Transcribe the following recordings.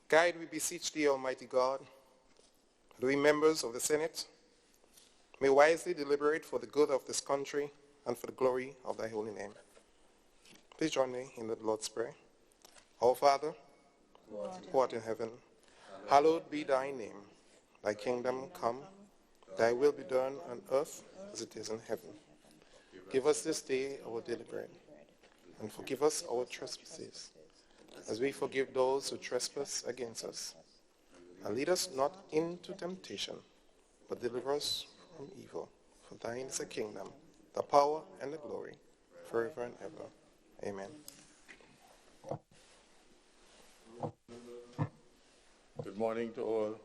Guide, we beseech thee, Almighty God, that we members of the Senate may wisely deliberate for the good of this country and for the glory of thy holy name. Please join me in the Lord's Prayer. Our Father, who art in heaven, hallowed be thy name. Thy kingdom come, thy will be done on earth as it is in heaven. Give us this day our daily bread, and forgive us our trespasses, as we forgive those who trespass against us. And lead us not into temptation, but deliver us from evil. For thine is the kingdom, the power, and the glory, forever and ever. Amen. Good morning to all.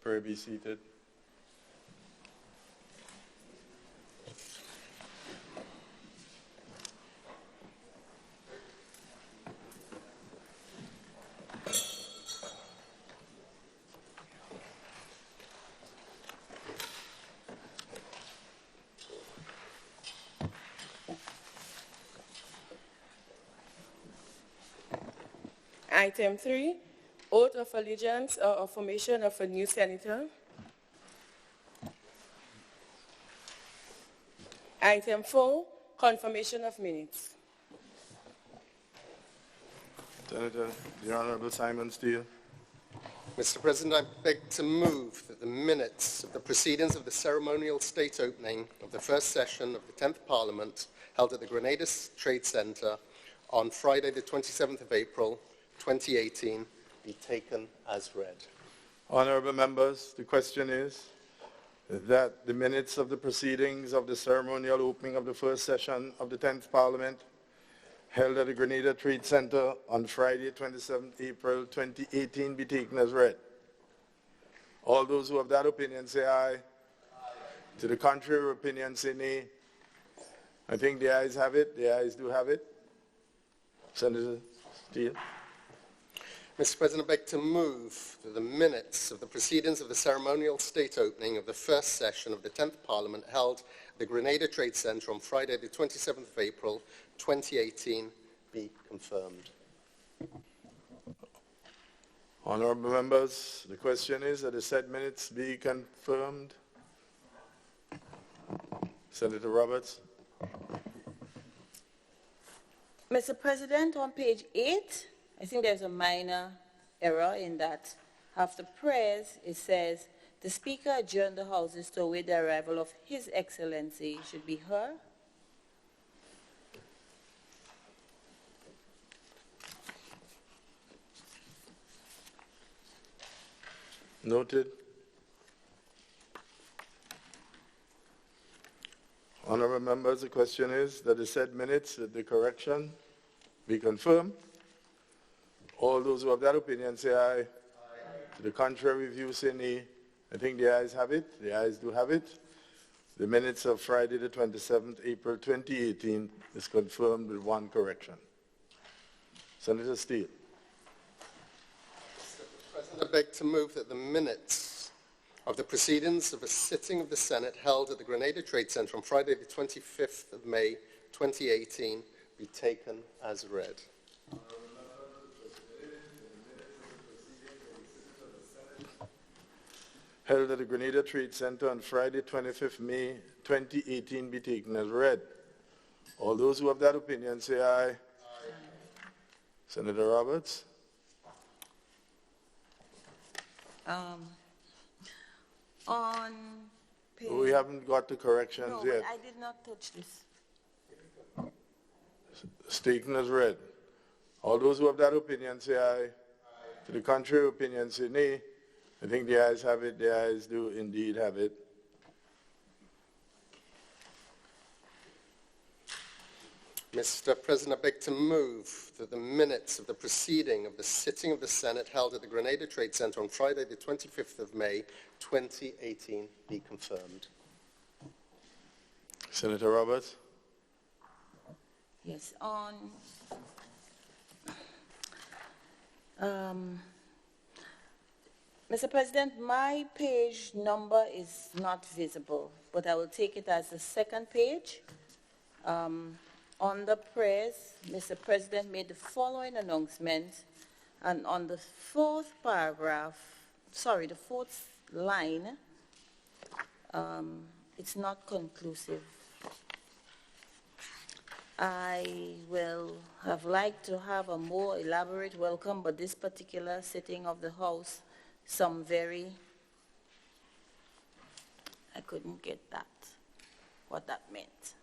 Pray be seated. Item 3, oath of allegiance or formation of a new senator. Item 4, confirmation of minutes. Senator, the Honorable Simon Steele. Mr. President, I beg to move that the minutes of the proceedings of the ceremonial state opening of the first session of the 10th Parliament held at the Grenada Trade Centre on Friday the 27th of April 2018 be taken as read. Honorable members, the question is that the minutes of the proceedings of the ceremonial opening of the first session of the 10th Parliament held at the Grenada Trade Centre on Friday, 27th April 2018 be taken as read. All those who have that opinion say aye. Aye. To the contrary opinion say nay. I think the ayes have it. The ayes do have it. Senator Steele. Mr. President, I beg to move that the minutes of the proceedings of the ceremonial state opening of the first session of the 10th Parliament held at the Grenada Trade Centre on Friday, the 27th of April, 2018, be confirmed. Honourable members, the question is that the said minutes be confirmed. Senator Roberts. Mr. President, on page 8, I think there's a minor error in that after prayers, it says, the Speaker adjourned the Houses to await the arrival of His Excellency. It should be her. Noted. Honourable members, the question is that the said minutes, that the correction be confirmed. All those who have that opinion say aye. Aye. To the contrary view say nay. I think the ayes have it. The ayes do have it. The minutes of Friday the 27th April 2018 is confirmed with one correction. Senator Steele. Mr. President, I beg to move that the minutes of the proceedings of a sitting of the Senate held at the Grenada Trade Centre on Friday the 25th of May 2018 be taken as read. Held at the Grenada Trade Centre on Friday, 25th May 2018 be taken as read. All those who have that opinion say aye. Aye. Senator Roberts. On page... We haven't got the corrections no, yet. I did not touch this. It's taken as read. All those who have that opinion say aye. Aye. To the contrary opinion say nay. I think the ayes have it. The ayes do indeed have it. Mr. President, I beg to move that the minutes of the proceeding of the sitting of the Senate held at the Grenada Trade Centre on Friday, the 25th of May, 2018, be confirmed. Senator Roberts. Yes, on... Mr. President, my page number is not visible, but I will take it as the second page. On the prayers, Mr. President made the following announcement And on the fourth line, it's not conclusive. I will have liked to have a more elaborate welcome, but this particular sitting of the House, I couldn't get that, what that meant.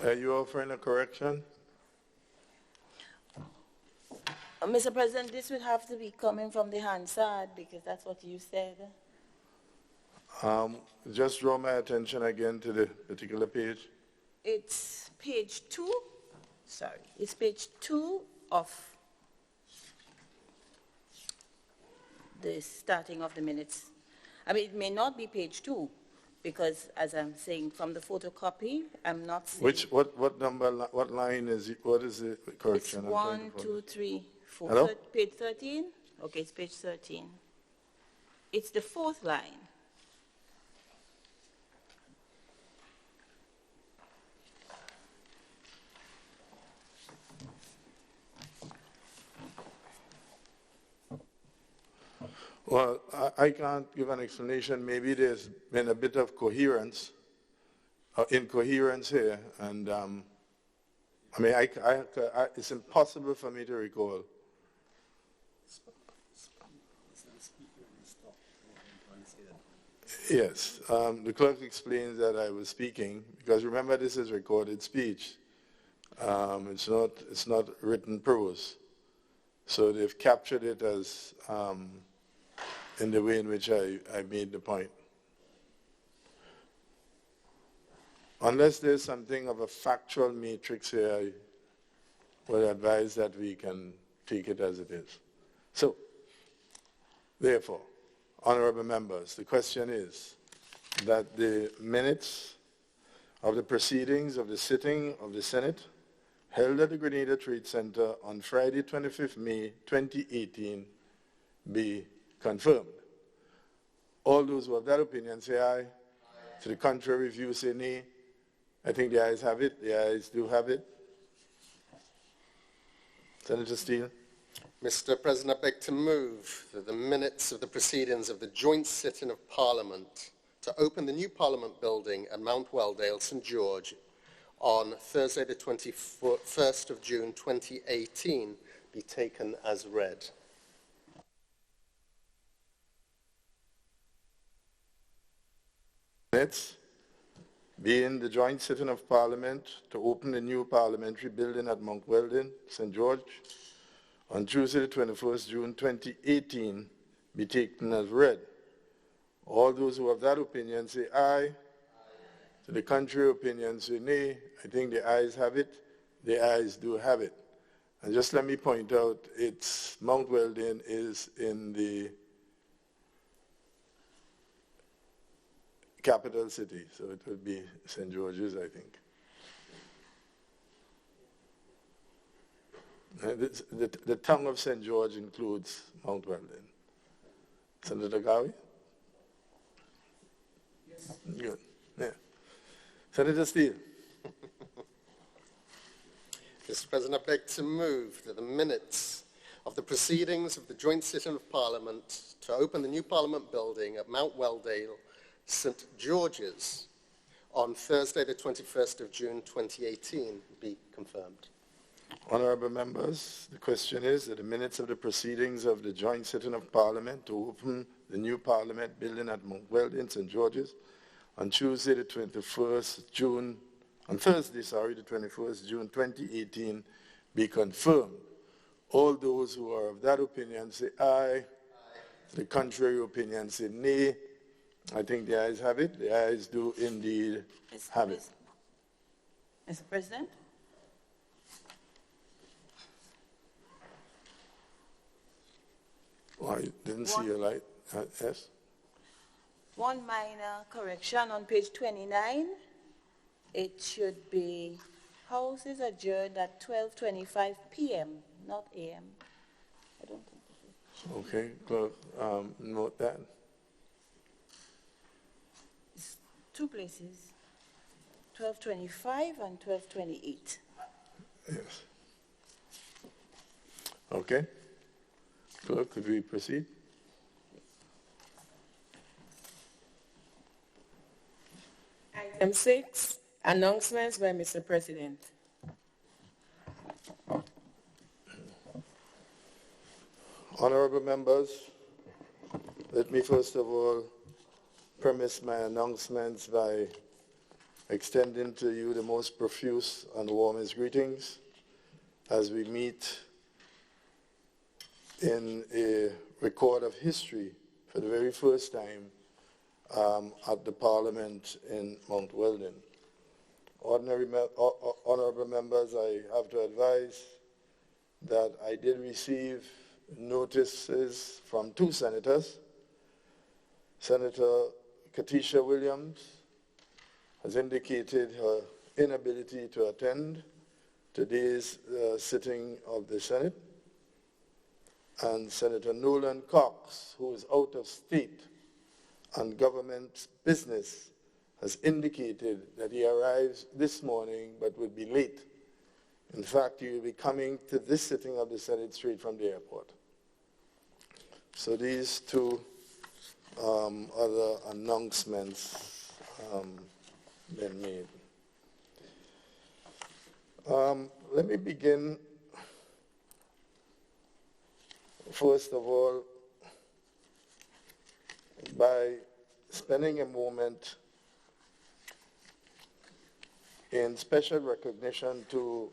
Are you offering a correction? Mr. President, this would have to be coming from the Hansard because that's what you said. Just draw my attention again to the particular page. It's page 2. Sorry, it's page 2 of the starting of the minutes. I mean, it may not be page 2 because, as I'm saying, from the photocopy, I'm not seeing. What number, what line is it, what is the correction? It's 1, 2, 3, 4. Hello? Page 13? Okay, it's page 13. It's the fourth line. Well, I can't give an explanation. Maybe there's been a bit of coherence, incoherence here, and I mean, it's impossible for me to recall. Yes, the clerk explains that I was speaking, because remember this is recorded speech. It's not written prose. So they've captured it as in the way in which I made the point. Unless there's something of a factual matrix here, I would advise that we can take it as it is. So, therefore, honorable members, the question is that the minutes of the proceedings of the sitting of the Senate held at the Grenada Trade Center on Friday, 25th May 2018 be confirmed. All those who have that opinion say aye. Aye. To the contrary view say nay. I think the ayes have it. The ayes do have it. Senator Steele. Mr. President, I beg to move that the minutes of the proceedings of the joint sitting of Parliament to open the new Parliament building at Mount Weldale, St. George, on Thursday the 21st of June 2018 be taken as read. Minutes being the joint sitting of Parliament to open the new parliamentary building at Mount Weldon, St. George, on Tuesday, the 21st June 2018, be taken as read. All those who have that opinion say aye. Aye. To the contrary opinion say nay. I think the ayes have it. The ayes do have it. And just let me point out, it's Mount Weldon is in the capital city, so it will be St. George's, I think. The tongue of St. George includes Mount Weldon. Senator Gawi? Yes. Good. Yeah. Senator Steele. Mr. President, I beg to move that the minutes of the proceedings of the joint sitting of Parliament to open the new Parliament building at Mount Weldale, St. George's, on Thursday, the 21st of June 2018, be confirmed. Honourable members, the question is that the minutes of the proceedings of the joint sitting of Parliament to open the new Parliament building at Mount Weldon, St. George's, on Tuesday, the 21st June, on Thursday, the 21st June 2018, be confirmed. All those who are of that opinion say aye. Aye. The contrary opinion say nay. I think the ayes have it. The ayes do indeed have it. Mr. President? Well, I didn't see your light. Yes? One minor correction on page 29. It should be House is adjourned at 12:25 p.m., not a.m. I don't think it is. Okay, clerk, note that. It's two places, 12:25 and 12:28. Yes. Okay. Clerk, could we proceed? Item 6, announcements by Mr. President. Honorable members, let me first of all premise my announcements by extending to you the most profuse and warmest greetings as we meet in a record of history for the very first time at the Parliament in Mount Weldon. Honorable members, I have to advise that I did receive notices from two senators. Senator Katisha Williams has indicated her inability to attend today's sitting of the Senate, and Senator Nolan Cox, who is out of state on government business, has indicated that he arrives this morning but will be late. In fact, he will be coming to this sitting of the Senate straight from the airport. So these two other announcements been made. Let me begin, first of all, by spending a moment in special recognition to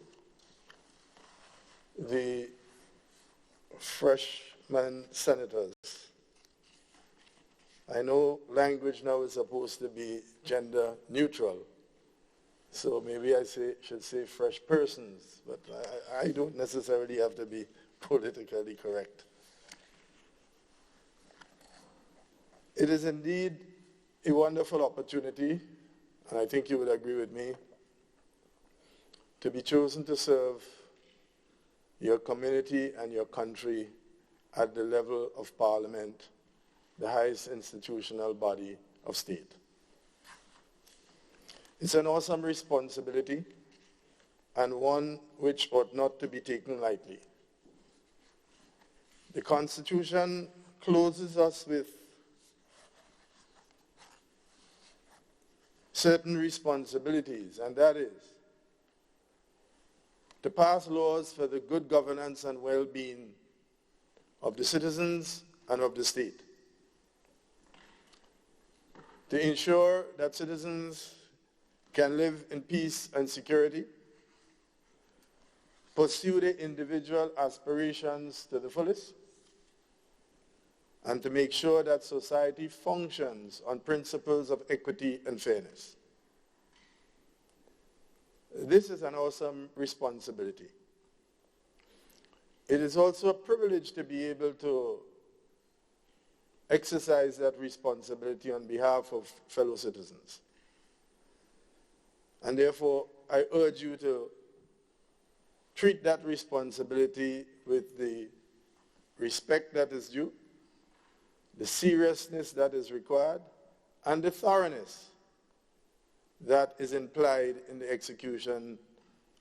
the freshman senators. I know language now is supposed to be gender neutral, so maybe I should say fresh persons, but I don't necessarily have to be politically correct. It is indeed a wonderful opportunity, and I think you would agree with me, to be chosen to serve your community and your country at the level of Parliament, the highest institutional body of state. It's an awesome responsibility and one which ought not to be taken lightly. The Constitution closes us with certain responsibilities, and that is to pass laws for the good governance and well-being of the citizens and of the state, to ensure that citizens can live in peace and security, pursue their individual aspirations to the fullest, and to make sure that society functions on principles of equity and fairness. This is an awesome responsibility. It is also a privilege to be able to exercise that responsibility on behalf of fellow citizens. And therefore, I urge you to treat that responsibility with the respect that is due, the seriousness that is required, and the thoroughness that is implied in the execution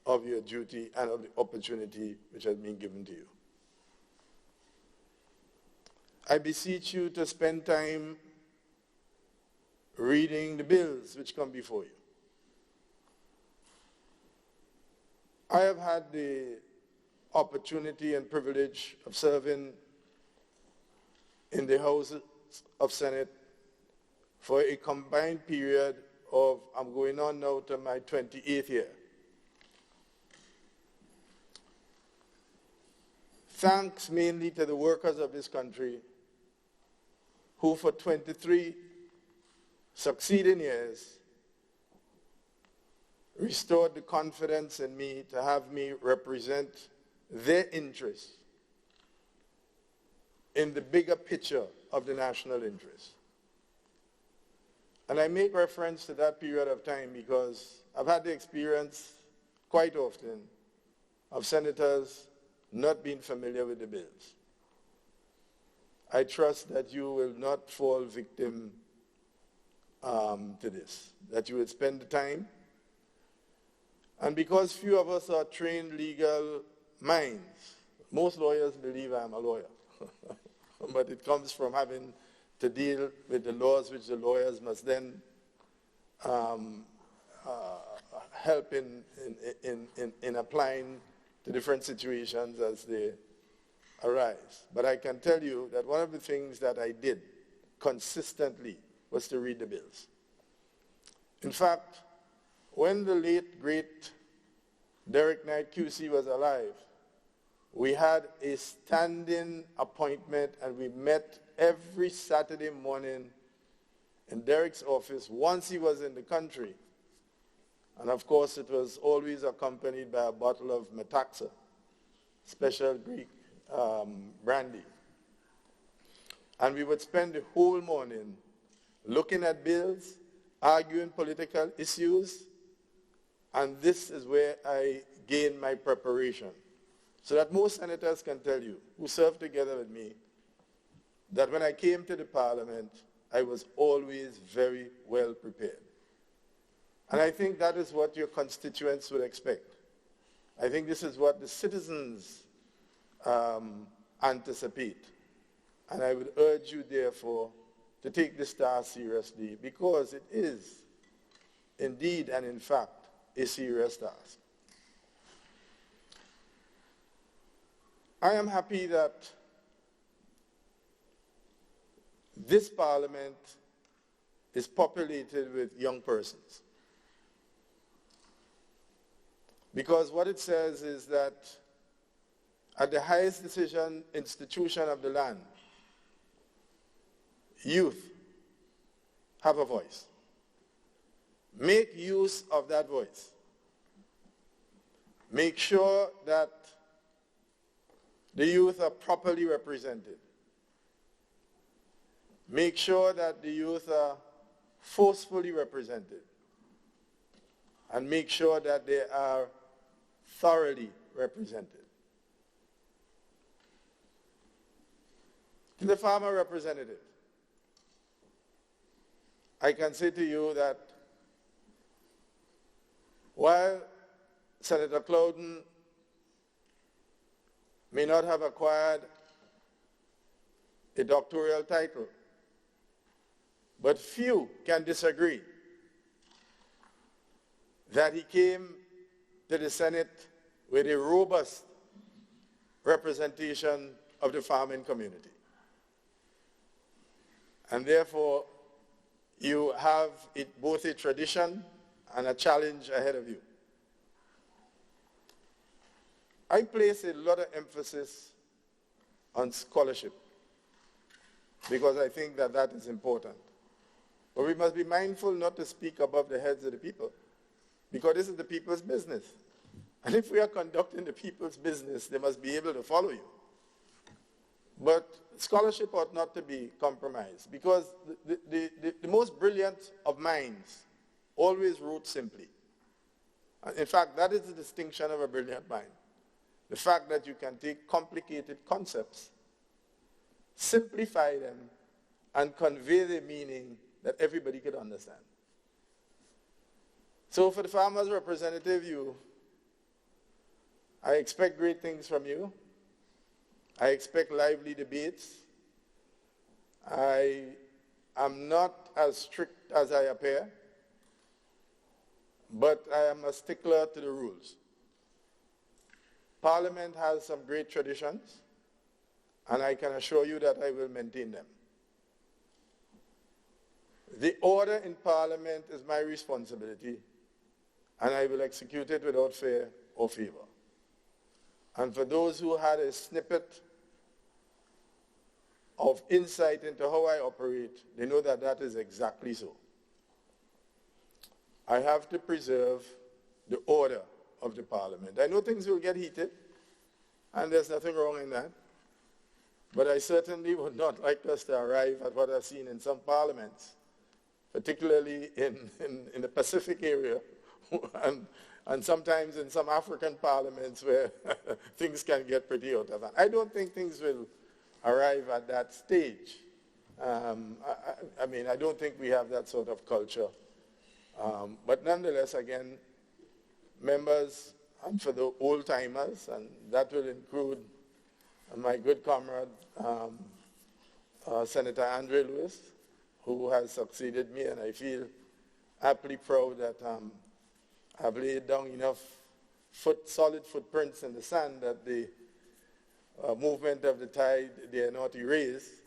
of your duty and of the opportunity which has been given to you. I beseech you to spend time reading the bills which come before you. I have had the opportunity and privilege of serving in the House of Senate for a combined period of, I'm going on now to my 28th year. Thanks mainly to the workers of this country who for 23 succeeding years restored the confidence in me to have me represent their interests in the bigger picture of the national interest. And I make reference to that period of time because I've had the experience quite often of senators not being familiar with the bills. I trust that you will not fall victim to this, that you will spend the time. And because few of us are trained legal minds, most lawyers believe I'm a lawyer. but it comes from having to deal with the laws which the lawyers must then help in applying to different situations as they arise. But I can tell you that one of the things that I did consistently was to read the bills. In fact, when the late, great Derek Knight QC was alive, we had a standing appointment and we met every Saturday morning in Derek's office once he was in the country. And of course, it was always accompanied by a bottle of Metaxa, special Greek brandy. And we would spend the whole morning looking at bills, arguing political issues, and this is where I gained my preparation. So that most senators can tell you, who served together with me, that when I came to the parliament, I was always very well prepared. And I think that is what your constituents would expect. I think this is what the citizens anticipate. And I would urge you, therefore, to take this task seriously, because it is indeed and in fact a serious task. I am happy that this parliament is populated with young persons. Because what it says is that at the highest decision institution of the land, youth have a voice. Make use of that voice. Make sure that the youth are properly represented. Make sure that the youth are forcefully represented. And make sure that they are thoroughly represented. To the farmer representative, I can say to you that while Senator Clowden may not have acquired a doctoral title, but few can disagree that he came to the Senate with a robust representation of the farming community. And therefore, you have both a tradition and a challenge ahead of you. I place a lot of emphasis on scholarship because I think that that is important. But we must be mindful not to speak above the heads of the people, because this is the people's business. And if we are conducting the people's business, they must be able to follow you. But scholarship ought not to be compromised, because the most brilliant of minds always wrote simply. In fact, that is the distinction of a brilliant mind. The fact that you can take complicated concepts, simplify them, and convey the meaning that everybody could understand. So for the farmers' representative, I expect great things from you. I expect lively debates. I am not as strict as I appear, but I am a stickler to the rules. Parliament has some great traditions, and I can assure you that I will maintain them. The order in Parliament is my responsibility, and I will execute it without fear or favor. And for those who had a snippet of insight into how I operate, they know that that is exactly so. I have to preserve the order of the Parliament. I know things will get heated, and there's nothing wrong in that. But I certainly would not like us to arrive at what I've seen in some parliaments, particularly in the Pacific area, and sometimes in some African parliaments where things can get pretty out of hand. I don't think things will arrive at that stage. I mean, I don't think we have that sort of culture. But nonetheless, again, members, and for the old-timers, and that will include and my good comrade, Senator Andre Lewis, who has succeeded me, and I feel aptly proud that I've laid down enough solid footprints in the sand that the movement of the tide dare not erase.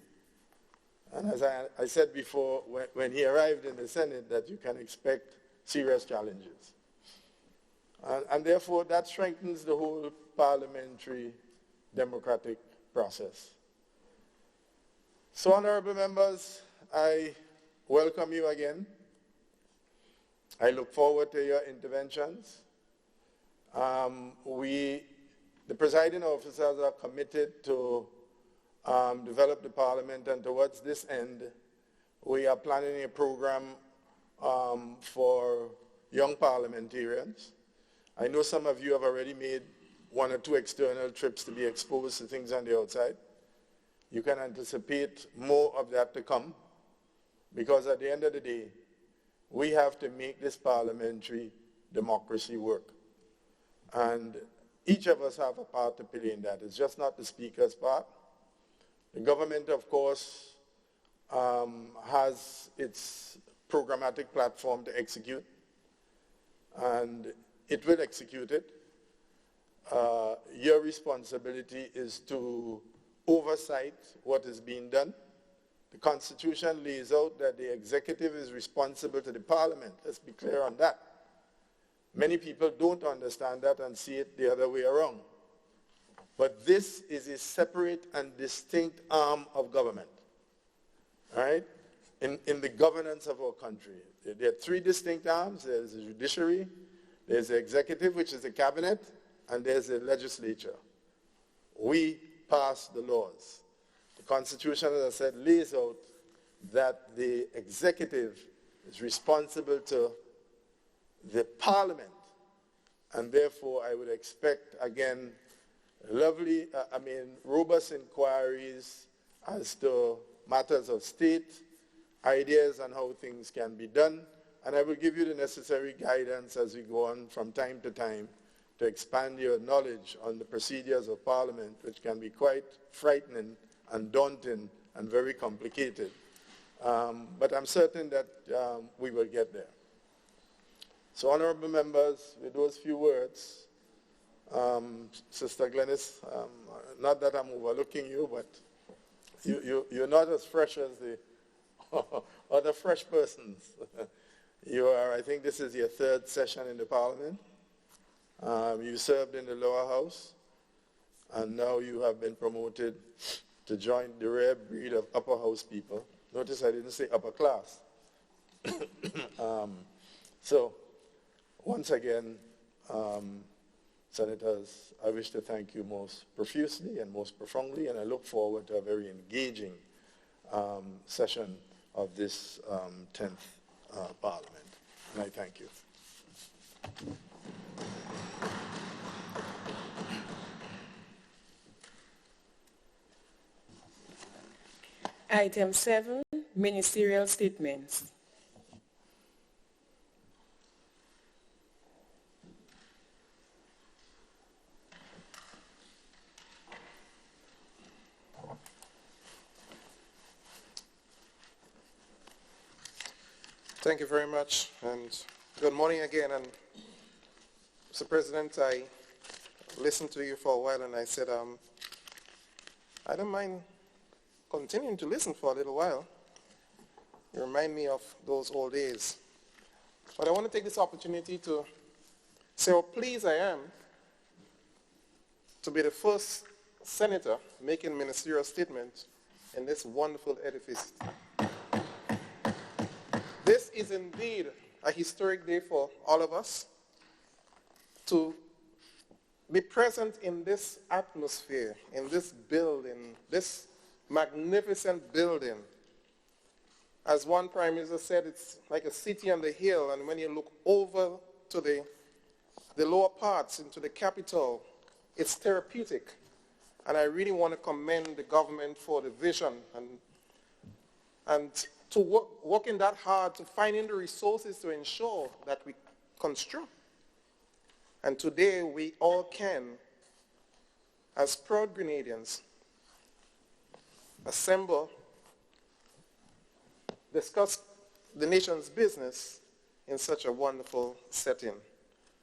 And as I said before, when he arrived in the Senate, that you can expect serious challenges. And therefore, that strengthens the whole parliamentary democratic process. So, honorable members, I welcome you again. I look forward to your interventions. The presiding officers are committed to develop the parliament, and towards this end, we are planning a program for young parliamentarians. I know some of you have already made 1 or 2 external trips to be exposed to things on the outside. You can anticipate more of that to come, because at the end of the day, we have to make this parliamentary democracy work. And each of us have a part to play in that. It's just not the Speaker's part. The government, of course, has its programmatic platform to execute, and it will execute it. Your responsibility is to oversight what is being done. The Constitution lays out that the executive is responsible to the Parliament. Let's be clear on that. Many people don't understand that and see it the other way around. But this is a separate and distinct arm of government, all right, in the governance of our country. There are 3 distinct arms. There's the judiciary, there's the executive, which is the cabinet, and there's the legislature. We pass the laws. The Constitution, as I said, lays out that the executive is responsible to the Parliament, and therefore I would expect, again, robust inquiries as to matters of state, ideas on how things can be done, and I will give you the necessary guidance as we go on from time to time to expand your knowledge on the procedures of Parliament, which can be quite frightening and daunting and very complicated. But I'm certain that we will get there. So, honorable members, with those few words, Sister Glenys, not that I'm overlooking you, but you're not as fresh as the other fresh persons. You are, I think this is your 3rd session in the Parliament. You served in the lower house, and now you have been promoted to join the rare breed of upper house people. Notice I didn't say upper class. So, once again, Senators, I wish to thank you most profusely and most profoundly, and I look forward to a very engaging session of this 10th Parliament. And I thank you. Item 7, ministerial statements. Thank you very much, and good morning again. And Mr. President, I listened to you for a while, and I said, I don't mind continuing to listen for a little while. You remind me of those old days. But I want to take this opportunity to say how pleased I am to be the first senator making ministerial statement in this wonderful edifice. This is indeed a historic day for all of us to be present in this atmosphere, in this building, this magnificent building. As one Prime Minister said, it's like a city on the hill, and when you look over to the lower parts into the capital, it's therapeutic. And I really want to commend the government for the vision and to working that hard to finding the resources to ensure that we construct. And today we all can, as proud Grenadians, assemble, discuss the nation's business in such a wonderful setting.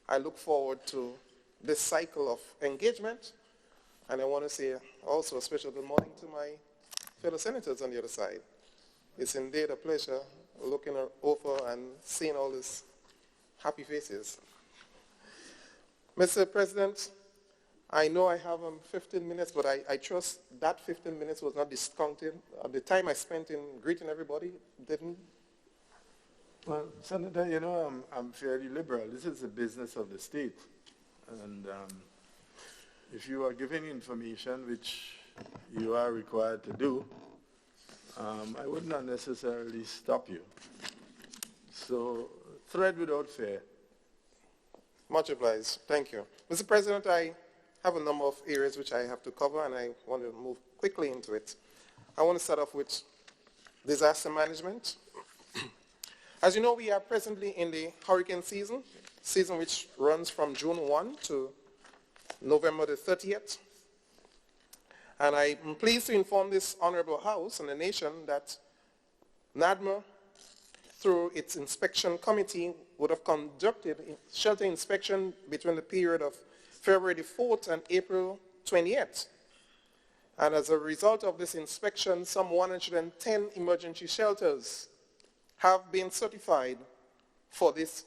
I look forward to this cycle of engagement, and I want to say also a special good morning to my fellow senators on the other side. It's indeed a pleasure looking over and seeing all these happy faces. Mr. President, I know I have 15 minutes, but I trust that 15 minutes was not discounted. The time I spent in greeting everybody didn't. Well, Senator, you know, I'm fairly liberal. This is the business of the state. And if you are giving information, which you are required to do, I would not necessarily stop you. So, thread without fear. Much obliged. Thank you. Mr. President, I have a number of areas which I have to cover, and I want to move quickly into it. I want to start off with disaster management. As you know, we are presently in the hurricane season which runs from June 1 to November the 30th. And I am pleased to inform this honorable House and the nation that NADMA, through its inspection committee, would have conducted shelter inspection between the period of February 4th and April 28th. And as a result of this inspection, some 110 emergency shelters have been certified for this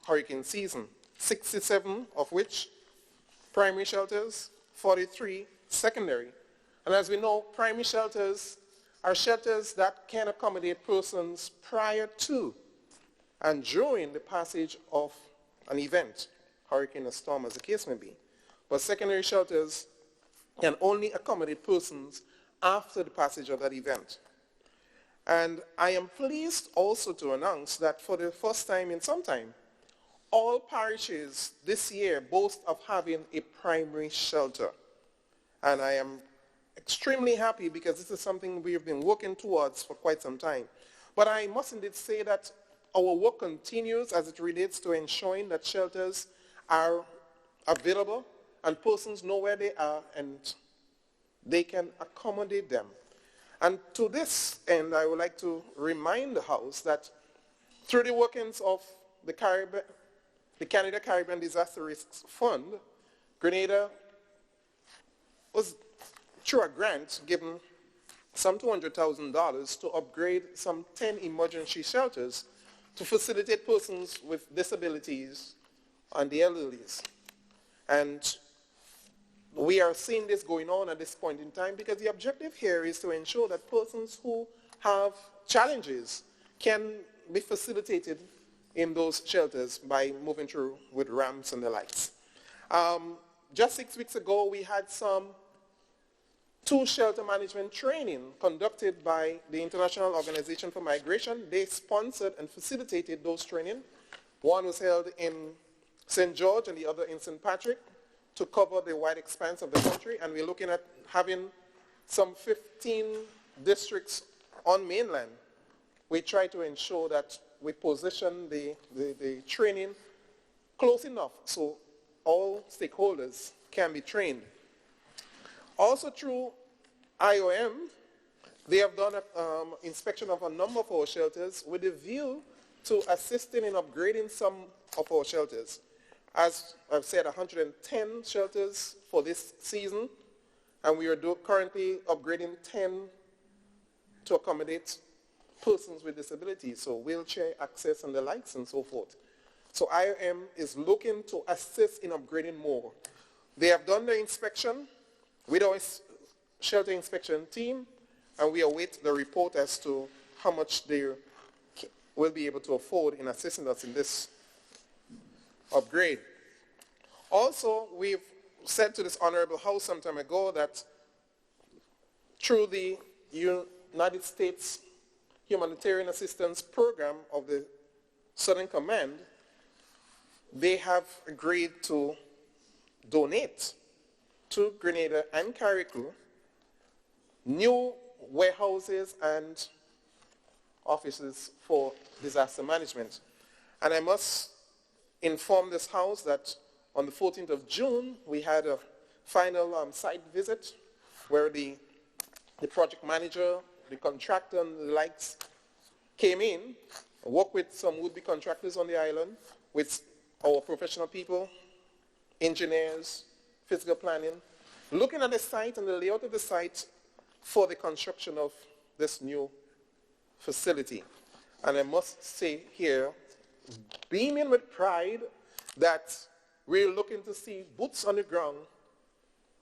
hurricane season, 67 of which primary shelters, 43 secondary. And as we know, primary shelters are shelters that can accommodate persons prior to and during the passage of an event, hurricane or storm as the case may be. But secondary shelters can only accommodate persons after the passage of that event. And I am pleased also to announce that for the first time in some time, all parishes this year boast of having a primary shelter. And I am extremely happy because this is something we have been working towards for quite some time. But I must indeed say that our work continues as it relates to ensuring that shelters are available and persons know where they are and they can accommodate them. And to this end, I would like to remind the House that through the workings of the Canada Caribbean Disaster Risks Fund, Grenada was, through a grant, given some $200,000 to upgrade some 10 emergency shelters to facilitate persons with disabilities and the elderly. And we are seeing this going on at this point in time because the objective here is to ensure that persons who have challenges can be facilitated in those shelters by moving through with ramps and the likes. Just 6 weeks ago, we had some 2 shelter management training conducted by the International Organization for Migration. They sponsored and facilitated those training. One was held in St. George and the other in St. Patrick to cover the wide expanse of the country. And we're looking at having some 15 districts on mainland. We try to ensure that we position the training close enough so all stakeholders can be trained. Also through IOM, they have done an inspection of a number of our shelters with a view to assisting in upgrading some of our shelters. As I've said, 110 shelters for this season, and we are currently upgrading 10 to accommodate persons with disabilities, so wheelchair access and the likes and so forth. So IOM is looking to assist in upgrading more. They have done the inspection with our shelter inspection team, and we await the report as to how much they will be able to afford in assisting us in this upgrade. Also, we've said to this honorable House some time ago that through the United States Humanitarian Assistance Program of the Southern Command, they have agreed to donate to Grenada and Carriacou new warehouses and offices for disaster management. And I must inform this House that on the 14th of June, we had a final site visit where the the project manager, the contractor, and the likes came in, worked with some would-be contractors on the island, with our professional people, engineers, physical planning, looking at the site and the layout of the site for the construction of this new facility. And I must say here, beaming with pride, that we're looking to see boots on the ground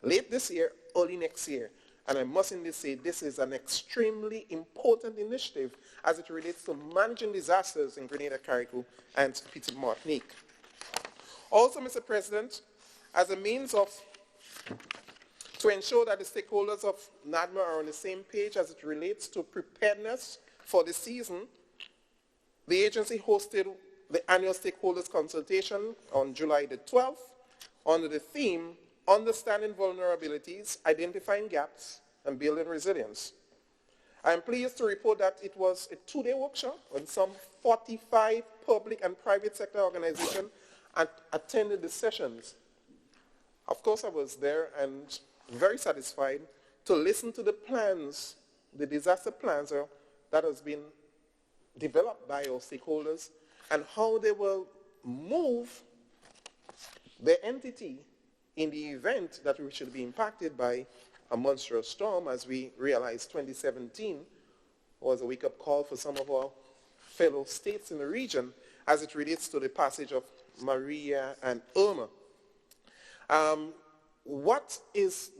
late this year, early next year. And I must indeed say this is an extremely important initiative as it relates to managing disasters in Grenada, Carriacou, and Petite Martinique. Also, Mr. President, as a means of to ensure that the stakeholders of NADMA are on the same page as it relates to preparedness for the season, the agency hosted the annual stakeholders consultation on July the 12th under the theme, Understanding Vulnerabilities, Identifying Gaps, and Building Resilience. I am pleased to report that it was a two-day workshop and some 45 public and private sector organizations attended the sessions. Of course, I was there and very satisfied to listen to the plans, the disaster plans that has been developed by our stakeholders and how they will move the entity in the event that we should be impacted by a monstrous storm. As we realized, 2017 was a wake-up call for some of our fellow states in the region as it relates to the passage of Maria and Irma. What is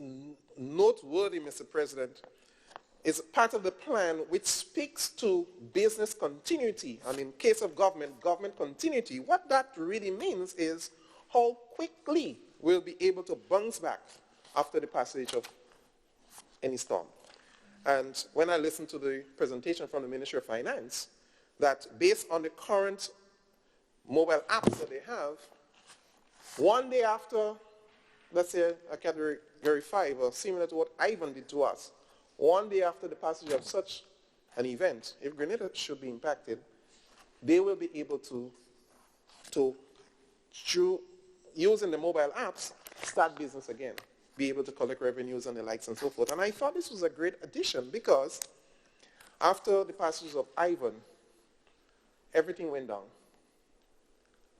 noteworthy, Mr. President, is part of the plan which speaks to business continuity, and in case of government continuity. What that really means is how quickly we'll be able to bounce back after the passage of any storm. And when I listened to the presentation from the Ministry of Finance, that based on the current mobile apps that they have, one day after, let's say a category 5, or similar to what Ivan did to us, one day after the passage of such an event, if Grenada should be impacted, they will be able to through using the mobile apps, start business again, be able to collect revenues and the likes and so forth. And I thought this was a great addition because after the passage of Ivan, everything went down.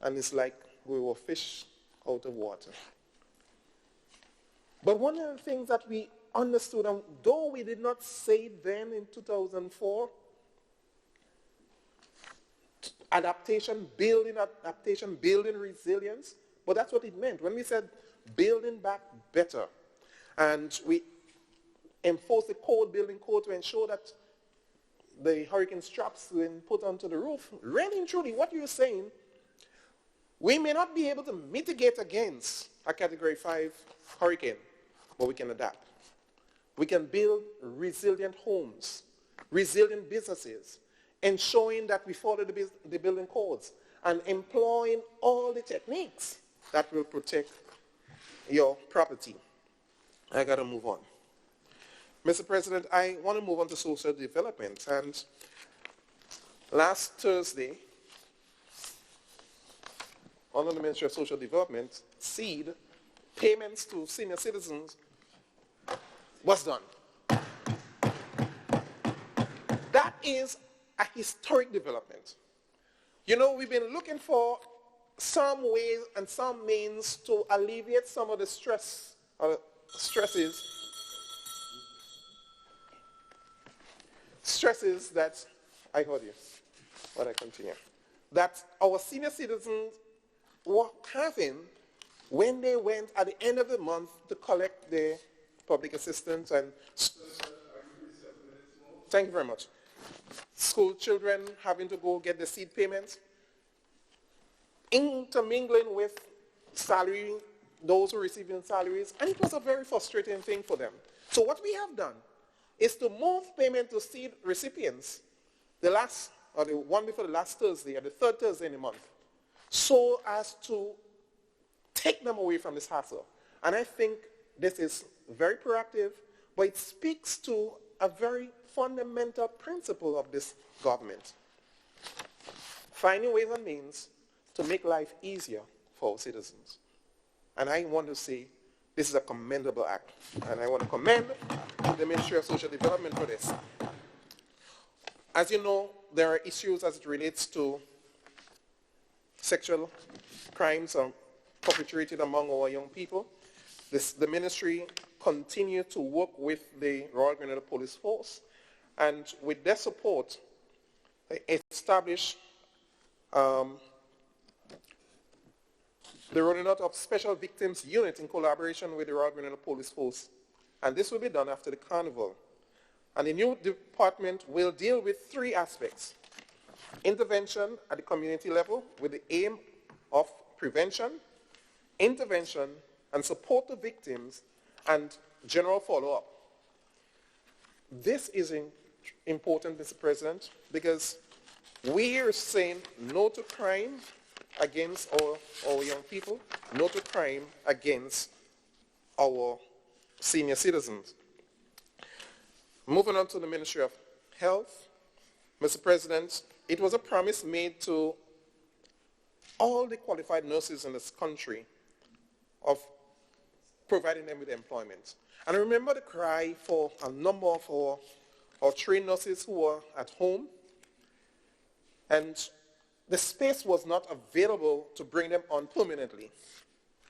And it's like we were fish out of water. But one of the things that we understood, and though we did not say it then in 2004, adaptation, building resilience, but that's what it meant when we said building back better. And we enforced the building code to ensure that the hurricane straps when put onto the roof. Really and truly, what you're saying, we may not be able to mitigate against a category 5 hurricane, but we can adapt. We can build resilient homes, resilient businesses, ensuring that we follow the building codes and employing all the techniques that will protect your property. I got to move on. Mr. President, I want to move on to social development. And last Thursday, under the Ministry of Social Development, SEED, payments to senior citizens was done. That is a historic development. You know, we've been looking for some ways and some means to alleviate some of the stresses that, I heard you, but I continue, that our senior citizens were having when they went at the end of the month to collect their public assistance and, thank you very much, school children having to go get the seed payments, intermingling with salary, those who are receiving salaries, and it was a very frustrating thing for them. So what we have done is to move payment to seed recipients the one before the last Thursday, or the third Thursday in the month, so as to take them away from this hassle. And I think this is very proactive, but it speaks to a very fundamental principle of this government. Finding ways and means to make life easier for our citizens. And I want to say this is a commendable act. And I want to commend the Ministry of Social Development for this. As you know, there are issues as it relates to sexual crimes perpetrated among our young people. The ministry continues to work with the Royal Grenada Police Force, and with their support, they establish the rolling out of Special Victims Unit in collaboration with the Royal Grenada Police Force. And this will be done after the carnival. And the new department will deal with three aspects: intervention at the community level with the aim of prevention, intervention and support to victims, and general follow-up. This is important, Mr. President, because we are saying no to crime against our young people, no to crime against our senior citizens. Moving on to the Ministry of Health, Mr. President, it was a promise made to all the qualified nurses in this country of providing them with employment. And I remember the cry for a number of our trained nurses who were at home, and the space was not available to bring them on permanently,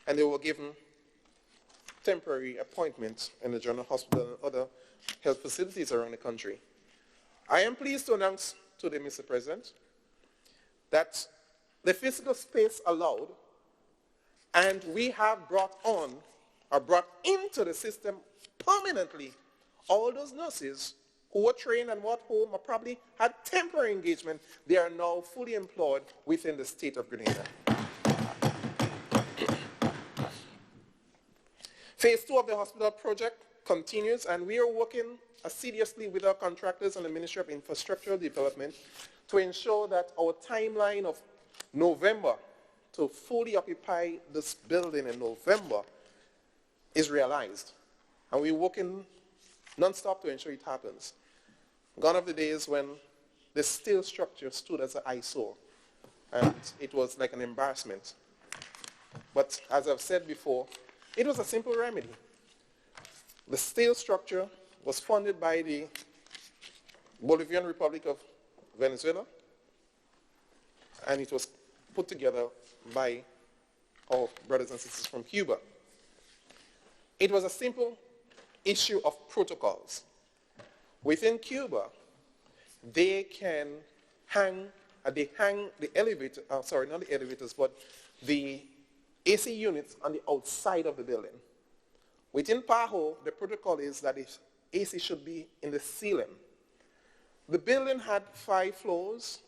and they were given temporary appointments in the General Hospital and other health facilities around the country. I am pleased to announce today, Mr. President, that the physical space allowed, and we have brought into the system permanently all those nurses who were trained and were at home or probably had temporary engagement. They are now fully employed within the state of Grenada. Phase 2 of the hospital project continues, and we are working assiduously with our contractors and the Ministry of Infrastructural Development to ensure that our timeline of November to fully occupy this building in November is realized. And we're working non-stop to ensure it happens. Gone are the days when the steel structure stood as an eyesore, and it was like an embarrassment. But as I've said before, it was a simple remedy. The steel structure was funded by the Bolivarian Republic of Venezuela, and it was put together by our brothers and sisters from Cuba. It was a simple issue of protocols. Within Cuba, they hang the elevator, not the elevators, but the AC units on the outside of the building. Within PAHO, the protocol is that the AC should be in the ceiling. The building had 5 floors,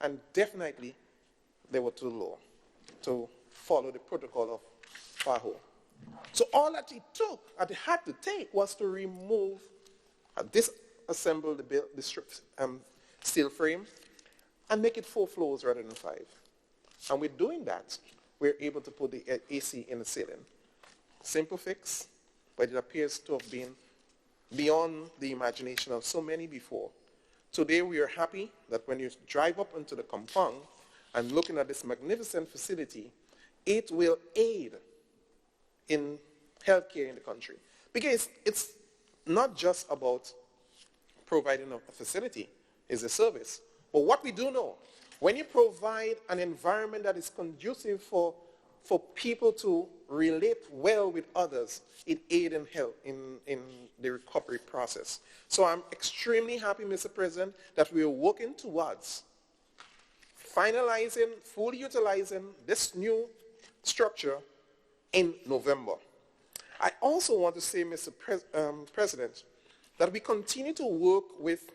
and definitely they were too low to follow the protocol of PAHO. So all that it had to take was to remove, disassemble the steel frame and make it 4 floors rather than 5. And with doing that, we're able to put the AC in the ceiling. Simple fix, but it appears to have been beyond the imagination of so many before. Today we are happy that when you drive up into the compound and looking at this magnificent facility, it will aid in healthcare in the country. Because it's not just about providing a facility, it's a service. But what we do know, when you provide an environment that is conducive for people to relate well with others, it aids in health, in the recovery process. So I'm extremely happy, Mr. President, that we are working towards finalizing, fully utilizing this new structure in November. I also want to say, Mr. President, that we continue to work with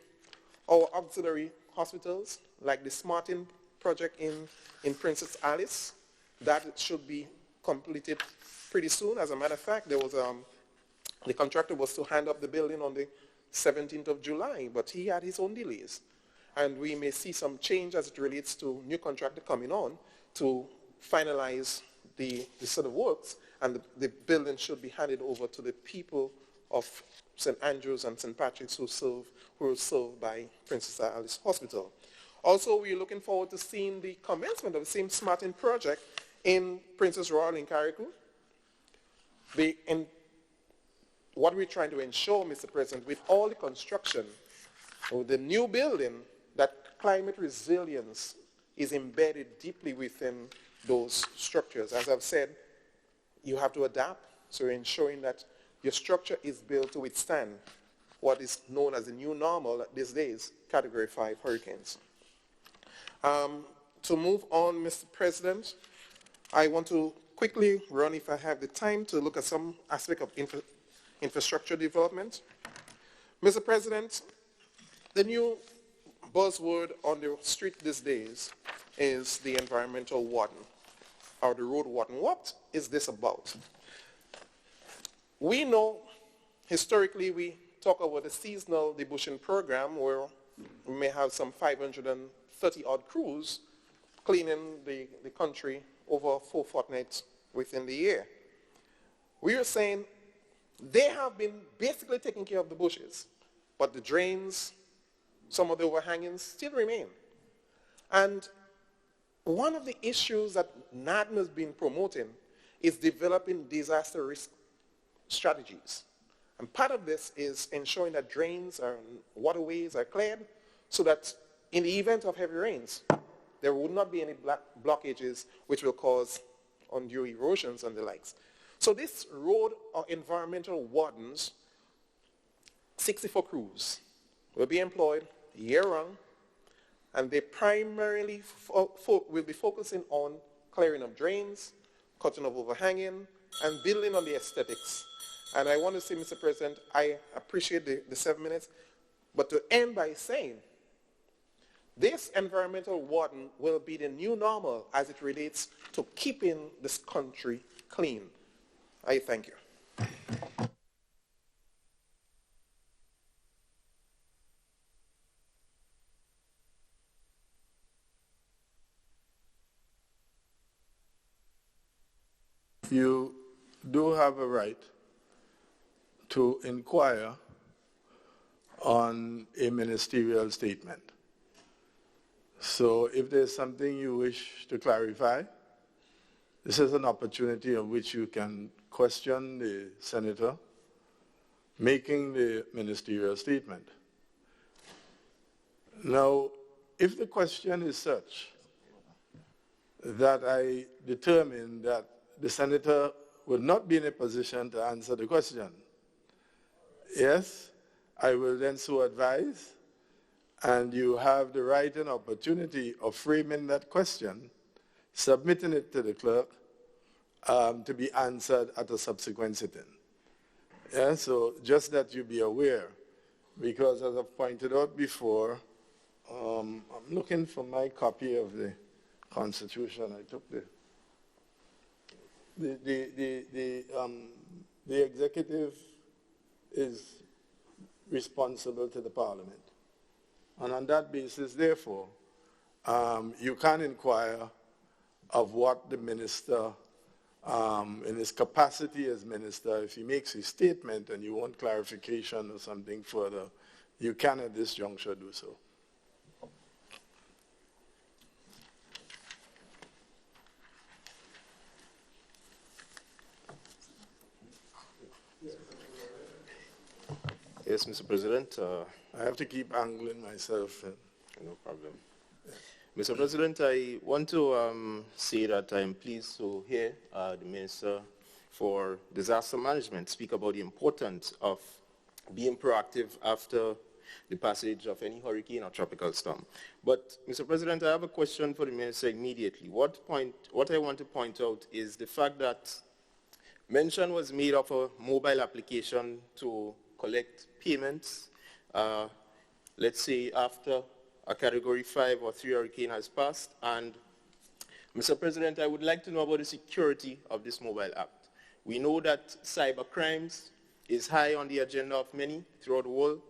our auxiliary hospitals, like the SmartIN project in Princess Alice, that it should be completed pretty soon. As a matter of fact, there was the contractor was to hand up the building on the 17th of July, but he had his own delays. And we may see some change as it relates to new contractor coming on to finalize the sort of works, and the building should be handed over to the people of St. Andrews and St. Patrick's who are served by Princess Alice Hospital. Also, we're looking forward to seeing the commencement of the same SmartIN project in Princess Royal in Carriacou. what we're trying to ensure, Mr. President, with all the construction of the new building, that climate resilience is embedded deeply within those structures. As I've said, you have to adapt, so ensuring that your structure is built to withstand what is known as the new normal these days, Category 5 hurricanes. To move on, Mr. President, I want to quickly run, if I have the time, to look at some aspect of infrastructure development. Mr. President, the new buzzword on the street these days is the environmental warden, or the road warden. What is this about? We know, historically, we talk about the seasonal debushing program where we may have some 530 odd crews cleaning the country over 4 fortnights within the year. We are saying they have been basically taking care of the bushes, but the drains, some of the overhangings still remain. And one of the issues that NADM has been promoting is developing disaster risk strategies. And part of this is ensuring that drains and waterways are cleared so that in the event of heavy rains, there would not be any blockages which will cause undue erosions and the likes. So this road or environmental wardens, 64 crews, will be employed year-round, and they primarily will be focusing on clearing of drains, cutting of overhanging, and building on the aesthetics. And I want to say, Mr. President, I appreciate the 7 minutes, but to end by saying, this environmental warden will be the new normal as it relates to keeping this country clean. I thank you. You do have a right to inquire on a ministerial statement. So if there's something you wish to clarify, this is an opportunity on which you can question the senator making the ministerial statement. Now, if the question is such that I determine that the senator would not be in a position to answer the question, yes, I will then so advise, and you have the right and opportunity of framing that question, submitting it to the clerk to be answered at a subsequent sitting. Yeah, so just that you be aware, because as I've pointed out before, I'm looking for my copy of the Constitution. I took the executive is responsible to the Parliament. And on that basis, therefore, you can inquire of what the minister, in his capacity as minister, if he makes a statement and you want clarification or something further, you can at this juncture do so. Yes, Mr. President. I have to keep angling myself. No problem. Mr. President, I want to say that I am pleased to hear the Minister for Disaster Management speak about the importance of being proactive after the passage of any hurricane or tropical storm. But, Mr. President, I have a question for the Minister immediately. What I want to point out is the fact that mention was made of a mobile application to collect payments, let's say after a Category 5 or 3 hurricane has passed. And, Mr. President, I would like to know about the security of this mobile app. We know that cyber crimes is high on the agenda of many throughout the world,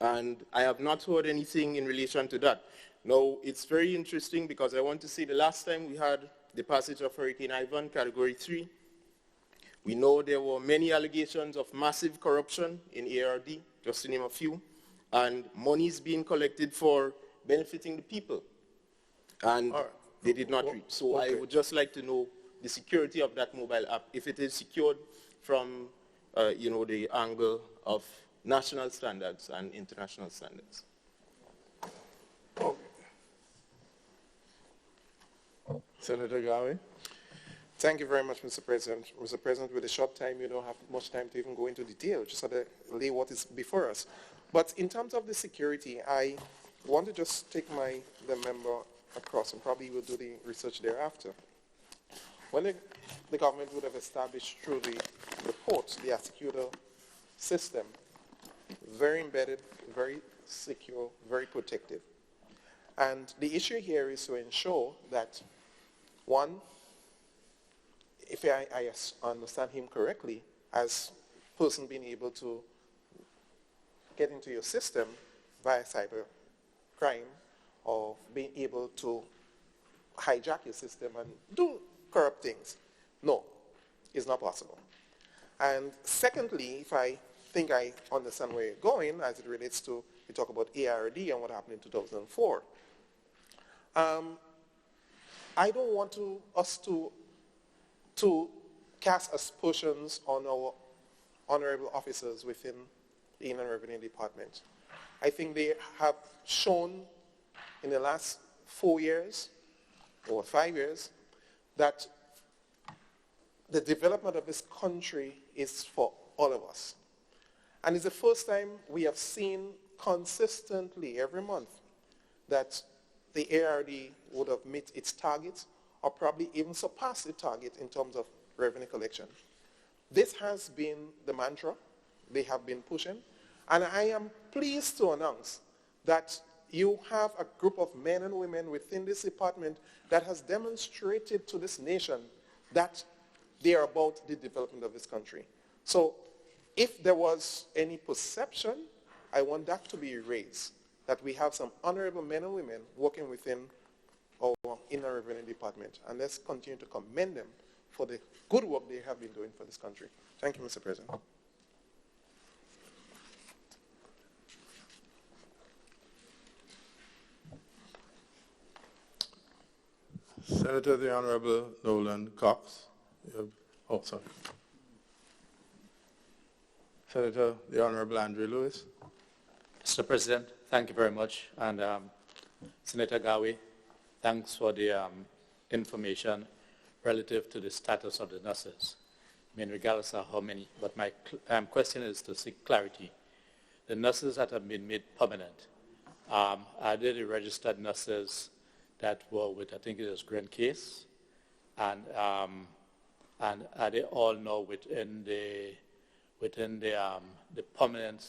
and I have not heard anything in relation to that. Now, it's very interesting because I want to say the last time we had the passage of Hurricane Ivan, Category 3, we know there were many allegations of massive corruption in ARD, just to name a few, and monies being collected for benefiting the people, and they did not reach. So I would just like to know the security of that mobile app, if it is secured from the angle of national standards and international standards. Senator Gawi. Thank you very much, Mr. President. Mr. President, with a short time, you don't have much time to even go into detail, just sort of lay what is before us. But in terms of the security, I want to just take the member across, and probably we'll do the research thereafter. When the government would have established through the report the Asecutor system, very embedded, very secure, very protective. And the issue here is to ensure that, one, if I understand him correctly, as person being able to get into your system via cyber crime or being able to hijack your system and do corrupt things. No, it's not possible. And secondly, if I think I understand where you're going as it relates to, you talk about ARD and what happened in 2004. I don't want us to cast aspersions on our honorable officers within the Inland Revenue Department. I think they have shown in the last 4 years or 5 years that the development of this country is for all of us. And it's the first time we have seen consistently every month that the ARD would have met its targets or probably even surpassed the target in terms of revenue collection. This has been the mantra they have been pushing, and I am pleased to announce that you have a group of men and women within this department that has demonstrated to this nation that they are about the development of this country. So if there was any perception, I want that to be erased, that we have some honorable men and women working within our Inland Revenue Department. And let's continue to commend them for the good work they have been doing for this country. Thank you, Mr. President. Senator the Honorable Nolan Cox. Oh, sorry. Senator the Honorable Andre Lewis. Mr. President, thank you very much. And Senator Gawi, thanks for the information relative to the status of the nurses. I mean, regardless of how many, but my question is to seek clarity. The nurses that have been made permanent, are they the registered nurses that were with, I think it was Grand Case? And are they all now within the permanent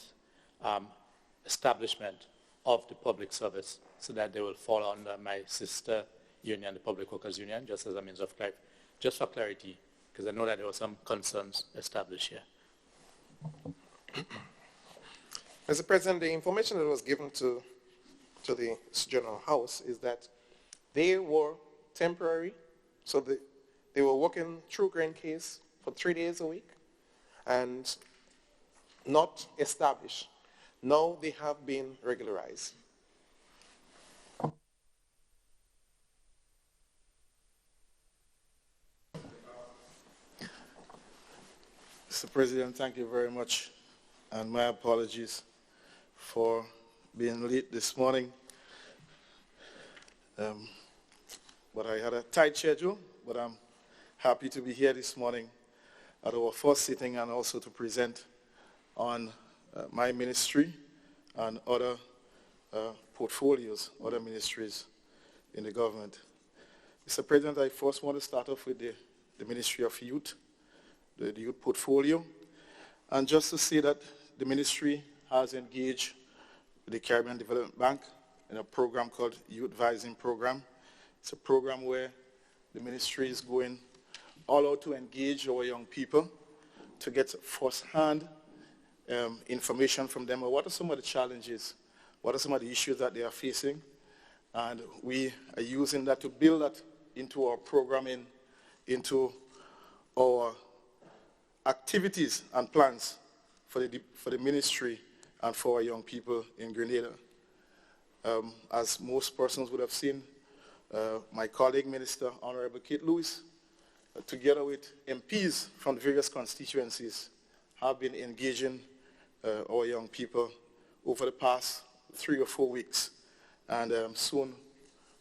establishment of the public service, so that they will fall under my sister union, the Public Workers Union, just as a means of clarity, just for clarity, because I know that there were some concerns established here. Mr. President, the information that was given to the General House is that they were temporary, so they were working through Grand Case for 3 days a week and not established. Now they have been regularized. Mr. President, thank you very much, and my apologies for being late this morning. But I had a tight schedule, but I'm happy to be here this morning at our first sitting and also to present on my ministry and other portfolios, other ministries in the government. Mr. President, I first want to start off with the Ministry of Youth, the youth portfolio, and just to say that the ministry has engaged with the Caribbean Development Bank in a program called Youth Vising Program. It's a program where the ministry is going all out to engage our young people to get first-hand information from them. What are some of the challenges? What are some of the issues that they are facing? And we are using that to build that into our programming, into our activities and plans for the ministry and for our young people in Grenada. As most persons would have seen, my colleague Minister Honorable Kate Lewis, together with MPs from the various constituencies, have been engaging our young people over the past 3 or 4 weeks. And soon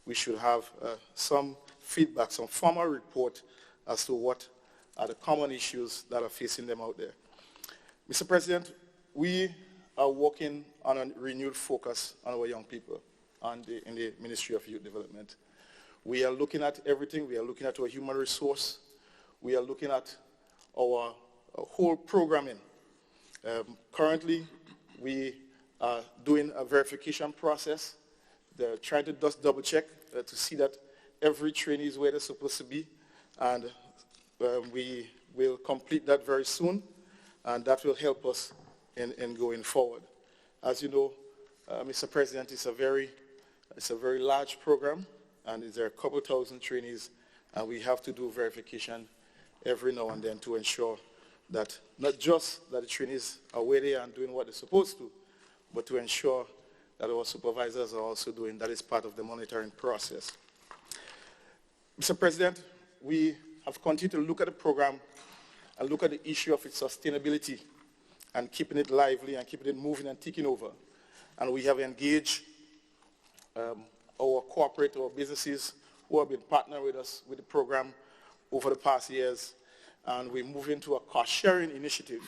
we should have some feedback, some formal report as to what are the common issues that are facing them out there. Mr. President, we are working on a renewed focus on our young people in the Ministry of Youth Development. We are looking at everything. We are looking at our human resource. We are looking at our whole programming. Currently, we are doing a verification process. They're trying to just double check to see that every trainee is where they're supposed to be. And we will complete that very soon. And that will help us in going forward. As you know, Mr. President, it's a very large program, and there are a couple thousand trainees, and we have to do verification every now and then to ensure that not just that the trainees are where they are and doing what they're supposed to, but to ensure that our supervisors are also doing that is part of the monitoring process. Mr. President, we have continued to look at the program and look at the issue of its sustainability and keeping it lively and keeping it moving and ticking over. And we have engaged our businesses who have been partnering with us with the program over the past years. And we move into a cost-sharing initiative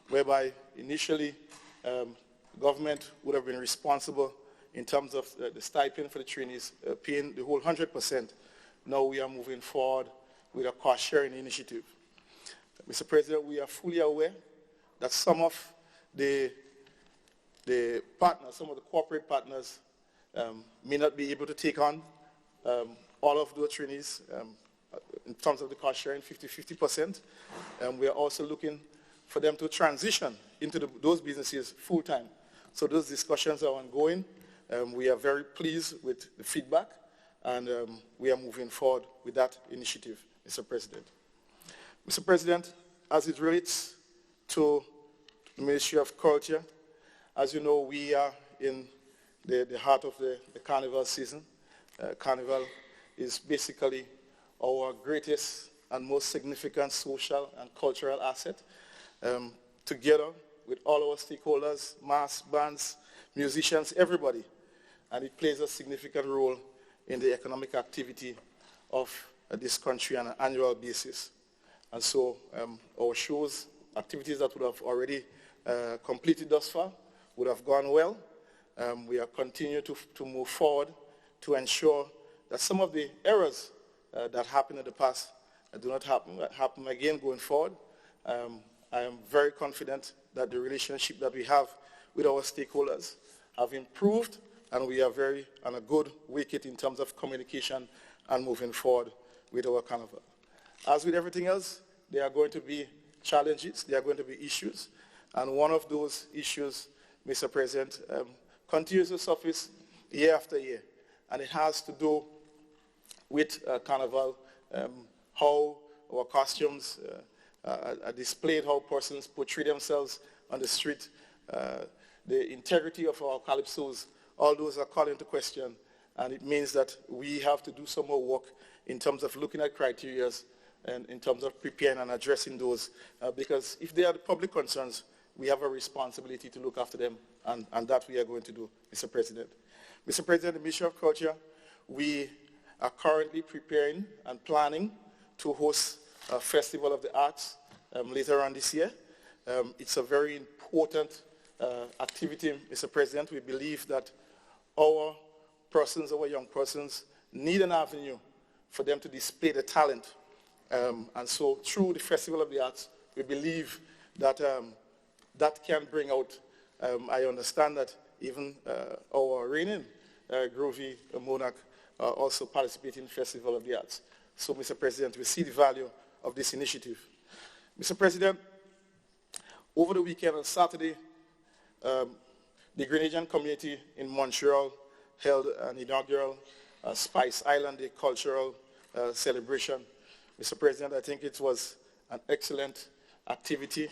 whereby initially government would have been responsible in terms of the stipend for the trainees, paying the whole 100%. Now we are moving forward with a cost-sharing initiative. Mr. President, we are fully aware that some of the partners, some of the corporate partners may not be able to take on all of those trainees in terms of the cost sharing, 50-50%. We are also looking for them to transition into those businesses full-time. So those discussions are ongoing. We are very pleased with the feedback, and we are moving forward with that initiative, Mr. President. Mr. President, as it relates to the Ministry of Culture, as you know, we are in the heart of the Carnival season. Carnival is basically our greatest and most significant social and cultural asset. Together with all our stakeholders, mass, bands, musicians, everybody. And it plays a significant role in the economic activity of this country on an annual basis. And so our shows, activities that would have already completed thus far, would have gone well. We are continuing to move forward to ensure that some of the errors that happened in the past do not happen again going forward. I am very confident that the relationship that we have with our stakeholders have improved, and we are very on a good wicket in terms of communication and moving forward with our carnival. As with everything else, there are going to be challenges, there are going to be issues, and one of those issues, Mr. President, continues to surface year after year, and it has to do with carnival, how our costumes are displayed, how persons portray themselves on the street, the integrity of our calypsos, all those are called into question, and it means that we have to do some more work in terms of looking at criteria and in terms of preparing and addressing those, because if they are the public concerns, we have a responsibility to look after them, and that we are going to do, Mr. President. Mr. President, the Ministry of Culture, we are currently preparing and planning to host a Festival of the Arts later on this year. It's a very important activity, Mr. President. We believe that our persons, our young persons, need an avenue for them to display the talent. And so through the Festival of the Arts, we believe that that can bring out, I understand that even our reigning Groovy Monarch also participate in the Festival of the Arts. So, Mr. President, we see the value of this initiative. Mr. President, over the weekend on Saturday, the Grenadian community in Montreal held an inaugural Spice Island Day cultural celebration. Mr. President, I think it was an excellent activity.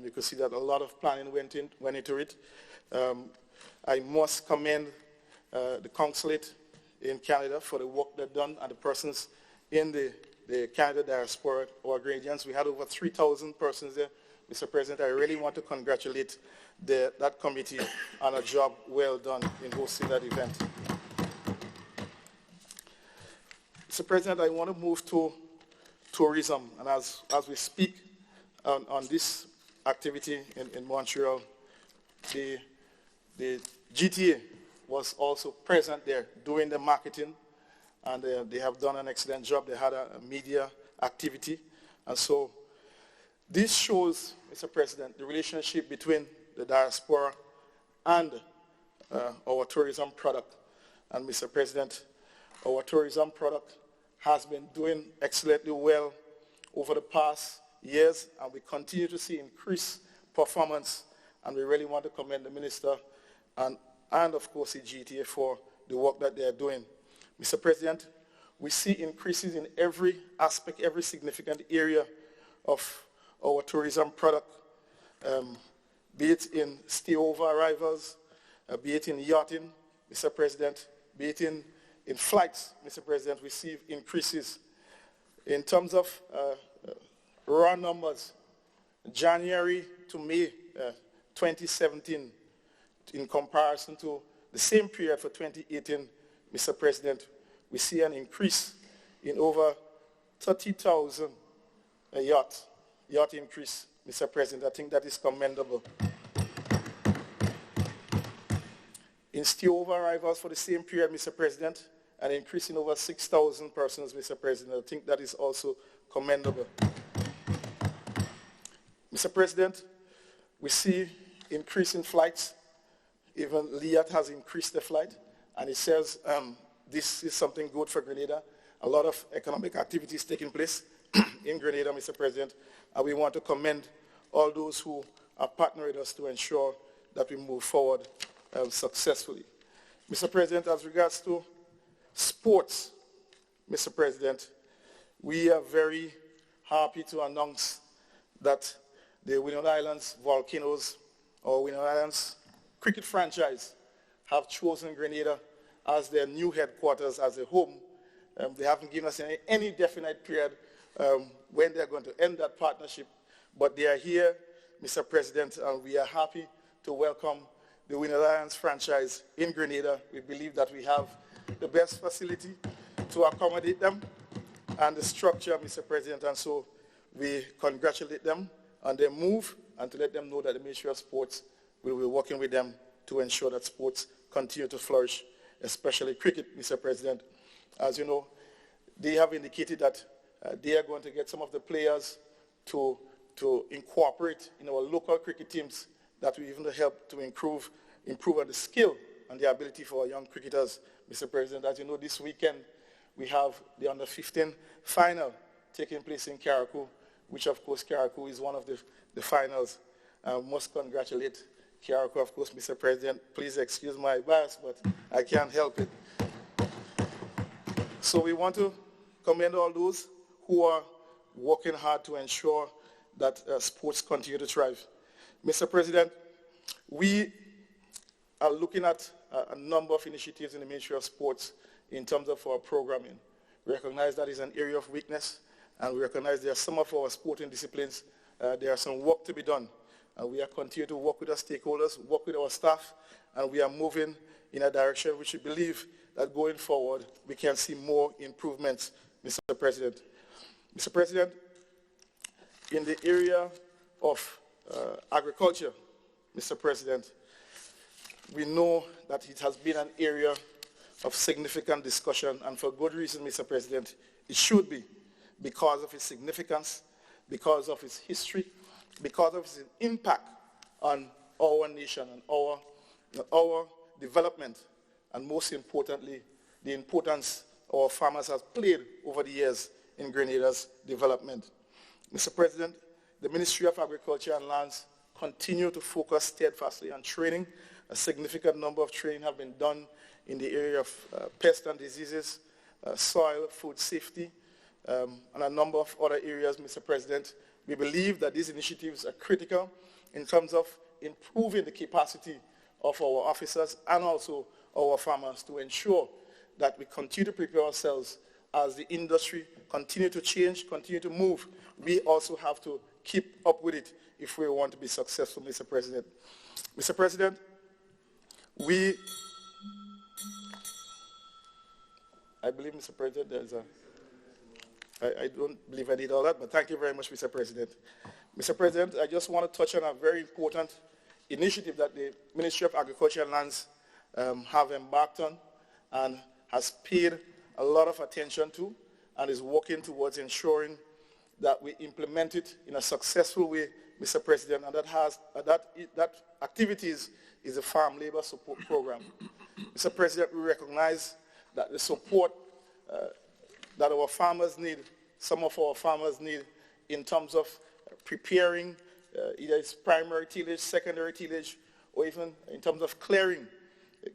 You could see that a lot of planning went into it. I must commend the consulate in Canada for the work they've done and the persons in the Canada diaspora or Grenadians. We had over 3,000 persons there Mr. President, I really want to congratulate that committee on a job well done in hosting that event. Mr. President, I want to move to tourism, and as we speak on this activity in Montreal, the GTA was also present there doing the marketing, and they have done an excellent job. They had a media activity, and so this shows, Mr. President, the relationship between the diaspora and our tourism product. And Mr. President, our tourism product has been doing excellently well over the past years, and we continue to see increased performance, and we really want to commend the Minister and of course the GTA for the work that they are doing. Mr. President, we see increases in every aspect, every significant area of our tourism product, be it in stay-over arrivals, be it in yachting, Mr. President, be it in flights, Mr. President, we see increases. In terms of raw numbers, January to May 2017, in comparison to the same period for 2018, Mr. President, we see an increase in over 30,000 yacht increase, Mr. President. I think that is commendable. In stay-over arrivals for the same period, Mr. President, an increase in over 6,000 persons, Mr. President. I think that is also commendable. Mr. President, we see increase in flights. Even Liat has increased the flight, and it says this is something good for Grenada. A lot of economic activities taking place in Grenada, Mr. President, and we want to commend all those who are partnering with us to ensure that we move forward successfully. Mr. President, as regards to sports, Mr. President, we are very happy to announce that the Windward Islands Volcanoes, or Windward Islands cricket franchise, have chosen Grenada as their new headquarters, as a home. They haven't given us any definite period when they're going to end that partnership, but they are here, Mr. President, and we are happy to welcome the Windward Islands franchise in Grenada. We believe that we have the best facility to accommodate them and the structure, Mr. President, and so we congratulate them on their move and to let them know that the Ministry of Sports will be working with them to ensure that sports continue to flourish, especially cricket, Mr. President. As you know, they have indicated that they are going to get some of the players to incorporate in our local cricket teams, that will even help to improve on the skill and the ability for our young cricketers, Mr. President. As you know, this weekend we have the Under-15 final taking place in Carriacou, which of course Carriacou is one of the finals. I must congratulate Carriacou, of course, Mr. President. Please excuse my bias, but I can't help it. So we want to commend all those who are working hard to ensure that sports continue to thrive. Mr. President, we are looking at a number of initiatives in the Ministry of Sports in terms of our programming. We recognize that is an area of weakness, and we recognize there are some of our sporting disciplines, there are some work to be done. And we are continuing to work with our stakeholders, work with our staff, and we are moving in a direction which we believe that going forward we can see more improvements, Mr. President. Mr. President, in the area of agriculture, Mr. President, we know that it has been an area of significant discussion, and for good reason, Mr. President. It should be, because of its significance, because of its history, because of its impact on our nation and our development, and most importantly, the importance our farmers have played over the years in Grenada's development. Mr. President, the Ministry of Agriculture and Lands continue to focus steadfastly on training. A significant number of training have been done in the area of pests and diseases, soil, food safety, and a number of other areas, Mr. President. We believe that these initiatives are critical in terms of improving the capacity of our officers and also our farmers to ensure that we continue to prepare ourselves as the industry continue to change, continue to move. We also have to keep up with it if we want to be successful, Mr. President. Mr. President, I believe, Mr. President, I don't believe I did all that, but thank you very much, Mr. President. Mr. President, I just want to touch on a very important initiative that the Ministry of Agriculture and Lands have embarked on and has paid a lot of attention to and is working towards ensuring that we implement it in a successful way, Mr. President, and that activities is a farm labor support program. Mr. President, we recognize that the support that our farmers need, some of our farmers need in terms of preparing either it's primary tillage, secondary tillage, or even in terms of clearing,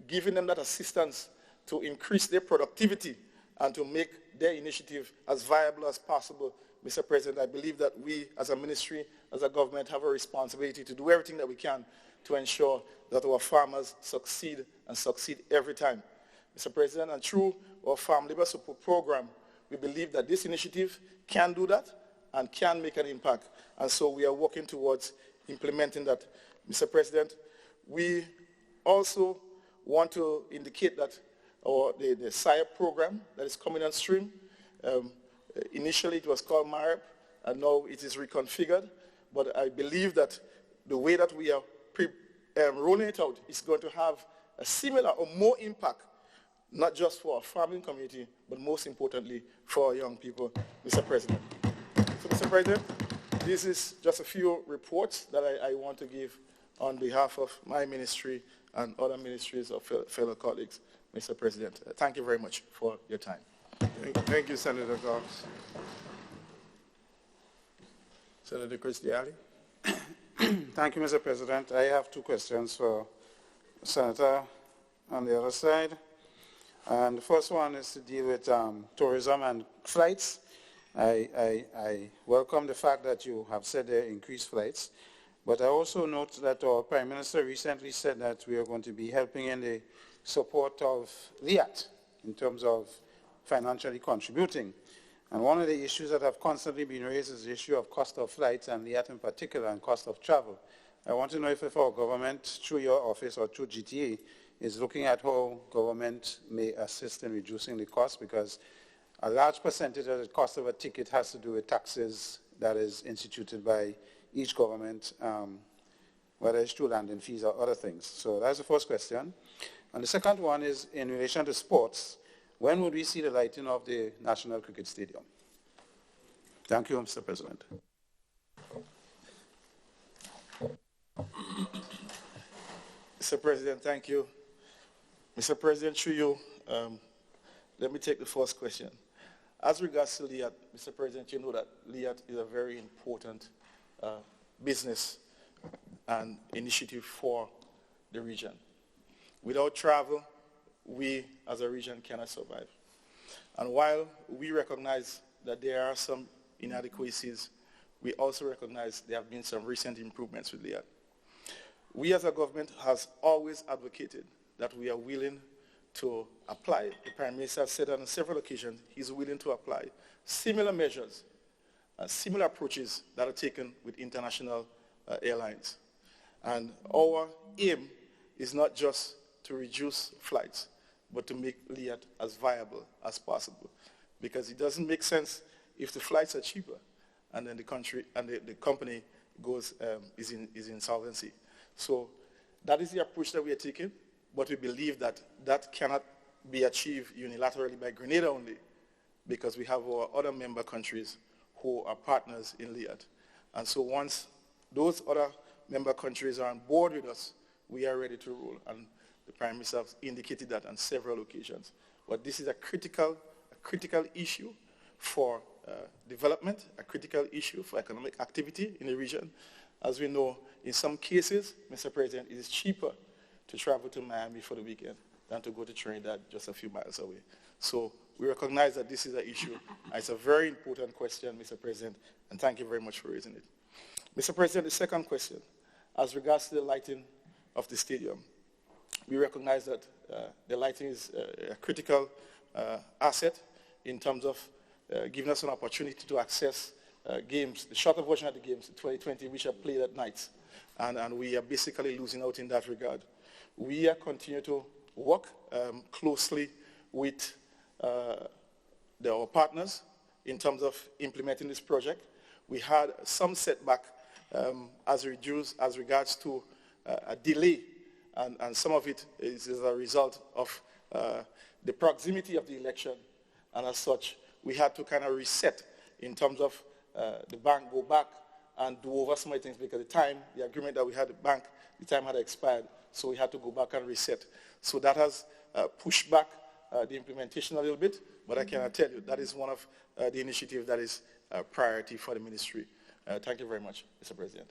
giving them that assistance to increase their productivity and to make their initiative as viable as possible. Mr. President, I believe that we as a ministry, as a government, have a responsibility to do everything that we can to ensure that our farmers succeed and succeed every time. Mr. President, and through our farm labor support program, we believe that this initiative can do that and can make an impact. And so we are working towards implementing that. Mr. President, we also want to indicate that the SIRE program that is coming on stream, initially it was called MAREP, and now it is reconfigured. But I believe that the way that we are rolling it out is going to have a similar or more impact, not just for our farming community, but most importantly for our young people, Mr. President. So, Mr. President, this is just a few reports that I want to give on behalf of my ministry and other ministries of fellow colleagues, Mr. President. Thank you very much for your time. Thank you, Senator Cox. Senator Cristiani. Thank you, Mr. President. I have two questions for Senator on the other side. And the first one is to deal with tourism and flights. I welcome the fact that you have said there are increased flights, but I also note that our Prime Minister recently said that we are going to be helping in the support of LIAT in terms of financially contributing. And one of the issues that have constantly been raised is the issue of cost of flights and LIAT in particular and cost of travel. I want to know if our government, through your office or through GTA, is looking at how government may assist in reducing the cost, because a large percentage of the cost of a ticket has to do with taxes that is instituted by each government, whether it's through landing fees or other things. So that's the first question. And the second one is in relation to sports. When would we see the lighting of the National Cricket Stadium? Thank you, Mr. President. Mr. President, thank you. Mr. President, through you, let me take the first question. As regards to LIAT, Mr. President, you know that LIAT is a very important business and initiative for the region. Without travel, we as a region cannot survive. And while we recognize that there are some inadequacies, we also recognize there have been some recent improvements with LIAT. We as a government has always advocated that we are willing to apply. The Prime Minister has said on several occasions he's willing to apply similar measures and similar approaches that are taken with international airlines. And our aim is not just to reduce flights, but to make LIAT as viable as possible. Because it doesn't make sense if the flights are cheaper and then the country and the company goes is in insolvency. So that is the approach that we are taking, but we believe that that cannot be achieved unilaterally by Grenada only, because we have our other member countries who are partners in LIAT. And so once those other member countries are on board with us, we are ready to roll. And the Prime Minister has indicated that on several occasions. But this is a critical issue for development, a critical issue for economic activity in the region. As we know, in some cases, Mr. President, it is cheaper to travel to Miami for the weekend than to go to Trinidad just a few miles away. So we recognize that this is an issue. It's a very important question, Mr. President, and thank you very much for raising it. Mr. President, the second question, as regards to the lighting of the stadium, we recognize that the lighting is a critical asset in terms of giving us an opportunity to access games, the shorter version of the games, the 2020, which are played at night. And we are basically losing out in that regard. We are continuing to work closely with our partners in terms of implementing this project. We had some setback as regards to a delay, and some of it is as a result of the proximity of the election, and as such, we had to kind of reset in terms of the bank go back and do over some of the things because the agreement that we had with the bank, the time had expired, so we had to go back and reset. So that has pushed back the implementation a little bit, but I cannot tell you that is one of the initiatives that is a priority for the ministry. Thank you very much, Mr. President.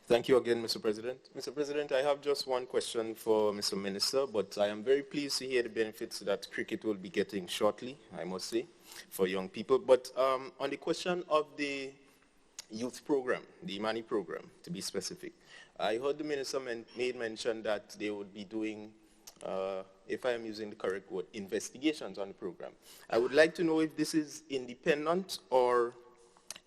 Thank you again, Mr. President. Mr. President, I have just one question for Mr. Minister, but I am very pleased to hear the benefits that cricket will be getting shortly, I must say, for young people. But on the question of the youth program, the Imani program, to be specific, I heard the minister made mention that they would be doing, if I am using the correct word, investigations on the program. I would like to know if this is independent or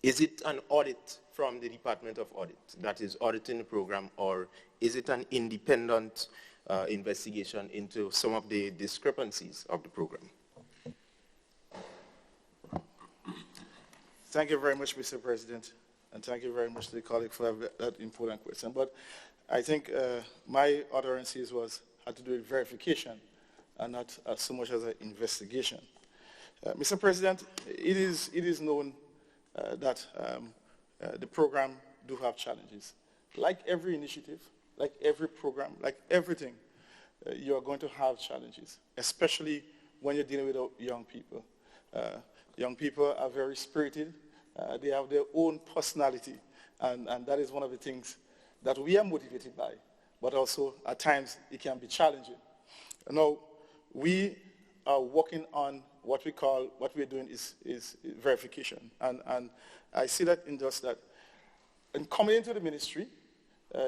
is it an audit from the Department of Audit that is auditing the program, or is it an independent investigation into some of the discrepancies of the program? Thank you very much, Mr. President, and thank you very much to the colleague for that important question. But I think my utterances had to do with verification and not so much as an investigation. Mr. President, it is known that the program do have challenges. Like every initiative, like every program, like everything, you are going to have challenges, especially when you're dealing with young people. Young people are very spirited. They have their own personality, and that is one of the things that we are motivated by, but also at times it can be challenging. Now, we are working on what we're doing is verification. And I see that in just that. In coming into the ministry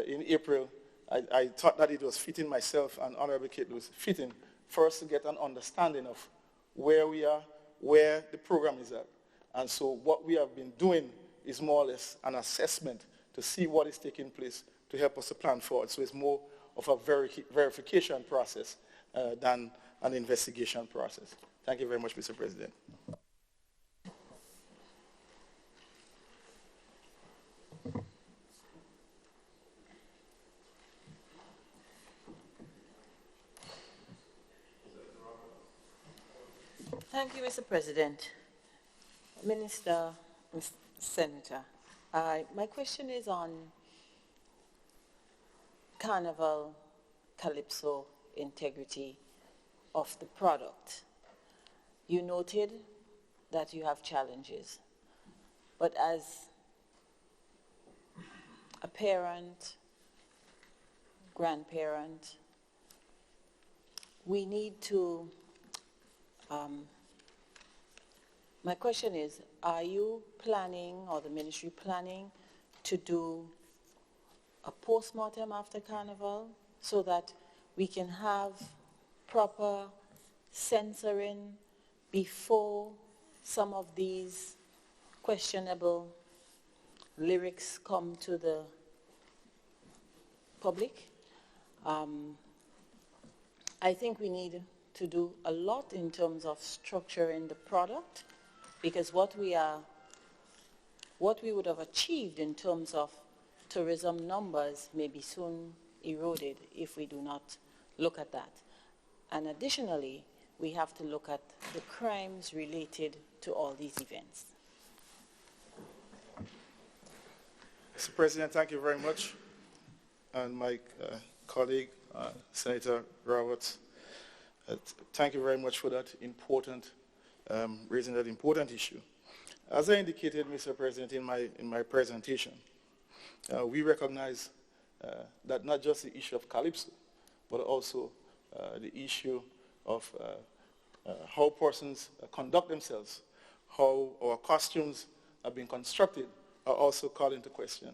in April, I thought that it was fitting myself and Honorable Kate was fitting for us to get an understanding of where we are, where the program is at. And so what we have been doing is more or less an assessment to see what is taking place to help us to plan forward. So it's more of a verification process than an investigation process. Thank you very much, Mr. President. Thank you, Mr. President. Minister, Senator, my question is on Carnival Calypso integrity of the product. You noted that you have challenges, but as a parent, grandparent, we need to, my question is, are you planning, or the ministry planning, to do a post-mortem after Carnival so that we can have proper censoring before some of these questionable lyrics come to the public? I think we need to do a lot in terms of structuring the product, because what we would have achieved in terms of tourism numbers may be soon eroded if we do not look at that. And additionally, we have to look at the crimes related to all these events. Mr. President, thank you very much. And my colleague, Senator Roberts, thank you very much for that important, raising that important issue. As I indicated, Mr. President, in my presentation, we recognize that not just the issue of Calypso, but also the issue of how persons conduct themselves, how our costumes have been constructed, are also called into question.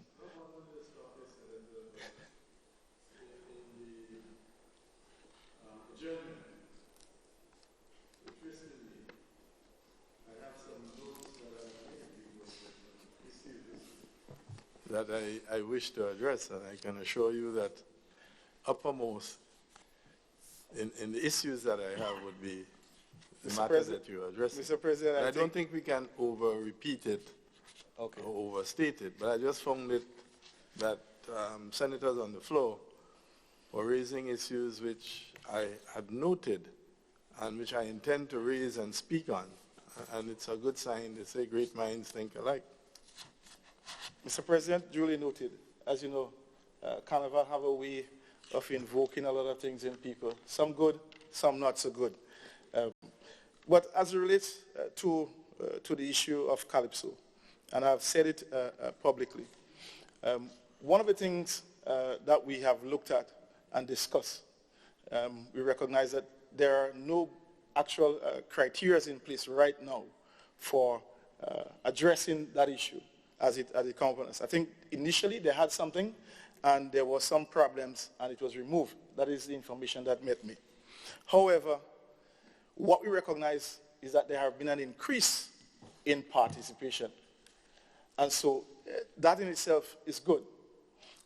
that I wish to address, and I can assure you that uppermost in the issues that I have would be the Mr. matters President- that you address. Mr. President, And I I don't think- think we can over-repeat it Okay. or overstate it, but I just found it that senators on the floor were raising issues which I had noted and which I intend to raise and speak on. And it's a good sign. They say great minds think alike. Mr. President, duly noted. As you know, Carnival have a way of invoking a lot of things in people. Some good, some not so good. But as it relates to the issue of Calypso, and I've said it publicly, one of the things that we have looked at and discussed, we recognize that there are no actual criteria in place right now for addressing that issue as it comes upon us. I think initially they had something and there were some problems and it was removed. That is the information that met me. However, what we recognize is that there have been an increase in participation. And so that in itself is good.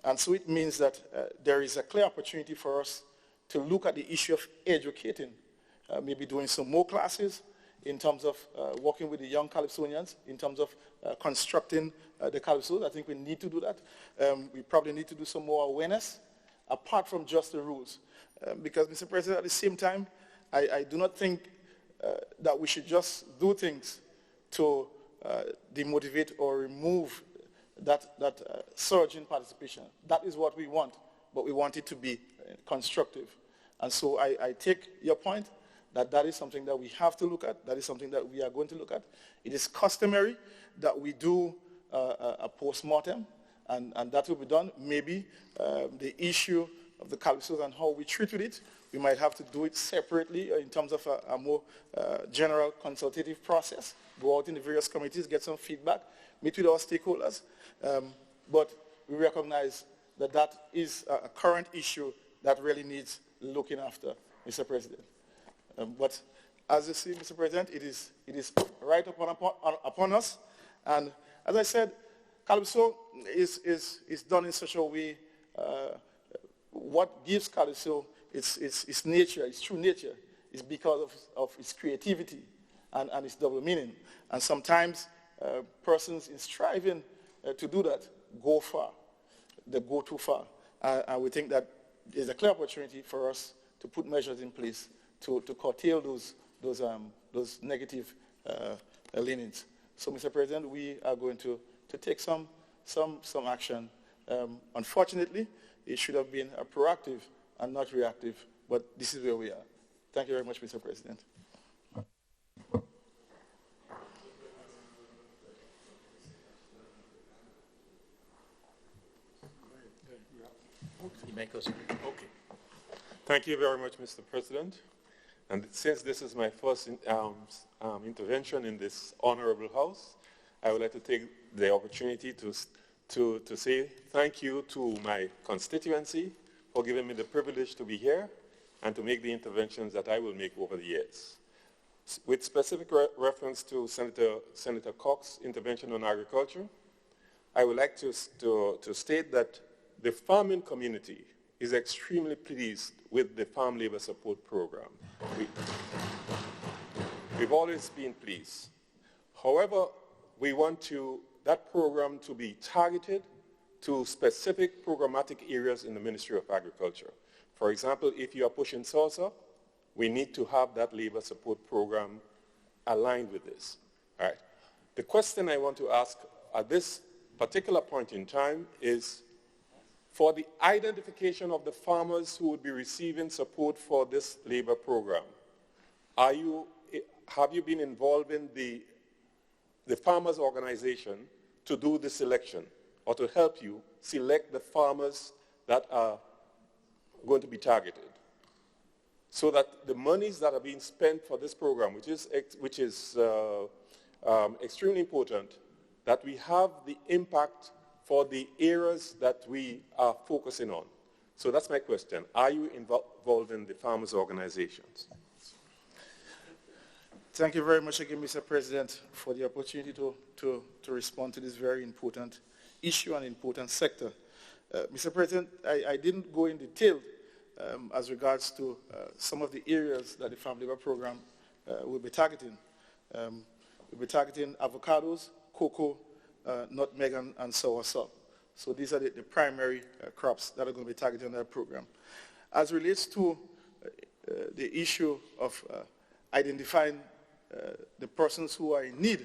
And so it means that there is a clear opportunity for us to look at the issue of educating, maybe doing some more classes in terms of working with the young Calypsonians, in terms of constructing the Calypsos. I think we need to do that. We probably need to do some more awareness, apart from just the rules. Because, Mr. President, at the same time, I do not think that we should just do things to demotivate or remove that surge in participation. That is what we want, but we want it to be constructive. And so I take your point that is something that we have to look at. That is something that we are going to look at. It is customary that we do a post-mortem, and that will be done. Maybe the issue of the Calypsos and how we treat with it, we might have to do it separately in terms of a more general consultative process. Go out in the various committees, get some feedback, meet with our stakeholders. But we recognize that that is a current issue that really needs looking after, Mr. President. But as you see, Mr. President, it is right upon us. And as I said, Calypso is done in such a way, what gives Calypso its nature, its true nature, is because of its creativity and its double meaning. And sometimes persons in striving to do that go far. They go too far. And we think that there's a clear opportunity for us to put measures in place to curtail those negative leanings. So, Mr. President, we are going to take some action. Unfortunately, it should have been proactive and not reactive, but this is where we are. Thank you very much, Mr. President. Okay. Thank you very much, Mr. President. And since this is my first intervention in this honorable house, I would like to take the opportunity to say thank you to my constituency for giving me the privilege to be here and to make the interventions that I will make over the years. With specific reference to Senator Cox's intervention on agriculture, I would like to state that the farming community is extremely pleased with the Farm Labor Support Program. We've always been pleased. However, we want that program to be targeted to specific programmatic areas in the Ministry of Agriculture. For example, if you are pushing SALSA, we need to have that labor support program aligned with this. All right. The question I want to ask at this particular point in time is, for the identification of the farmers who would be receiving support for this labor program, have you been involved in the farmers organization to do the selection or to help you select the farmers that are going to be targeted, so that the monies that are being spent for this program, which is extremely important, that we have the impact for the areas that we are focusing on? So that's my question. Are you involved in the farmers' organizations? Thank you very much again, Mr. President, for the opportunity to respond to this very important issue and important sector. Mr. President, I didn't go in detail as regards to some of the areas that the Farm Labor Program will be targeting. We'll be targeting avocados, cocoa, nutmeg, and soursop. So these are the primary crops that are going to be targeted in that program. As relates to the issue of identifying the persons who are in need,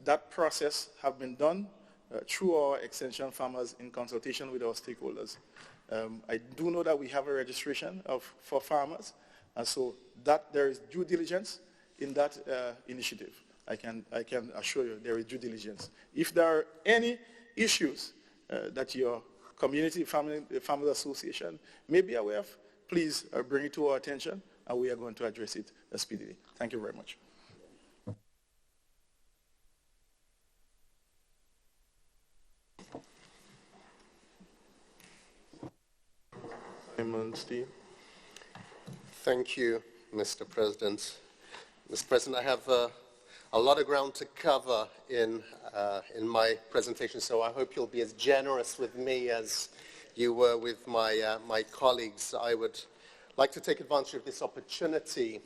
that process has been done through our extension farmers in consultation with our stakeholders. I do know that we have a registration for farmers, and so that there is due diligence in that initiative. I can assure you there is due diligence. If there are any issues that your community family association may be aware of, please bring it to our attention, and we are going to address it speedily. Thank you very much. Simon Steve. Thank you, Mr. President. Mr. President, I have a lot of ground to cover in my presentation, so I hope you'll be as generous with me as you were with my colleagues. I would like to take advantage of this opportunity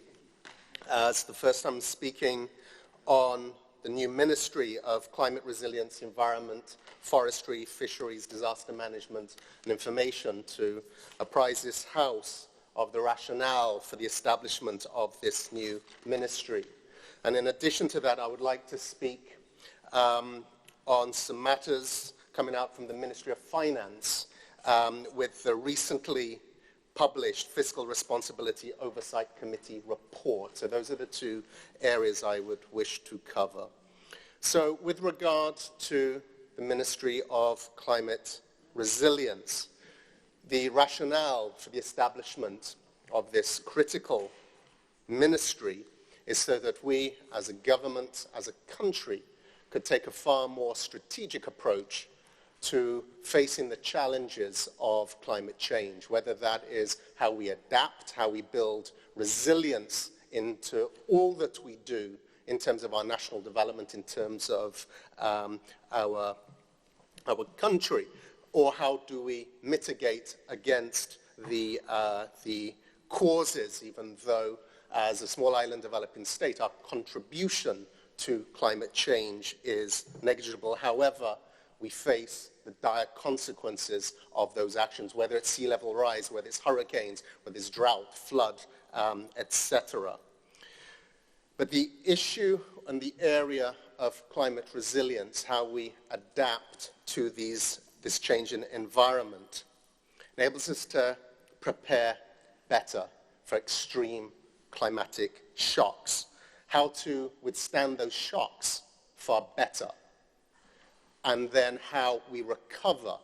as the first time speaking on the new Ministry of Climate Resilience, Environment, Forestry, Fisheries, Disaster Management and Information to apprise this House of the rationale for the establishment of this new ministry. And in addition to that, I would like to speak on some matters coming out from the Ministry of Finance with the recently published Fiscal Responsibility Oversight Committee report. So those are the two areas I would wish to cover. So with regard to the Ministry of Climate Resilience, the rationale for the establishment of this critical ministry is so that we as a government, as a country, could take a far more strategic approach to facing the challenges of climate change, whether that is how we adapt, how we build resilience into all that we do in terms of our national development, in terms of our country, or how do we mitigate against the causes, even though as a small island developing state, our contribution to climate change is negligible. However, we face the dire consequences of those actions, whether it's sea level rise, whether it's hurricanes, whether it's drought, flood, etc. But the issue and the area of climate resilience, how we adapt to this change in environment, enables us to prepare better for extreme climatic shocks, how to withstand those shocks far better, and then how we recover.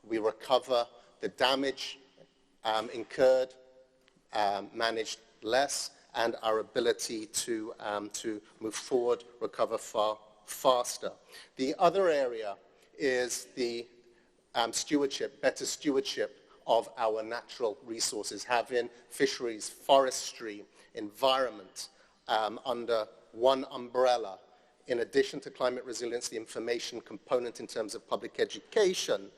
We recover the damage incurred, managed less, and our ability to move forward, recover far faster. The other area is the stewardship, better stewardship of our natural resources, having fisheries, forestry, environment under one umbrella. In addition to climate resilience, the information component in terms of public education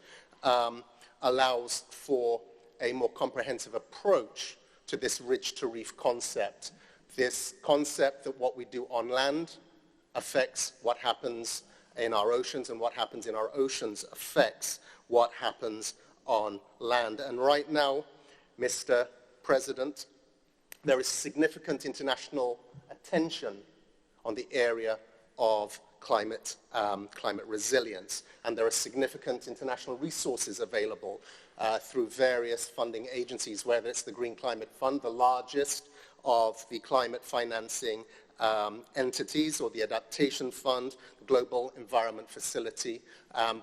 allows for a more comprehensive approach to this ridge-to-reef concept. This concept that what we do on land affects what happens in our oceans, and what happens in our oceans affects what happens on land. And right now, Mr. President, there is significant international attention on the area of climate resilience, and there are significant international resources available through various funding agencies, whether it's the Green Climate Fund, the largest of the climate financing entities, or the Adaptation Fund, the Global Environment Facility,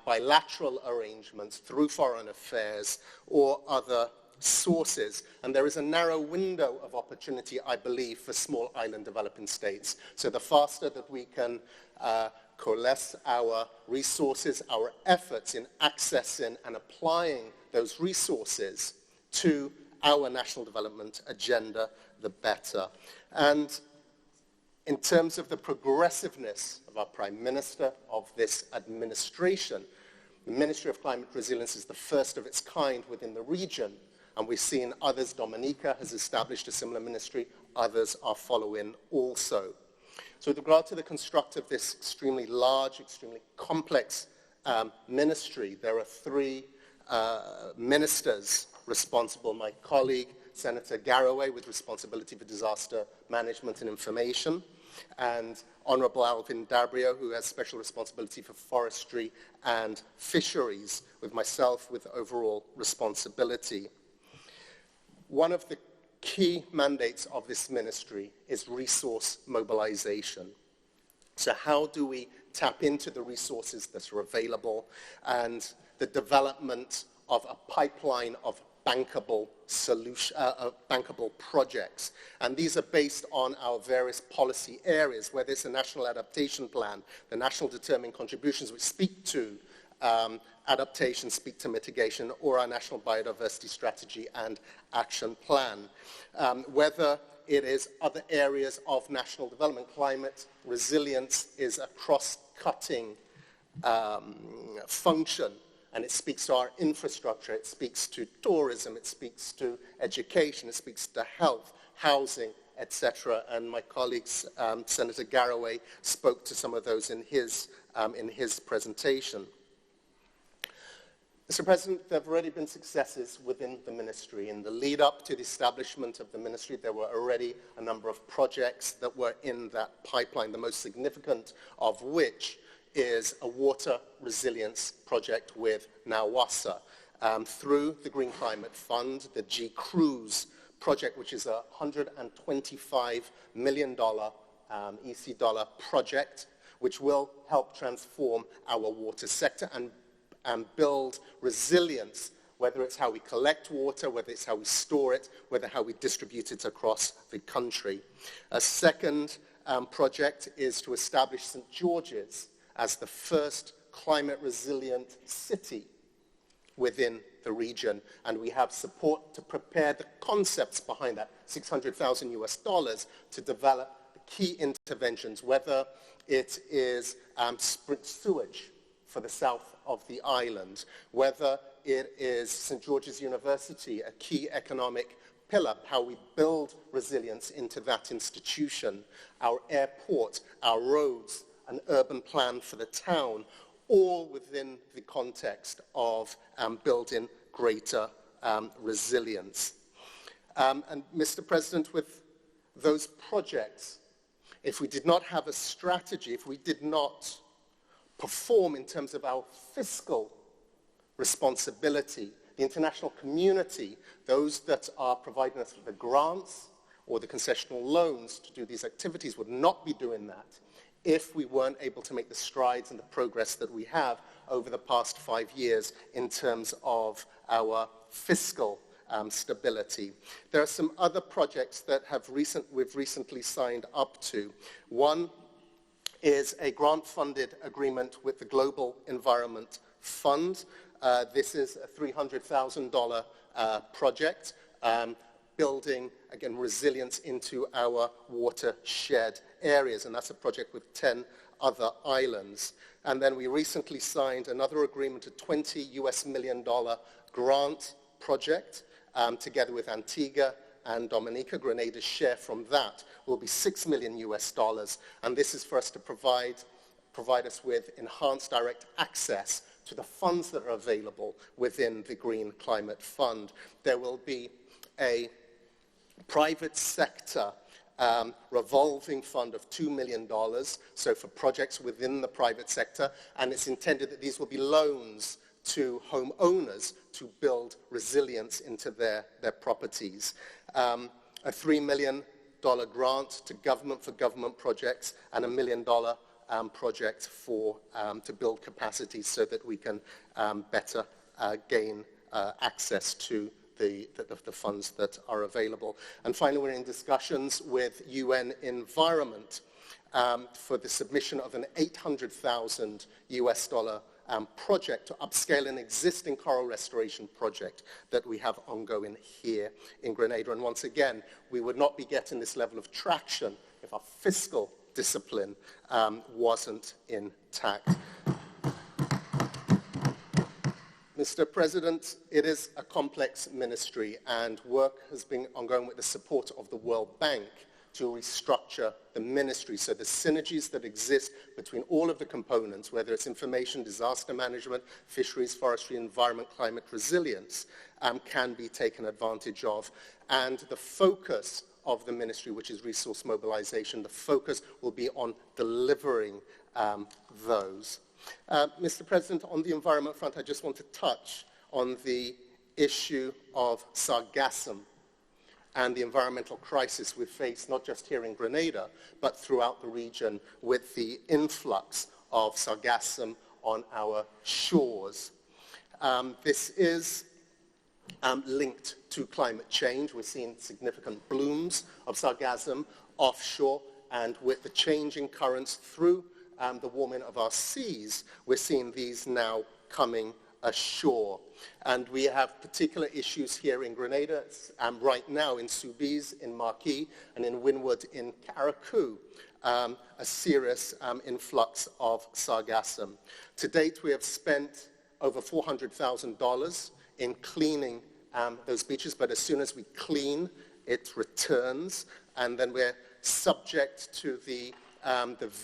bilateral arrangements through foreign affairs or other sources. And there is a narrow window of opportunity, I believe, for small island developing states. So the faster that we can coalesce our resources, our efforts in accessing and applying those resources to our national development agenda, the better. And in terms of the progressiveness of our Prime Minister, of this administration, The Ministry of Climate Resilience is the first of its kind within the region, and we've seen others. Dominica has established a similar ministry. Others are following also. So with regard to the construct of this extremely large, extremely complex ministry, there are three ministers responsible. My colleague, Senator Garraway, with responsibility for disaster management and information, and Honourable Alvin Dabrio, who has special responsibility for forestry and fisheries, with myself with overall responsibility. One of the key mandates of this ministry is resource mobilization. So how do we tap into the resources that are available, and the development of a pipeline of bankable bankable projects. And these are based on our various policy areas, whether it's a national adaptation plan, the national determined contributions which speak to adaptation, speak to mitigation, or our national biodiversity strategy and action plan. Whether it is other areas of national development, climate resilience is a cross-cutting function. And it speaks to our infrastructure, it speaks to tourism, it speaks to education, it speaks to health, housing, etc. And my colleagues, Senator Garraway, spoke to some of those in his presentation. Mr. President, there have already been successes within the ministry. In the lead up to the establishment of the ministry, there were already a number of projects that were in that pipeline, the most significant of which is a water resilience project with NAWASA. Through the Green Climate Fund, the G-Cruise project, which is a $125 million EC dollar project, which will help transform our water sector and build resilience, whether it's how we collect water, whether it's how we store it, whether how we distribute it across the country. A second project is to establish St. George's as the first climate-resilient city within the region. And we have support to prepare the concepts behind that, $600,000 to develop the key interventions, whether it is sprint sewage for the south of the island, whether it is St. George's University, a key economic pillar, how we build resilience into that institution, our airport, our roads, an urban plan for the town, all within the context of building greater resilience. And Mr. President, with those projects, if we did not have a strategy, if we did not perform in terms of our fiscal responsibility, the international community, those that are providing us with the grants or the concessional loans to do these activities, would not be doing that if we weren't able to make the strides and the progress that we have over the past 5 years in terms of our fiscal stability. There are some other projects that we've recently signed up to. One is a grant-funded agreement with the Global Environment Fund. This is a $300,000 project, building, again, resilience into our watershed areas, and that's a project with 10 other islands. And then we recently signed another agreement, a $20 million grant project, together with Antigua and Dominica. Grenada's share from that will be $6 million, and this is for us to provide us with enhanced direct access to the funds that are available within the Green Climate Fund. There will be a private sector revolving fund of $2 million, so for projects within the private sector, and it's intended that these will be loans to homeowners to build resilience into their properties. A $3 million grant to government for government projects, and $1 million project to build capacity so that we can better gain access to the funds that are available. And finally, we're in discussions with UN Environment for the submission of an $800,000 project to upscale an existing coral restoration project that we have ongoing here in Grenada. And once again, we would not be getting this level of traction if our fiscal discipline wasn't intact. Mr. President, it is a complex ministry, and work has been ongoing with the support of the World Bank to restructure the ministry so the synergies that exist between all of the components, whether it's information, disaster management, fisheries, forestry, environment, climate resilience, can be taken advantage of. And the focus of the ministry, which is resource mobilization, the focus will be on delivering those. Mr. President, on the environment front, I just want to touch on the issue of sargassum and the environmental crisis we face, not just here in Grenada, but throughout the region with the influx of sargassum on our shores. This is linked to climate change. We're seeing significant blooms of sargassum offshore, and with the changing currents through the warming of our seas, we're seeing these now coming ashore. And we have particular issues here in Grenada, right now in Soubise, in Marquis, and in Windward, in Carriacou, a serious influx of sargassum. To date, we have spent over $400,000 in cleaning those beaches, but as soon as we clean, it returns, and then we're subject to the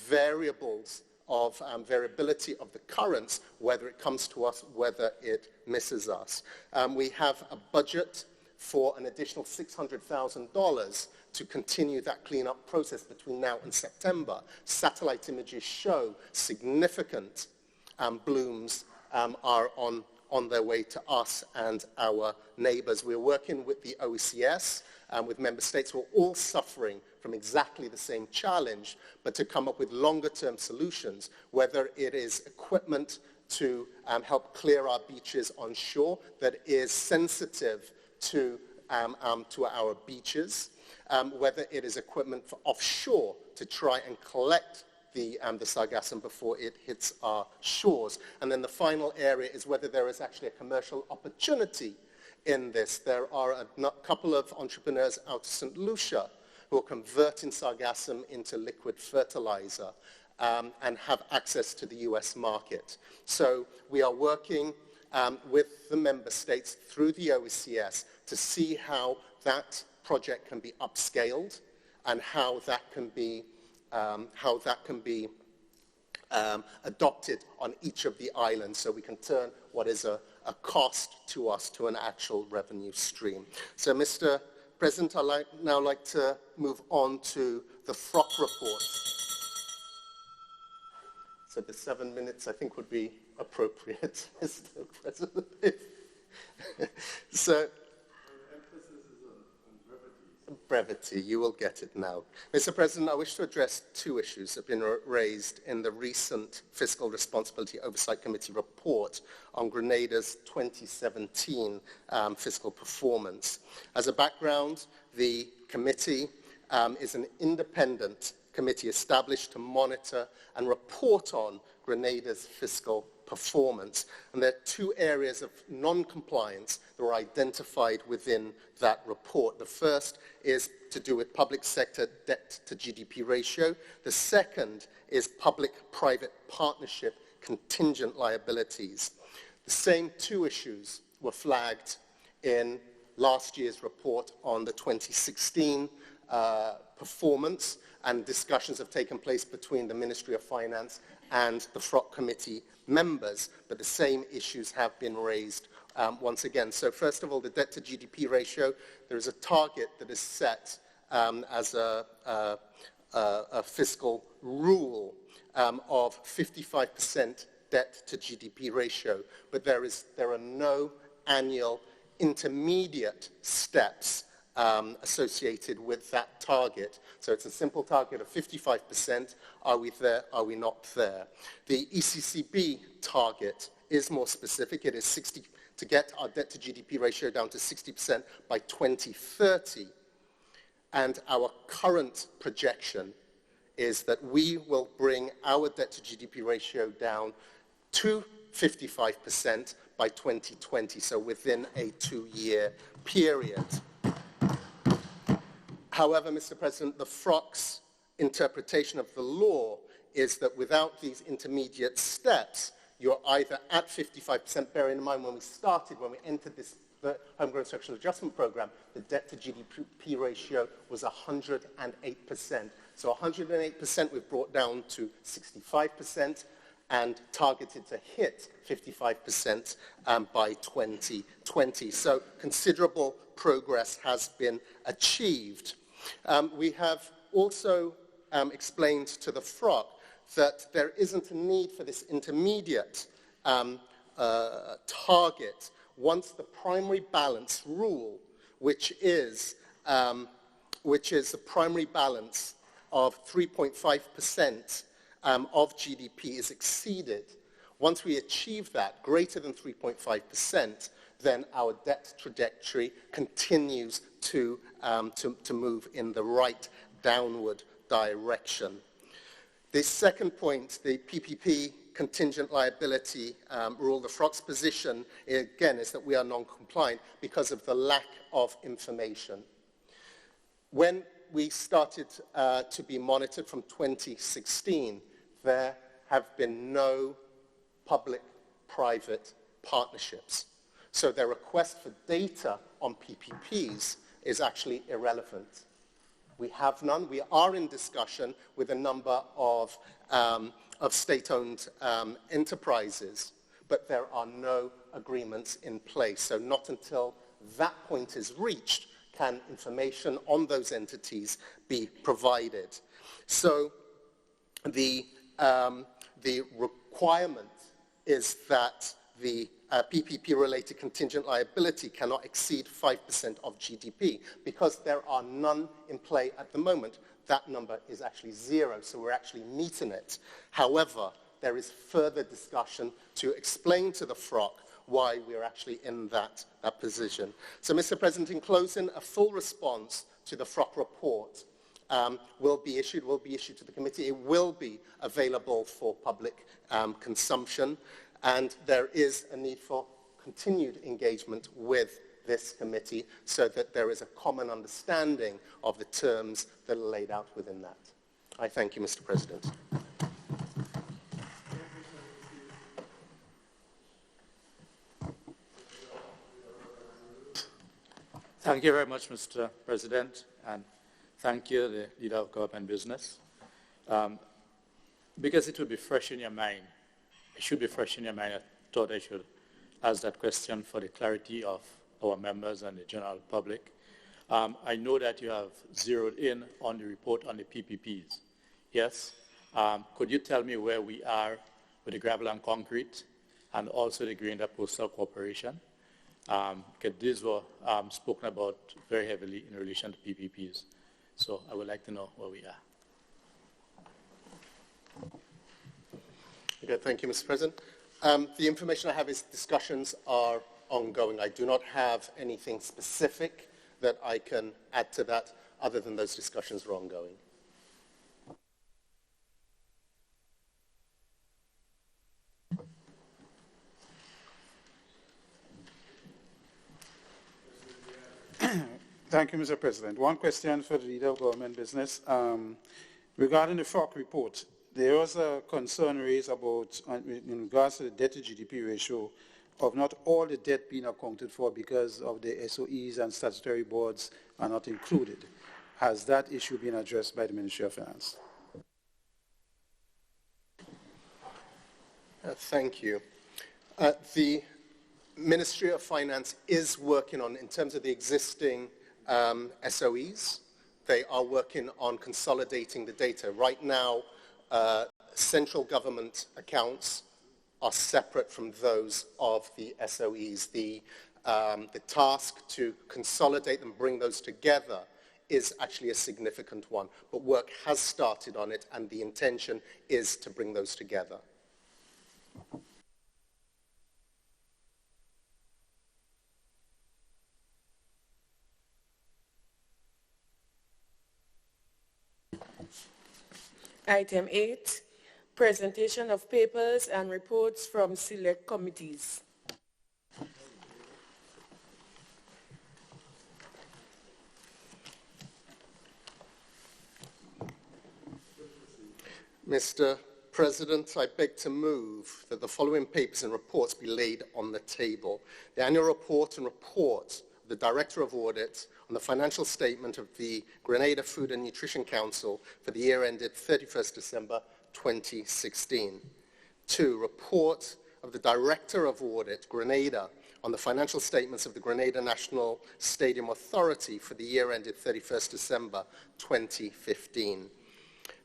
variables of variability of the currents, whether it comes to us, whether it misses us. We have a budget for an additional $600,000 to continue that cleanup process between now and September. Satellite images show significant blooms are on their way to us and our neighbors. We're working with the OECS, with member states who are all suffering from exactly the same challenge, but to come up with longer-term solutions, whether it is equipment to help clear our beaches on shore that is sensitive to our beaches, whether it is equipment for offshore to try and collect the sargassum before it hits our shores. And then the final area is whether there is actually a commercial opportunity in this. There are a couple of entrepreneurs out of St. Lucia who are converting sargassum into liquid fertilizer and have access to the US market. So we are working with the member states through the OECS to see how that project can be upscaled and how that can be adopted on each of the islands so we can turn what is a cost to us to an actual revenue stream. So, Mr. President, I'd now like to move on to the Frock report. So the 7 minutes, I think, would be appropriate, Mr. President. So, brevity, you will get it now. Mr. President, I wish to address two issues that have been raised in the recent Fiscal Responsibility Oversight Committee report on Grenada's 2017 fiscal performance. As a background, the committee is an independent committee established to monitor and report on Grenada's fiscal performance. And there are two areas of non-compliance that were identified within that report. The first is to do with public sector debt to GDP ratio. The second is public-private partnership contingent liabilities. The same two issues were flagged in last year's report on the 2016 performance, and discussions have taken place between the Ministry of Finance and the FROC committee members, but the same issues have been raised once again. So first of all, the debt to GDP ratio, there is a target that is set as a fiscal rule of 55% debt to GDP ratio, but there are no annual intermediate steps associated with that target. So it's a simple target of 55%. Are we there? Are we not there? The ECCB target is more specific. It is to get our debt to GDP ratio down to 60% by 2030. And our current projection is that we will bring our debt to GDP ratio down to 55% by 2020, so within a 2-year period. However, Mr. President, the FROC's interpretation of the law is that without these intermediate steps, you're either at 55%, bearing in mind when we entered this the Homegrown Structural Adjustment Program, the debt to GDP ratio was 108%. So 108% we've brought down to 65% and targeted to hit 55% by 2020. So considerable progress has been achieved. We have also explained to the FROC that there isn't a need for this intermediate target once the primary balance rule, which is the primary balance of 3.5% of GDP is exceeded. Once we achieve that, greater than 3.5%, then our debt trajectory continues to move in the right downward direction. The second point, the PPP contingent liability rule, the FROC's position, again, is that we are non-compliant because of the lack of information. When we started to be monitored from 2016, there have been no public-private partnerships. So their request for data on PPPs is actually irrelevant. We have none. We are in discussion with a number of state-owned enterprises, but there are no agreements in place. So not until that point is reached can information on those entities be provided. So the requirement is that the PPP-related contingent liability cannot exceed 5% of GDP. Because there are none in play at the moment, that number is actually 0, so we're actually meeting it. However, there is further discussion to explain to the FROC why we're actually in that position. So, Mr. President, in closing, a full response to the FROC report will be issued to the committee. It will be available for public consumption, and there is a need for continued engagement with this committee so that there is a common understanding of the terms that are laid out within that. I thank you, Mr. President. Thank you very much, Mr. President, and thank you, the Leader of Government Business. Because it will be fresh in your mind, it should be fresh in your mind, I thought I should ask that question for the clarity of our members and the general public. I know that you have zeroed in on the report on the PPPs. Yes? Could you tell me where we are with the gravel and concrete and also the Grain Postal Corporation? Because these were spoken about very heavily in relation to PPPs. So I would like to know where we are. Okay, thank you, Mr. President. The information I have is discussions are ongoing. I do not have anything specific that I can add to that other than those discussions are ongoing. Thank you, Mr. President. One question for the Leader of Government Business. Regarding the FROC report, there was a concern raised about, in regards to the debt to GDP ratio, of not all the debt being accounted for because of the SOEs and statutory boards are not included. Has that issue been addressed by the Ministry of Finance? Thank you. The Ministry of Finance is working on, in terms of the existing SOEs, they are working on consolidating the data. Right now, central government accounts are separate from those of the SOEs. The task to consolidate and bring those together is actually a significant one, but work has started on it, and the intention is to bring those together. Item 8, presentation of papers and reports from select committees. Mr. President, I beg to move that the following papers and reports be laid on the table. The annual report and report of the Director of Audit on the financial statement of the Grenada Food and Nutrition Council for the year ended 31st December 2016. 2. Report of the Director of Audit, Grenada, on the financial statements of the Grenada National Stadium Authority for the year ended 31st December 2015.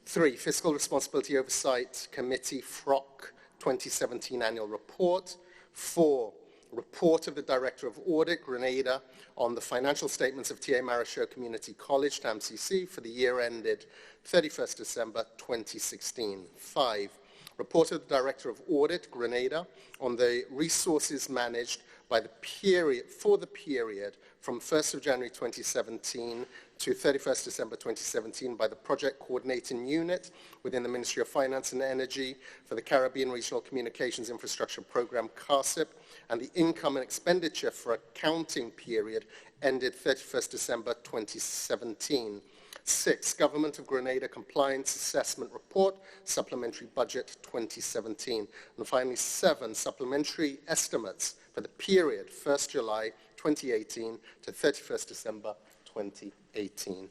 3. Fiscal Responsibility Oversight Committee, FROC, 2017 Annual Report. 4. Report of the Director of Audit, Grenada, on the financial statements of T.A. Marichaud Community College, TAMCC, for the year ended 31st December 2016. 5. Report of the Director of Audit, Grenada, on the resources managed by the period, for the period from 1st of January 2017 to 31st December 2017 by the Project Coordinating Unit within the Ministry of Finance and Energy for the Caribbean Regional Communications Infrastructure Program, CARSIP, and the income and expenditure for accounting period ended 31st December 2017. 6. Government of Grenada Compliance Assessment Report, Supplementary Budget 2017. And finally, 7. Supplementary estimates for the period 1st July 2018 to 31st December 2018.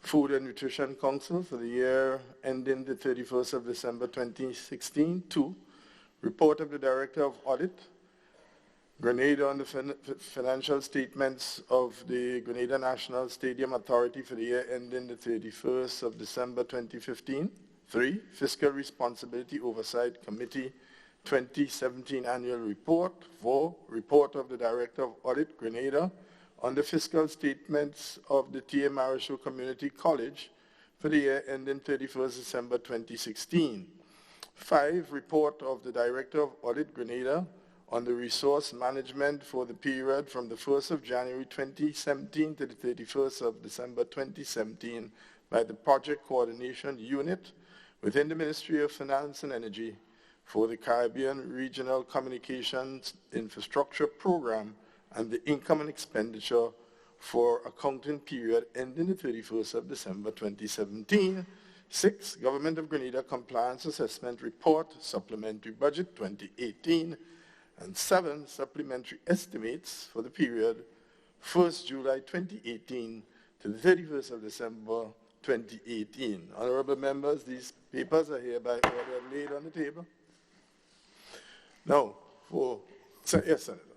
Food and Nutrition Council for the year ending the 31st of December 2016. 2. Report of the Director of Audit, Grenada, on the financial statements of the Grenada National Stadium Authority for the year ending the 31st of December 2015. 3. Fiscal Responsibility Oversight Committee 2017 Annual Report. 4. Report of the Director of Audit, Grenada, on the fiscal statements of the T.A. Marichaud Community College for the year ending 31st December 2016. 5. Report of the Director of Audit, Grenada, on the resource management for the period from the 1st of January 2017 to the 31st of December 2017 by the Project Coordination Unit within the Ministry of Finance and Energy for the Caribbean Regional Communications Infrastructure Program and the income and expenditure for accounting period ending the 31st of December 2017. 6. Government of Grenada Compliance Assessment Report, Supplementary Budget 2018. And 7. Supplementary estimates for the period 1st July 2018 to the 31st of December 2018. Honorable members, these papers are hereby ordered laid on the table. Now, yes, Senator.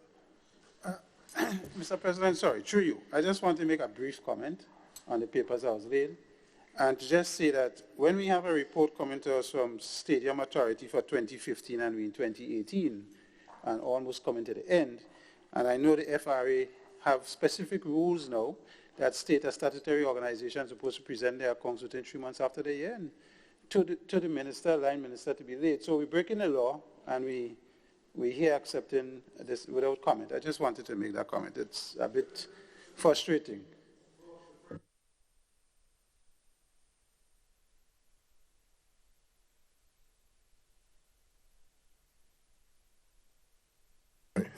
Mr. President, sorry, through you, I just want to make a brief comment on the papers I was laid, and to just say that when we have a report coming to us from Stadium Authority for 2015 and we in 2018, and almost coming to the end, and I know the FRA have specific rules now that state a statutory organization is supposed to present their accounts within 3 months after the year, and to the minister, line minister, to be late. So we're breaking the law, and we're here accepting this without comment. I just wanted to make that comment. It's a bit frustrating.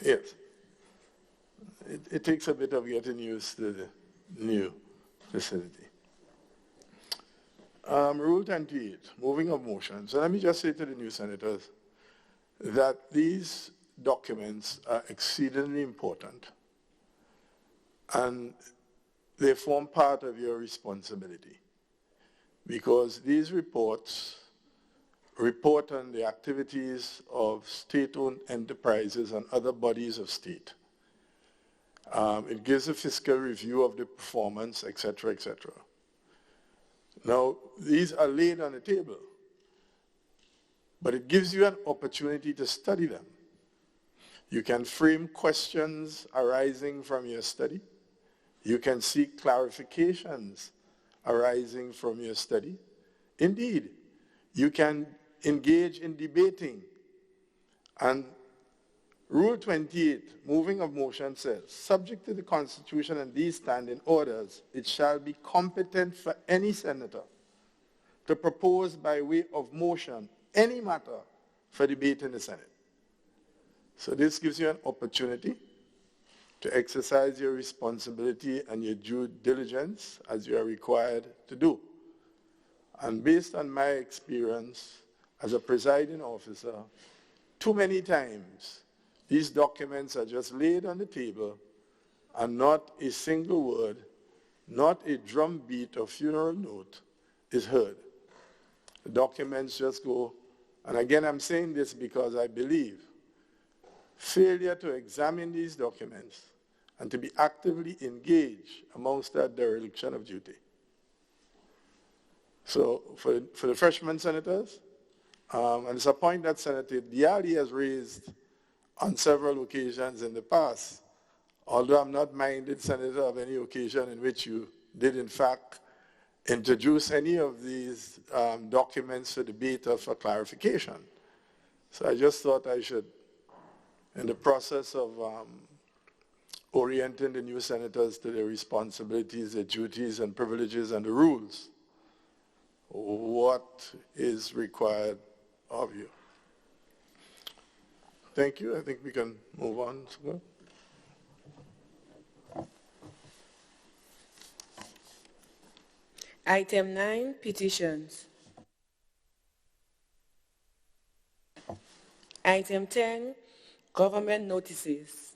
Yes. It takes a bit of getting used to the new facility. Rule 28, moving of motions. So let me just say to the new senators that these documents are exceedingly important and they form part of your responsibility because these reports report on the activities of state-owned enterprises and other bodies of state. It gives a fiscal review of the performance, etc., etc. Now, these are laid on the table, but it gives you an opportunity to study them. You can frame questions arising from your study. You can seek clarifications arising from your study. Indeed, you can engage in debating. And Rule 28, moving of motion, says, subject to the Constitution and these standing orders, it shall be competent for any senator to propose by way of motion any matter for debate in the Senate. So this gives you an opportunity to exercise your responsibility and your due diligence as you are required to do. And based on my experience as a presiding officer, too many times these documents are just laid on the table and not a single word, not a drumbeat or funeral note is heard. The documents just go, and again I'm saying this because I believe failure to examine these documents and to be actively engaged amongst that dereliction of duty. So for the freshman senators, and it's a point that Senator Diali has raised on several occasions in the past, although I'm not minded, Senator, of any occasion in which you did in fact introduce any of these documents for debate or for clarification. So I just thought I should, in the process of orienting the new senators to their responsibilities, their duties and privileges and the rules, what is required of you. Thank you. I think we can move on. Item 9, petitions. Item 10, government notices.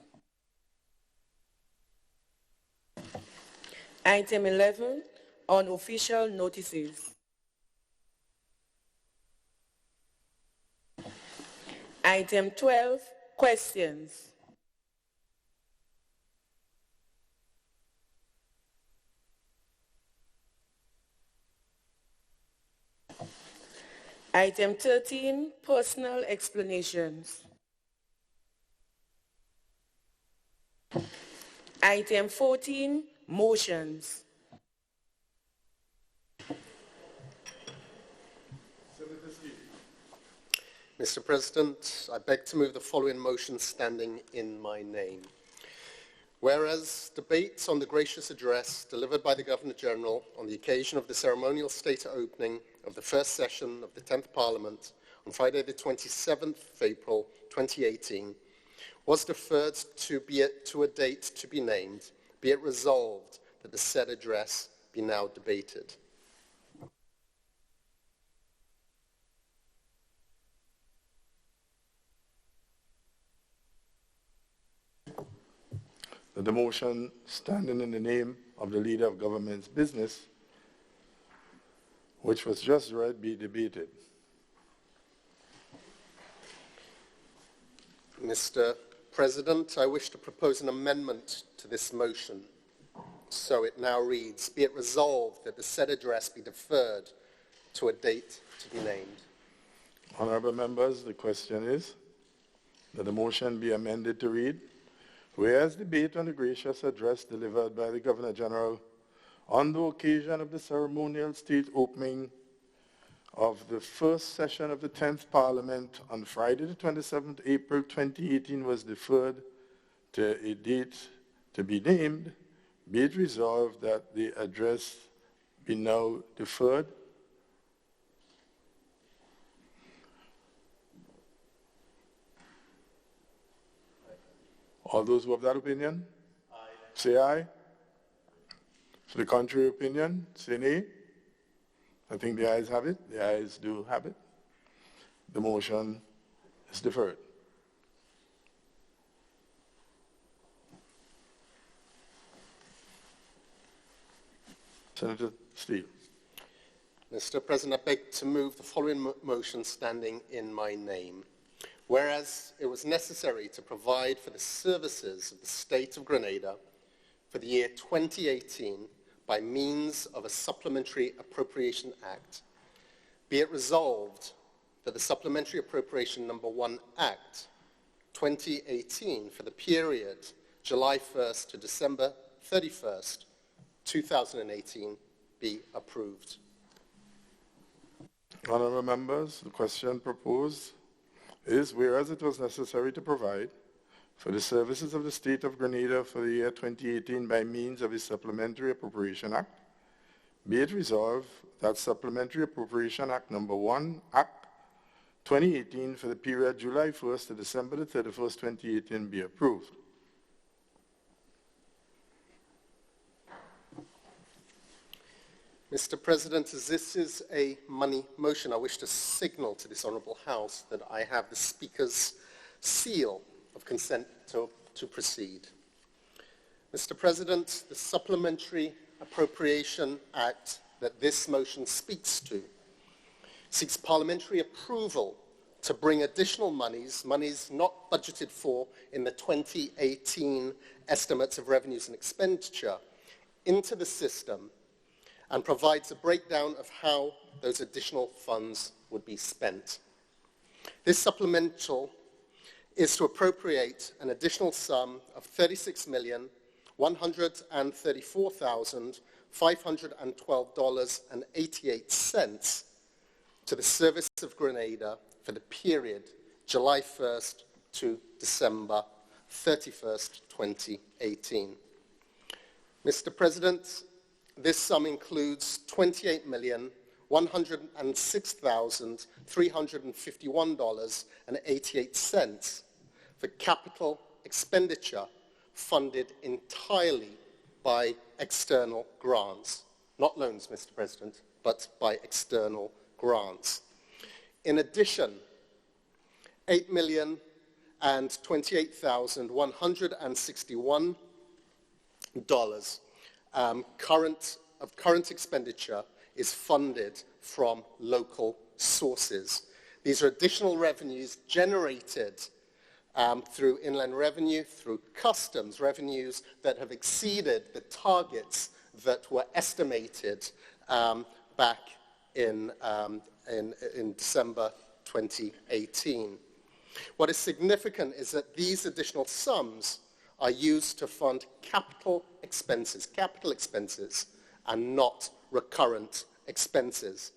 Item 11, unofficial notices. Item 12, questions. Item 13, personal explanations. Item 14, motions. Mr. President, I beg to move the following motion standing in my name. Whereas debates on the gracious address delivered by the Governor-General on the occasion of the ceremonial state opening of the first session of the 10th Parliament on Friday the 27th of April 2018 was deferred to a date to be named, be it resolved that the said address be now debated. That the motion standing in the name of the leader of government's business, which was just read, be debated. Mr. President, I wish to propose an amendment to this motion. So it now reads, be it resolved that the said address be deferred to a date to be named. Honorable members, the question is that the motion be amended to read, whereas debate on the gracious address delivered by the Governor-General on the occasion of the ceremonial state opening of the first session of the 10th Parliament on Friday the 27th April 2018 was deferred to a date to be named, be it resolved that the address be now deferred. All those who have that opinion? Aye. Say aye. For the contrary opinion, say nay. I think the ayes have it. The ayes do have it. The motion is deferred. Senator Steele. Mr. President, I beg to move the following motion standing in my name. Whereas it was necessary to provide for the services of the State of Grenada for the year 2018 by means of a Supplementary Appropriation Act, be it resolved that the Supplementary Appropriation Number 1 Act 2018 for the period July 1st to December 31st, 2018 be approved. Honourable members, the question proposed is, whereas it was necessary to provide for the services of the State of Grenada for the year 2018 by means of a Supplementary Appropriation Act, Be it resolved that Supplementary Appropriation Act Number 1, Act 2018 for the period July 1st to December the 31st, 2018 be approved. Mr. President, as this is a money motion, I wish to signal to this Honourable House that I have the Speaker's seal of consent to proceed. Mr. President, the Supplementary Appropriation Act that this motion speaks to seeks parliamentary approval to bring additional monies not budgeted for in the 2018 estimates of revenues and expenditure, into the system, and provides a breakdown of how those additional funds would be spent. This supplemental is to appropriate an additional sum of $36,134,512.88 to the Service of Grenada for the period July 1st to December 31st, 2018. Mr. President, this sum includes $28,106,351.88 for capital expenditure funded entirely by external grants. Not loans, Mr. President, but by external grants. In addition, $8,028,161 current expenditure is funded from local sources. These are additional revenues generated through inland revenue, through customs revenues that have exceeded the targets that were estimated back in December 2018. What is significant is that these additional sums are used to fund capital expenses, and not recurrent expenses.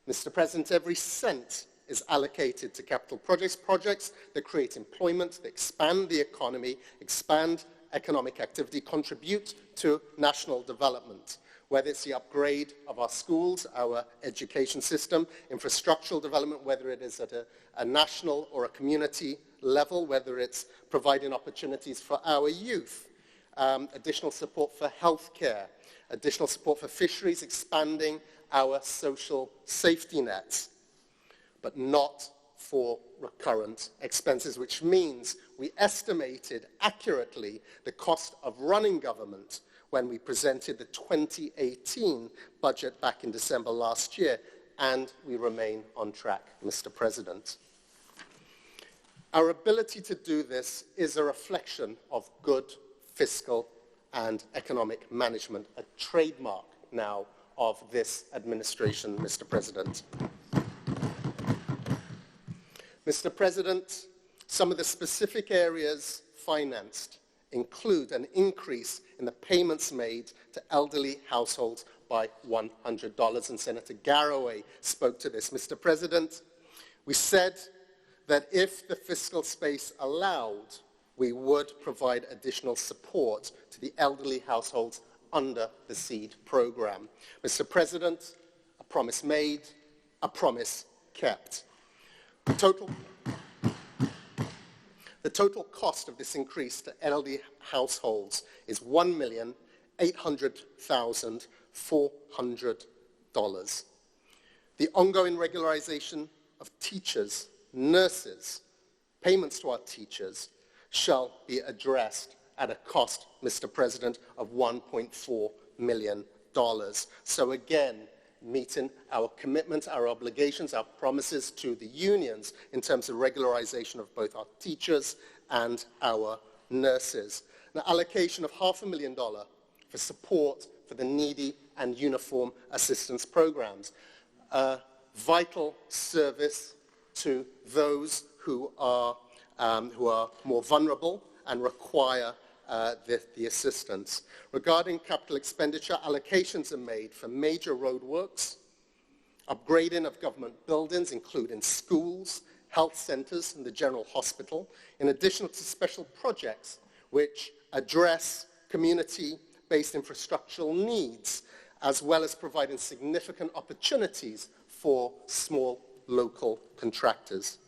Mr. President, every cent is allocated to capital projects that create employment, that expand the economy, expand economic activity, contribute to national development, whether it's the upgrade of our schools, our education system, infrastructural development, whether it is at a national or a community level, whether it's providing opportunities for our youth, additional support for healthcare, additional support for fisheries, expanding our social safety nets, but not for recurrent expenses, which means we estimated accurately the cost of running government when we presented the 2018 budget back in December last year, and we remain on track, Mr. President. Our ability to do this is a reflection of good fiscal and economic management, a trademark now of this administration, Mr. President. Mr. President, some of the specific areas financed include an increase in the payments made to elderly households by $100, and Senator Garraway spoke to this. Mr. President, we said that if the fiscal space allowed, we would provide additional support to the elderly households under the SEED program. Mr. President, a promise made, a promise kept. The total cost of this increase to elderly households is $1,800,400. The ongoing regularization of teachers, nurses, payments to our teachers shall be addressed at a cost, Mr. President, of $1.4 million. So again, meeting our commitments, our obligations, our promises to the unions in terms of regularization of both our teachers and our nurses. An allocation of $500,000 for support for the needy and uniform assistance programs. A vital service to those who are more vulnerable and require the assistance. Regarding capital expenditure, allocations are made for major roadworks, upgrading of government buildings, including schools, health centres, and the General Hospital, in addition to special projects which address community-based infrastructural needs as well as providing significant opportunities for small local contractors.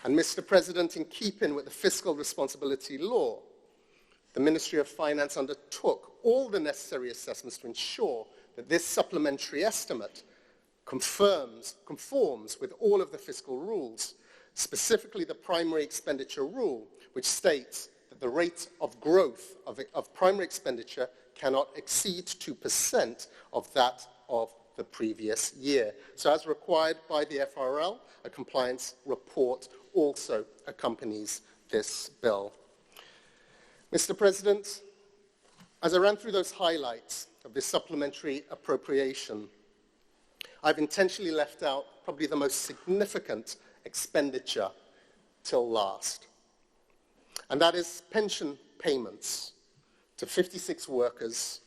And Mr. President, in keeping with the fiscal responsibility law, the Ministry of Finance undertook all the necessary assessments to ensure that this supplementary estimate conforms with all of the fiscal rules, specifically the primary expenditure rule, which states that the rate of growth of primary expenditure cannot exceed 2% of that of the previous year. So as required by the FRL, a compliance report also accompanies this bill. Mr. President, as I ran through those highlights of this supplementary appropriation, I've intentionally left out probably the most significant expenditure till last, and that is pension payments to 56 workers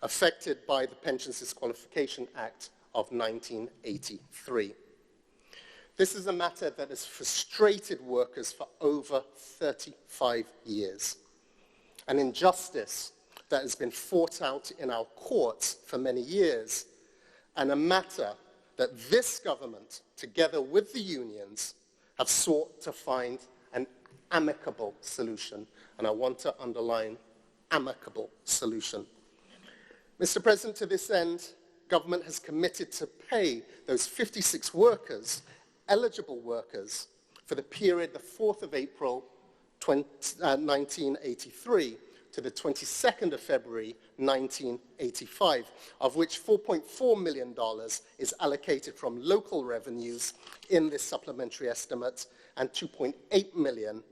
affected by the Pensions Disqualification Act of 1983. This is a matter that has frustrated workers for over 35 years, an injustice that has been fought out in our courts for many years, and a matter that this government, together with the unions, have sought to find an amicable solution. And I want to underline amicable solution. Mr. President, to this end, government has committed to pay those 56 workers, eligible workers, for the period the 4th of April 1983 to the 22nd of February 1985, of which $4.4 million is allocated from local revenues in this supplementary estimate, and $2.8 million,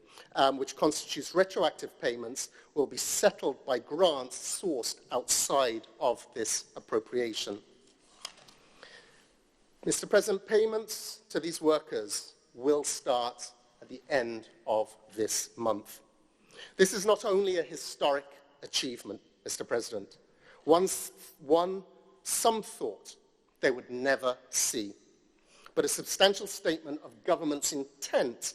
which constitutes retroactive payments, will be settled by grants sourced outside of this appropriation. Mr. President, payments to these workers will start at the end of this month. This is not only a historic achievement, Mr. President, one some thought they would never see, but a substantial statement of government's intent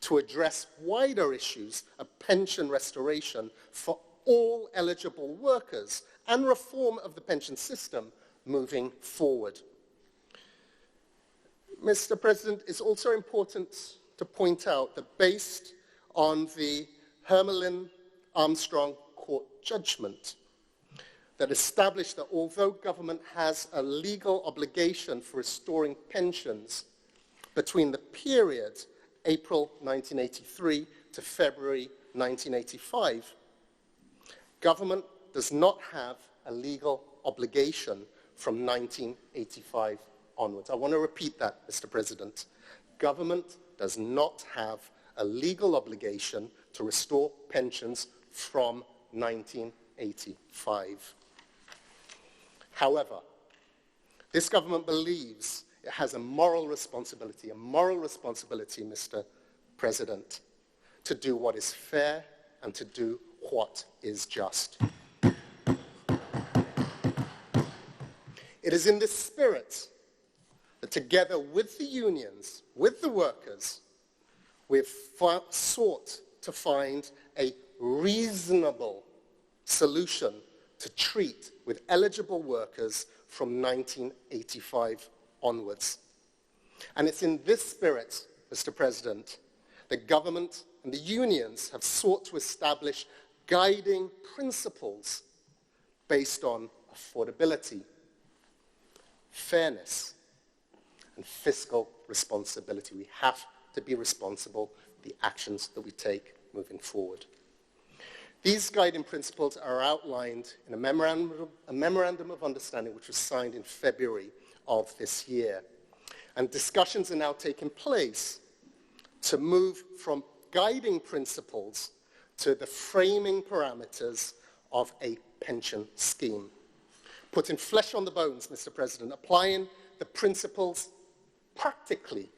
to address wider issues of pension restoration for all eligible workers and reform of the pension system moving forward. Mr. President, it's also important to point out that based on the Hermelin Armstrong Court judgment that established that although government has a legal obligation for restoring pensions between the period April 1983 to February 1985, government does not have a legal obligation from 1985 onwards. I want to repeat that, Mr. President. Government does not have a legal obligation to restore pensions from 1985. However, this government believes it has a moral responsibility, Mr. President, to do what is fair and to do what is just. It is in this spirit that together with the unions, with the workers, we've sought to find a reasonable solution to treat with eligible workers from 1985 onwards. And it's in this spirit, Mr. President, the government and the unions have sought to establish guiding principles based on affordability, fairness, and fiscal responsibility. We have to be responsible for the actions that we take moving forward. These guiding principles are outlined in a memorandum of understanding which was signed in February of this year. And discussions are now taking place to move from guiding principles to the framing parameters of a pension scheme. Putting flesh on the bones, Mr. President, applying the principles practically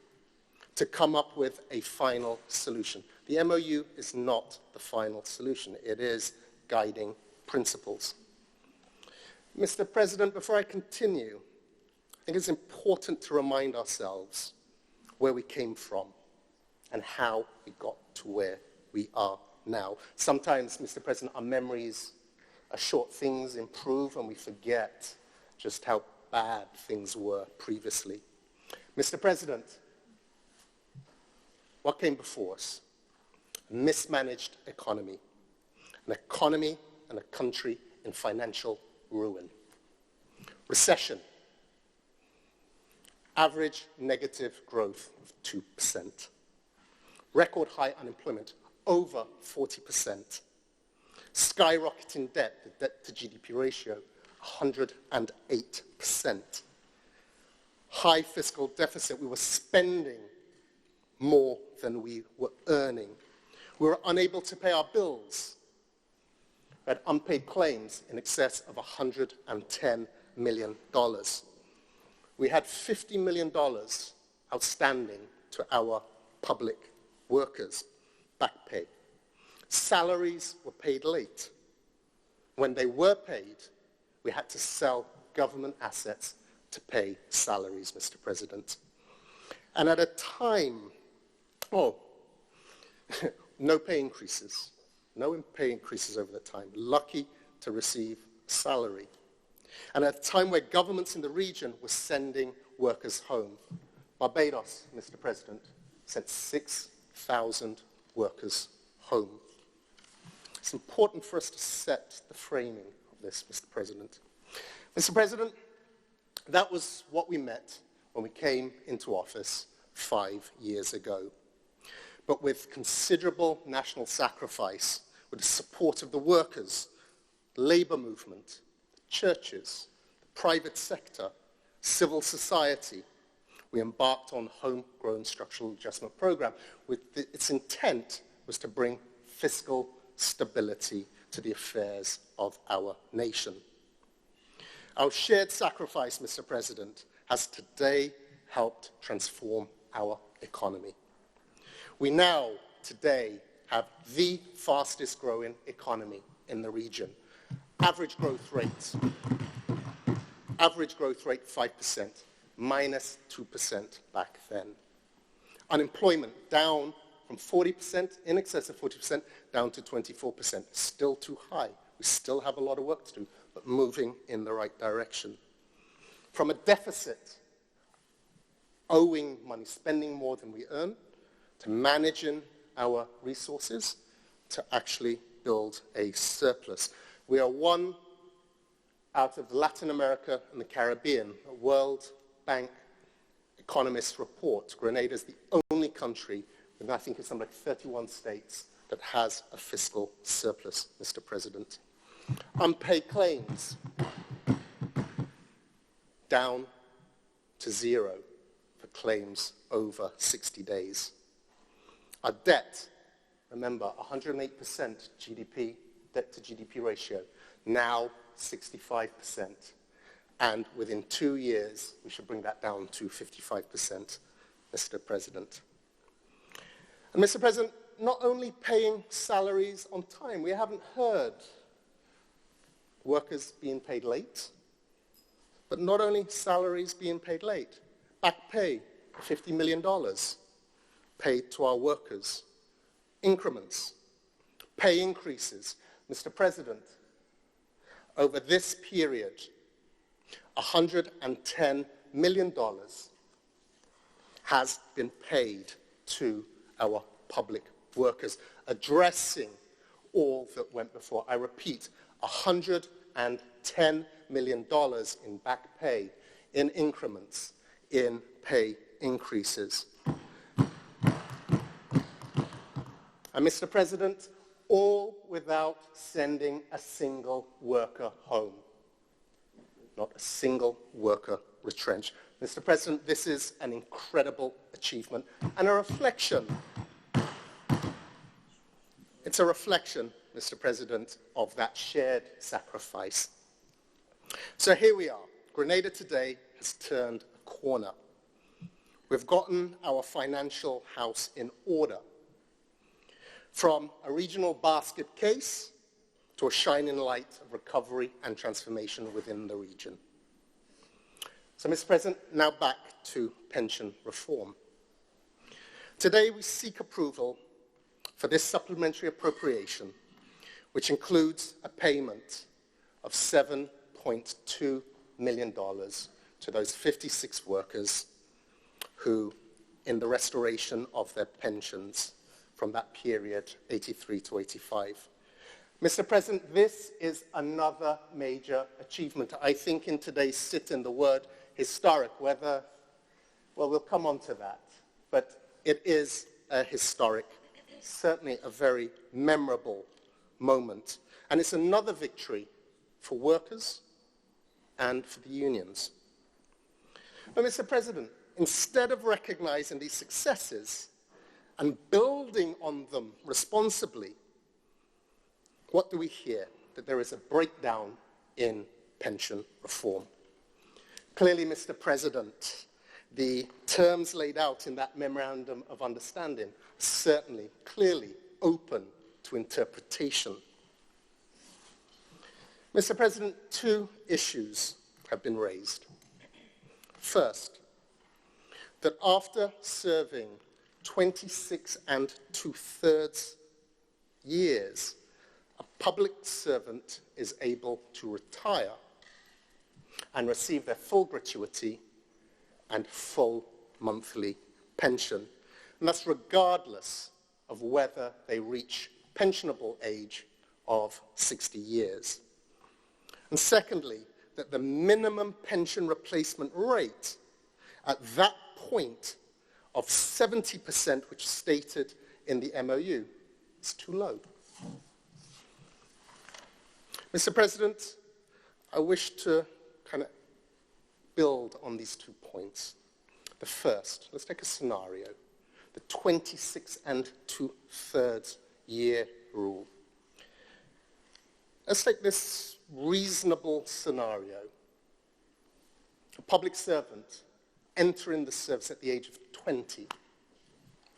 to come up with a final solution. The MOU is not the final solution. It is guiding principles. Mr. President, before I continue, I think it's important to remind ourselves where we came from and how we got to where we are now. Sometimes, Mr. President, our memories short, things improve and we forget just how bad things were previously. Mr. President, what came before us? A mismanaged economy. An economy and a country in financial ruin. Recession. Average negative growth of 2%. Record high unemployment, over 40%. Skyrocketing debt, the debt to GDP ratio, 108%. High fiscal deficit, we were spending more than we were earning. We were unable to pay our bills. We had unpaid claims in excess of $110 million. We had $50 million outstanding to our public workers, back pay. Salaries were paid late. When they were paid, we had to sell government assets to pay salaries, Mr. President. And at a time, no pay increases. No pay increases over that time. Lucky to receive salary. And at a time where governments in the region were sending workers home. Barbados, Mr. President, sent 6,000 workers home. It's important for us to set the framing of this, Mr. President. Mr. President, that was what we met when we came into office 5 years ago. But with considerable national sacrifice, with the support of the workers, the labor movement, the churches, the private sector, civil society, we embarked on a homegrown structural adjustment program. Its intent was to bring fiscal stability to the affairs of our nation. Our shared sacrifice, Mr. President, has today helped transform our economy. We now, today, have the fastest growing economy in the region. Average growth rate 5%, minus 2% back then. Unemployment down from 40%, in excess of 40%, down to 24%. Still too high. We still have a lot of work to do, but moving in the right direction. From a deficit, owing money, spending more than we earn, to managing our resources, to actually build a surplus. We are one out of Latin America and the Caribbean. A World Bank economists report Grenada is the only country, and I think it's something like 31 states, that has a fiscal surplus, Mr. President. Unpaid claims, down to 0 for claims over 60 days. Our debt, remember, 108% GDP, debt to GDP ratio, now 65%. And within 2 years, we should bring that down to 55%, Mr. President. And Mr. President, not only paying salaries on time, we haven't heard workers being paid late, but not only salaries being paid late, back pay, $50 million paid to our workers, increments, pay increases. Mr. President, over this period, $110 million has been paid to our public workers, addressing all that went before. I repeat, $110 million in back pay, in increments, in pay increases. And Mr. President, all without sending a single worker home. Not a single worker retrenched. Mr. President, this is an incredible achievement and a reflection. It's a reflection, Mr. President, of that shared sacrifice. So here we are. Grenada today has turned a corner. We've gotten our financial house in order. From a regional basket case to a shining light of recovery and transformation within the region. So, Mr. President, now back to pension reform. Today we seek approval for this supplementary appropriation, which includes a payment of $7.2 million to those 56 workers who, in the restoration of their pensions from that period, 83 to 85. Mr. President, this is another major achievement. I think in today's sit-in, the word historic, whether, well, we'll come on to that, but it is a historic, certainly a very memorable moment. And it's another victory for workers and for the unions. But Mr. President, instead of recognizing these successes and building on them responsibly, what do we hear? That there is a breakdown in pension reform. Clearly, Mr. President, the terms laid out in that Memorandum of Understanding are certainly, clearly open to interpretation. Mr. President, two issues have been raised. First, that after serving 26 2/3 years, a public servant is able to retire and receive their full gratuity and full monthly pension. And that's regardless of whether they reach pensionable age of 60 years. And secondly, that the minimum pension replacement rate at that point of 70%, which is stated in the MOU, is too low. Mr. President, I wish to kind of build on these 2 points. The first, let's take a scenario, the 26 2/3 year rule. Let's take this reasonable scenario. A public servant entering the service at the age of 20,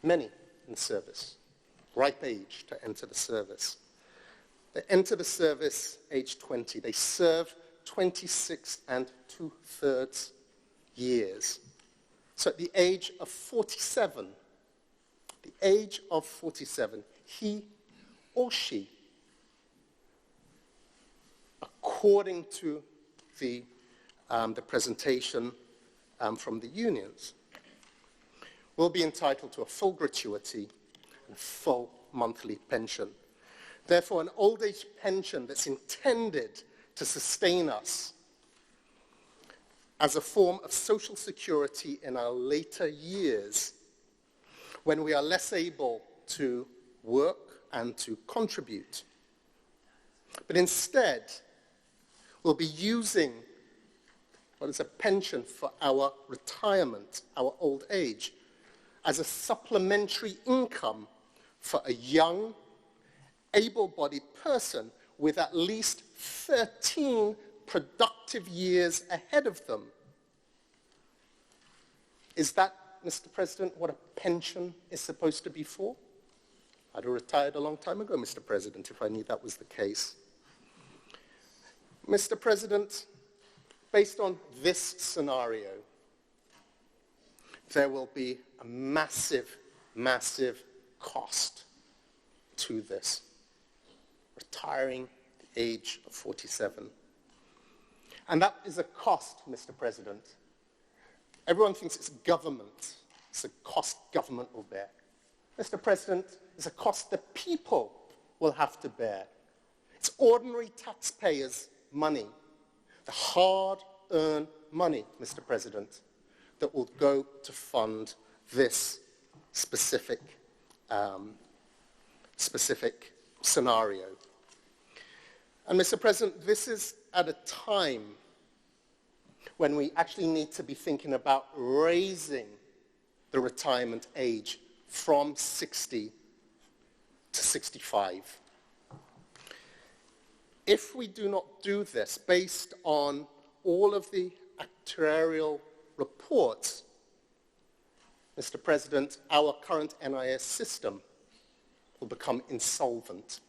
many in service, ripe age to enter the service. They enter the service age 20. They serve 26 2/3 years. So at the age of 47, he or she, according to the presentation from the unions, will be entitled to a full gratuity and full monthly pension. Therefore, an old age pension that's intended to sustain us as a form of social security in our later years, when we are less able to work and to contribute, but instead we'll be using what is a pension for our retirement, our old age, as a supplementary income for a young, able-bodied person with at least 13 productive years ahead of them. Is that, Mr. President, what a pension is supposed to be for? I'd have retired a long time ago, Mr. President, if I knew that was the case. Mr. President, based on this scenario, there will be a massive, massive cost to this, retiring at the age of 47. And that is a cost, Mr. President. Everyone thinks it's government. It's a cost government will bear. Mr. President, it's a cost that people will have to bear. It's ordinary taxpayers' money, the hard-earned money, Mr. President, that will go to fund this specific scenario. And Mr. President, this is at a time when we actually need to be thinking about raising the retirement age from 60 to 65. If we do not do this based on all of the actuarial reports, Mr. President, our current NIS system will become insolvent.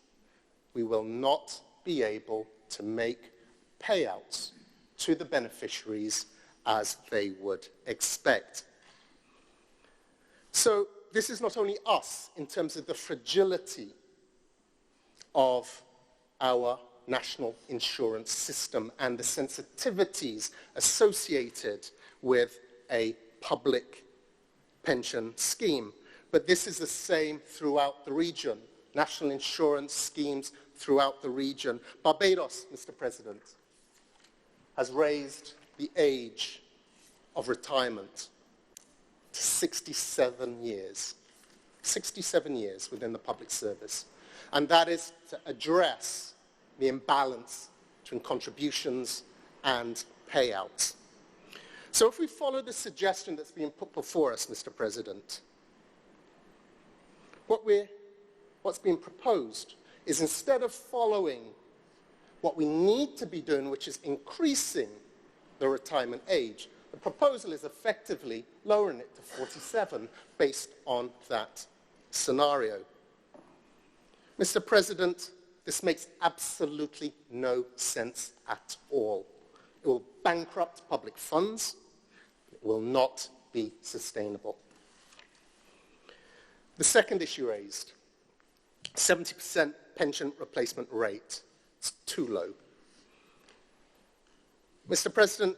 We will not be able to make payouts to the beneficiaries as they would expect. So this is not only us in terms of the fragility of our national insurance system and the sensitivities associated with a public pension scheme. But this is the same throughout the region. National insurance schemes throughout the region. Barbados, Mr. President, has raised the age of retirement to 67 years. 67 years within the public service. And that is to address the imbalance between contributions and payouts. So if we follow the suggestion that's being put before us, Mr. President, what's being proposed is instead of following what we need to be doing, which is increasing the retirement age, the proposal is effectively lowering it to 47 based on that scenario. Mr. President, this makes absolutely no sense at all. It will bankrupt public funds. It will not be sustainable. The second issue raised, 70% pension replacement rate. It's too low. Mr. President,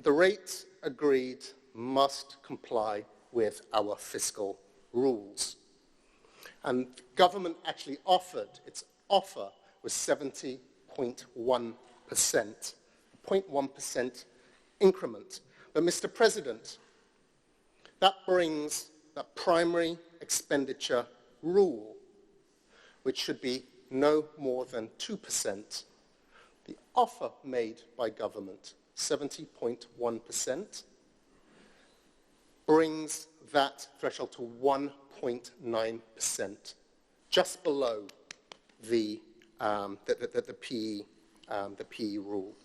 the rate agreed must comply with our fiscal rules. And government actually offered, its offer was 70.1%, a 0.1% increment. But Mr. President, that brings that primary expenditure rule, which should be no more than 2%, the offer made by government, 70.1%, brings that threshold to 1.9%, just below the PE rule.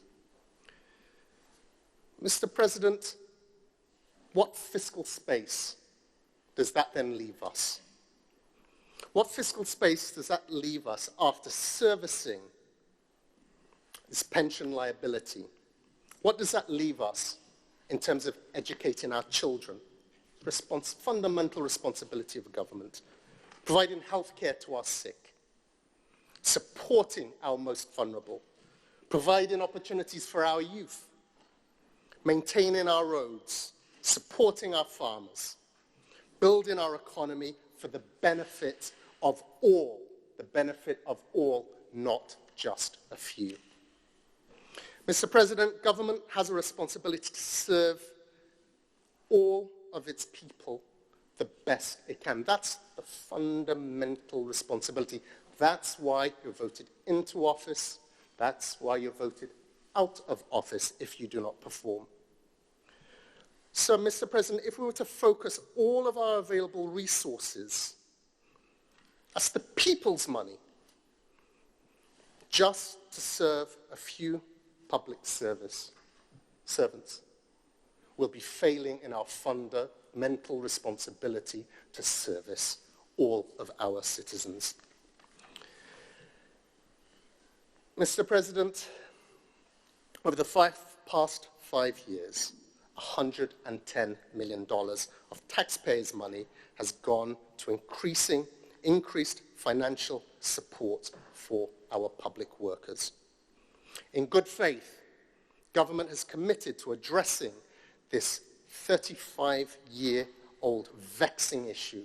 Mr. President, what fiscal space does that then leave us? What fiscal space does that leave us after servicing this pension liability? What does that leave us in terms of educating our children? Fundamental responsibility of the government. Providing health care to our sick. Supporting our most vulnerable. Providing opportunities for our youth. Maintaining our roads. Supporting our farmers. Building our economy for the benefit of all. The benefit of all, not just a few. Mr. President, government has a responsibility to serve all of its people the best it can. That's the fundamental responsibility. That's why you're voted into office. That's why you're voted out of office if you do not perform. So, Mr. President, if we were to focus all of our available resources, that's the people's money, just to serve a few public servants, we'll be failing in our fundamental responsibility to service all of our citizens. Mr. President, over the past 5 years, $110 million of taxpayers' money has gone to increased financial support for our public workers. In good faith, government has committed to addressing this 35-year-old vexing issue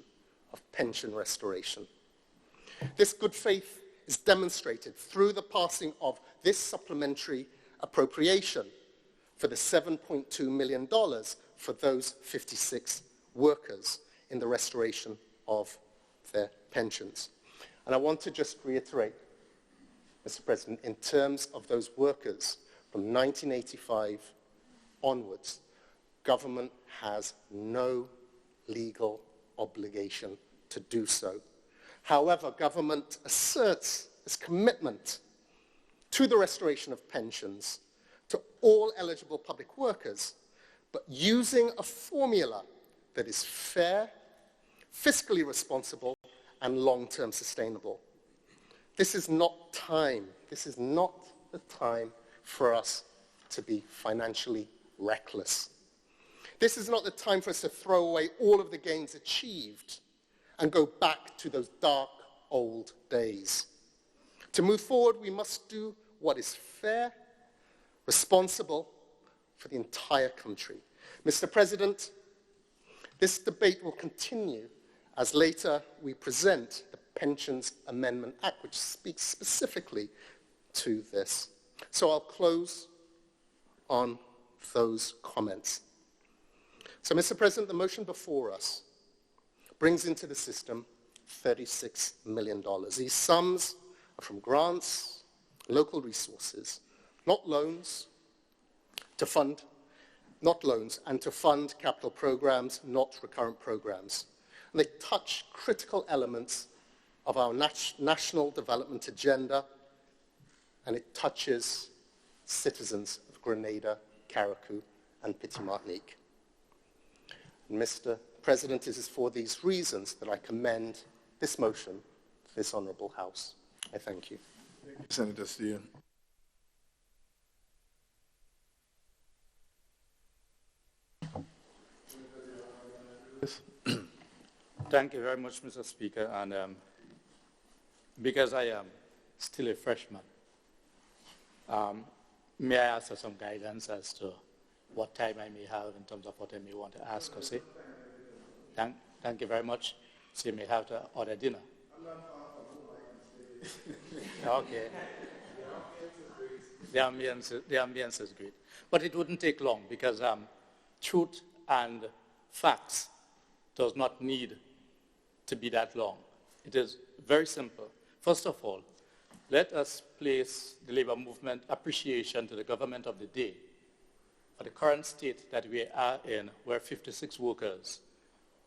of pension restoration. This good faith is demonstrated through the passing of this supplementary appropriation for the $7.2 million for those 56 workers in the restoration of their pensions. And I want to just reiterate, Mr. President, in terms of those workers from 1985 onwards, government has no legal obligation to do so. However, government asserts its commitment to the restoration of pensions to all eligible public workers, but using a formula that is fair, fiscally responsible, and long-term sustainable. This is not time. This is not the time for us to be financially reckless. This is not the time for us to throw away all of the gains achieved and go back to those dark old days. To move forward, we must do what is fair, responsible for the entire country. Mr. President, this debate will continue as later we present the Pensions Amendment Act, which speaks specifically to this. So I'll close on those comments. So, Mr. President, the motion before us brings into the system $36 million. These sums are from grants, local resources, not loans, and to fund capital programs, not recurrent programs. And they touch critical elements of our national development agenda, and it touches citizens of Grenada, Carriacou, and Petite-Martinique. Mr. President, it is for these reasons that I commend this motion to this Honourable House. I thank you. Thank you, Senator Steele. Thank you very much, Mr. Speaker. And because I am still a freshman, may I ask for some guidance as to what time I may have in terms of what I may want to ask or say? Thank you very much. So you may have to order dinner. Okay. The ambience is great. But it wouldn't take long because truth and facts does not need to be that long. It is very simple. First of all, let us place the labor movement appreciation to the government of the day for the current state that we are in, where 56 workers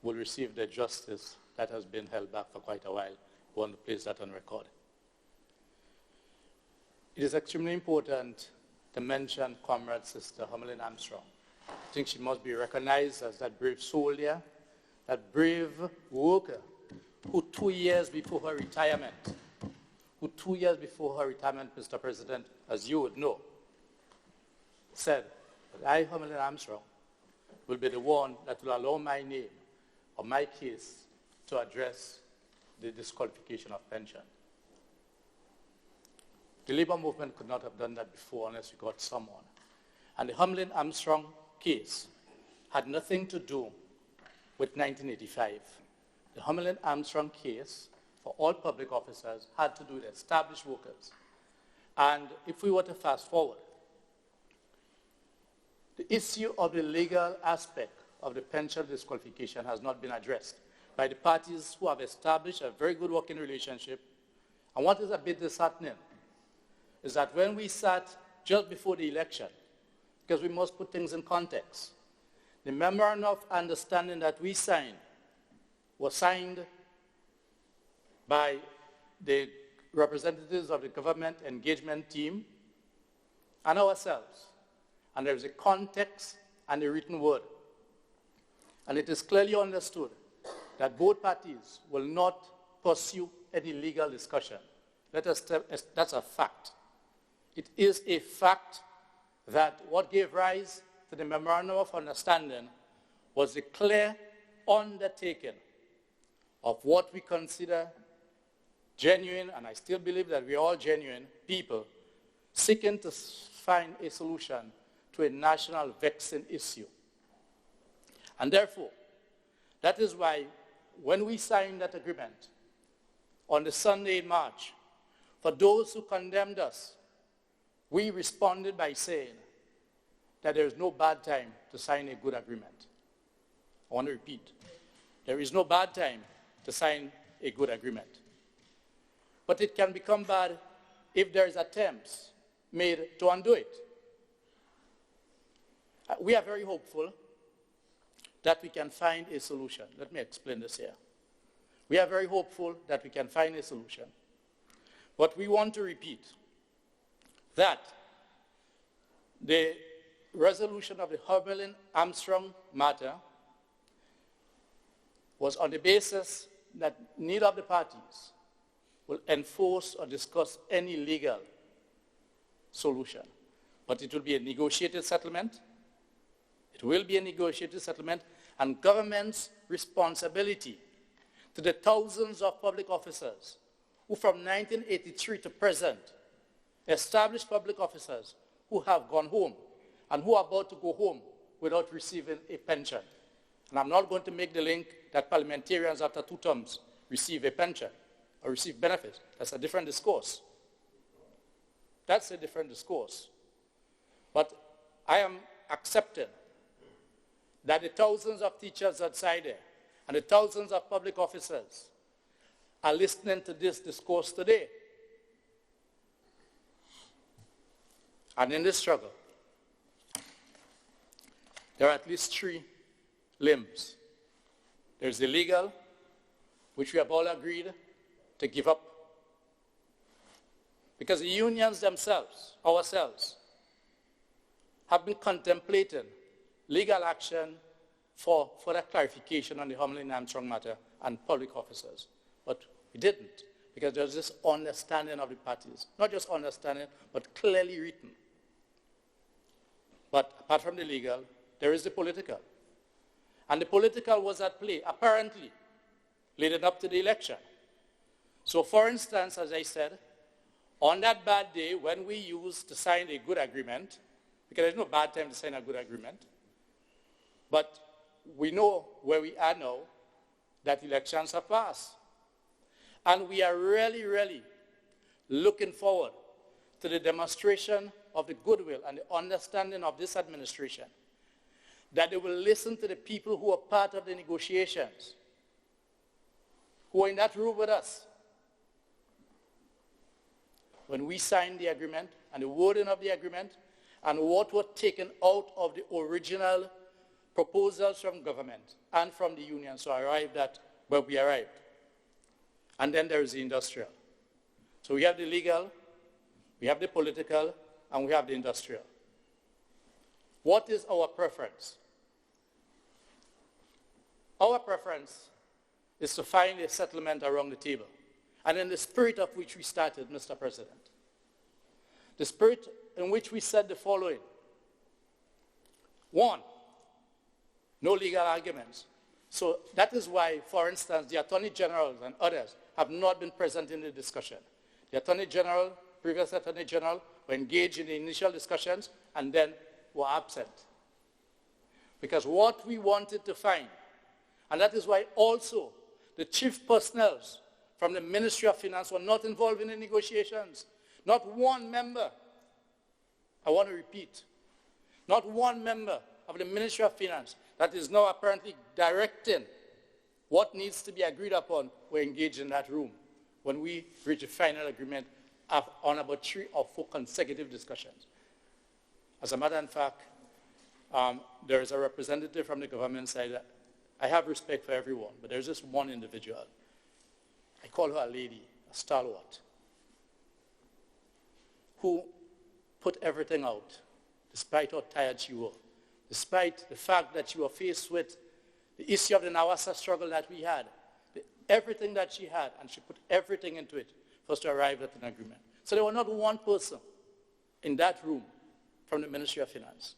will receive their justice that has been held back for quite a while. We want to place that on record. It is extremely important to mention Comrade Sister Hummelin Armstrong. I think she must be recognized as that brave soldier, that brave worker who 2 years before her retirement, Mr. President, as you would know, said that I, Hummelin Armstrong, will be the one that will allow my name or my case to address the disqualification of pension. The labor movement could not have done that before unless we got someone. And the Hummelin Armstrong case had nothing to do with 1985. The Hummelin Armstrong case for all public officers had to do with established workers. And if we were to fast forward, the issue of the legal aspect of the pension disqualification has not been addressed by the parties who have established a very good working relationship. And what is a bit disheartening is that when we sat just before the election, because we must put things in context, the memorandum of understanding that we signed was signed by the representatives of the government engagement team and ourselves. And there is a context and a written word. And it is clearly understood that both parties will not pursue any legal discussion. That's a fact. It is a fact that what gave rise to the Memorandum of Understanding was a clear undertaking of what we consider genuine, and I still believe that we are all genuine people, seeking to find a solution to a national vexing issue. And therefore, that is why when we signed that agreement on the Sunday in March, for those who condemned us, we responded by saying that there is no bad time to sign a good agreement. I want to repeat, there is no bad time to sign a good agreement. But it can become bad if there is attempts made to undo it. We are very hopeful that we can find a solution. Let me explain this here. We are very hopeful that we can find a solution. But we want to repeat that the resolution of the Hummelin Armstrong matter was on the basis that neither of the parties will enforce or discuss any legal solution. But it will be a negotiated settlement. It will be a negotiated settlement, and government's responsibility to the thousands of public officers who from 1983 to present established public officers who have gone home and who are about to go home without receiving a pension. And I'm not going to make the link that parliamentarians after 2 terms receive a pension or receive benefits. That's a different discourse. That's a different discourse. But I am accepting that the thousands of teachers outside there and the thousands of public officers are listening to this discourse today. And in this struggle, there are at least 3 limbs. There's the legal, which we have all agreed to give up. Because the unions themselves, ourselves, have been contemplating legal action for that clarification on the Hamlin Armstrong matter and public officers. But we didn't, because there's this understanding of the parties. Not just understanding, but clearly written. But apart from the legal, there is the political. And the political was at play, apparently, leading up to the election. So for instance, as I said, on that bad day when we used to sign a good agreement, because there's no bad time to sign a good agreement, but we know where we are now, that elections have passed. And we are really, really looking forward to the demonstration of the goodwill and the understanding of this administration, that they will listen to the people who are part of the negotiations, who are in that room with us. When we signed the agreement and the wording of the agreement and what was taken out of the original proposals from government and from the union, so arrived at where we arrived. And then there is the industrial. So we have the legal, we have the political, and we have the industrial. What is our preference? Our preference is to find a settlement around the table. And in the spirit of which we started, Mr. President. The spirit in which we said the following. 1, no legal arguments. So that is why, for instance, the Attorney General and others have not been present in the discussion. The Attorney General, previous Attorney General, were engaged in the initial discussions and then were absent. Because what we wanted to find, and that is why also the chief personnel from the Ministry of Finance were not involved in the negotiations. Not one member, I want to repeat, not one member of the Ministry of Finance that is now apparently directing what needs to be agreed upon were engaged in that room when we reached a final agreement on about 3 or 4 consecutive discussions. As a matter of fact, there is a representative from the government side. I have respect for everyone, but there's this one individual. I call her a lady, a stalwart, who put everything out, despite how tired she was, despite the fact that she was faced with the issue of the Nawasa struggle that we had, everything that she had, and she put everything into it for us to arrive at an agreement. So there was not one person in that room from the Ministry of Finance.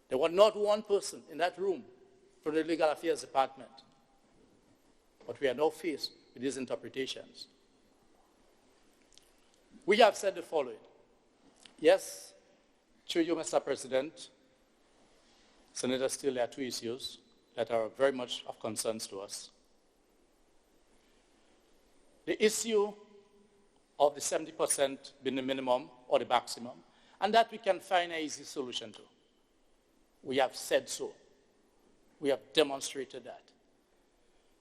There was not one person in that room from the Legal Affairs Department. But we are now faced with these interpretations. We have said the following. Yes, through you, Mr. President, Senator Steele, there are 2 issues that are very much of concern to us. The issue of the 70% being the minimum or the maximum, and that we can find an easy solution to. We have said so. We have demonstrated that.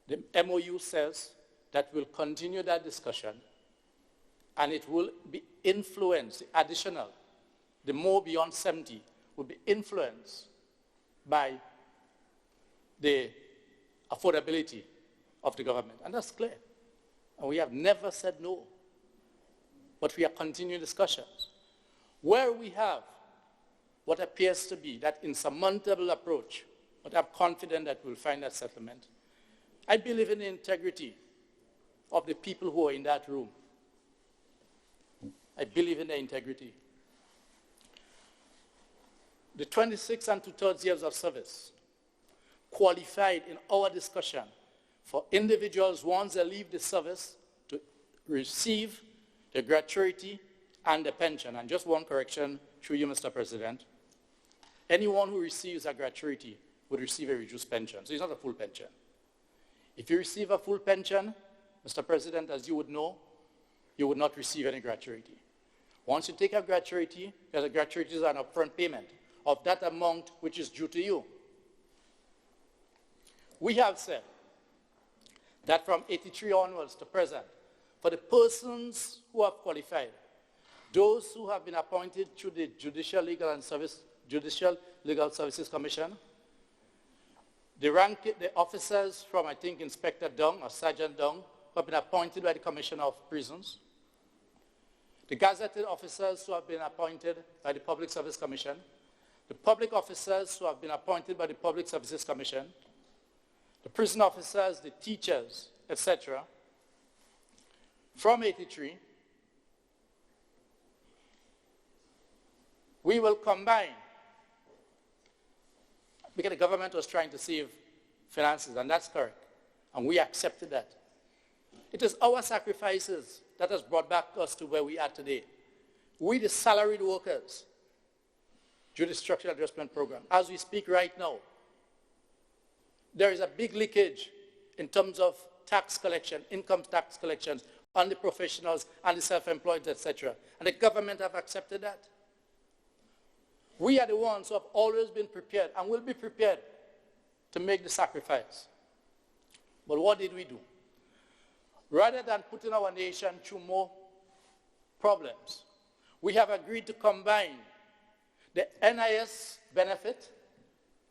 The MOU says that we'll continue that discussion, and it will be influenced, the additional, the more beyond 70, will be influenced by the affordability of the government. And that's clear. And we have never said no. But we are continuing discussions. Where we have what appears to be that insurmountable approach, but I'm confident that we'll find that settlement. I believe in the integrity of the people who are in that room. I believe in their integrity. The 26 and 2/3 years of service qualified in our discussion for individuals once they leave the service to receive the gratuity and the pension. And just one correction through you, Mr. President. Anyone who receives a gratuity would receive a reduced pension. So it's not a full pension. If you receive a full pension, Mr. President, as you would know, you would not receive any gratuity. Once you take a gratuity, because a gratuity is an upfront payment of that amount which is due to you. We have said that from 83 onwards to present, for the persons who have qualified, those who have been appointed to the Judicial Legal Services Commission, the officers from, I think, Inspector Dung or Sergeant Dung, who have been appointed by the Commissioner of Prisons, the gazetted officers who have been appointed by the Public Service Commission, the public officers who have been appointed by the Public Services Commission, the prison officers, the teachers, etc. From 83, we will combine, because the government was trying to save finances, and that's correct, and we accepted that. It is our sacrifices that has brought back us to where we are today. We, the salaried workers, through the Structural Adjustment Program, as we speak right now, there is a big leakage in terms of tax collection, income tax collections on the professionals and the self-employed, etc. And the government have accepted that. We are the ones who have always been prepared and will be prepared to make the sacrifice. But what did we do? Rather than putting our nation through more problems, we have agreed to combine the NIS benefit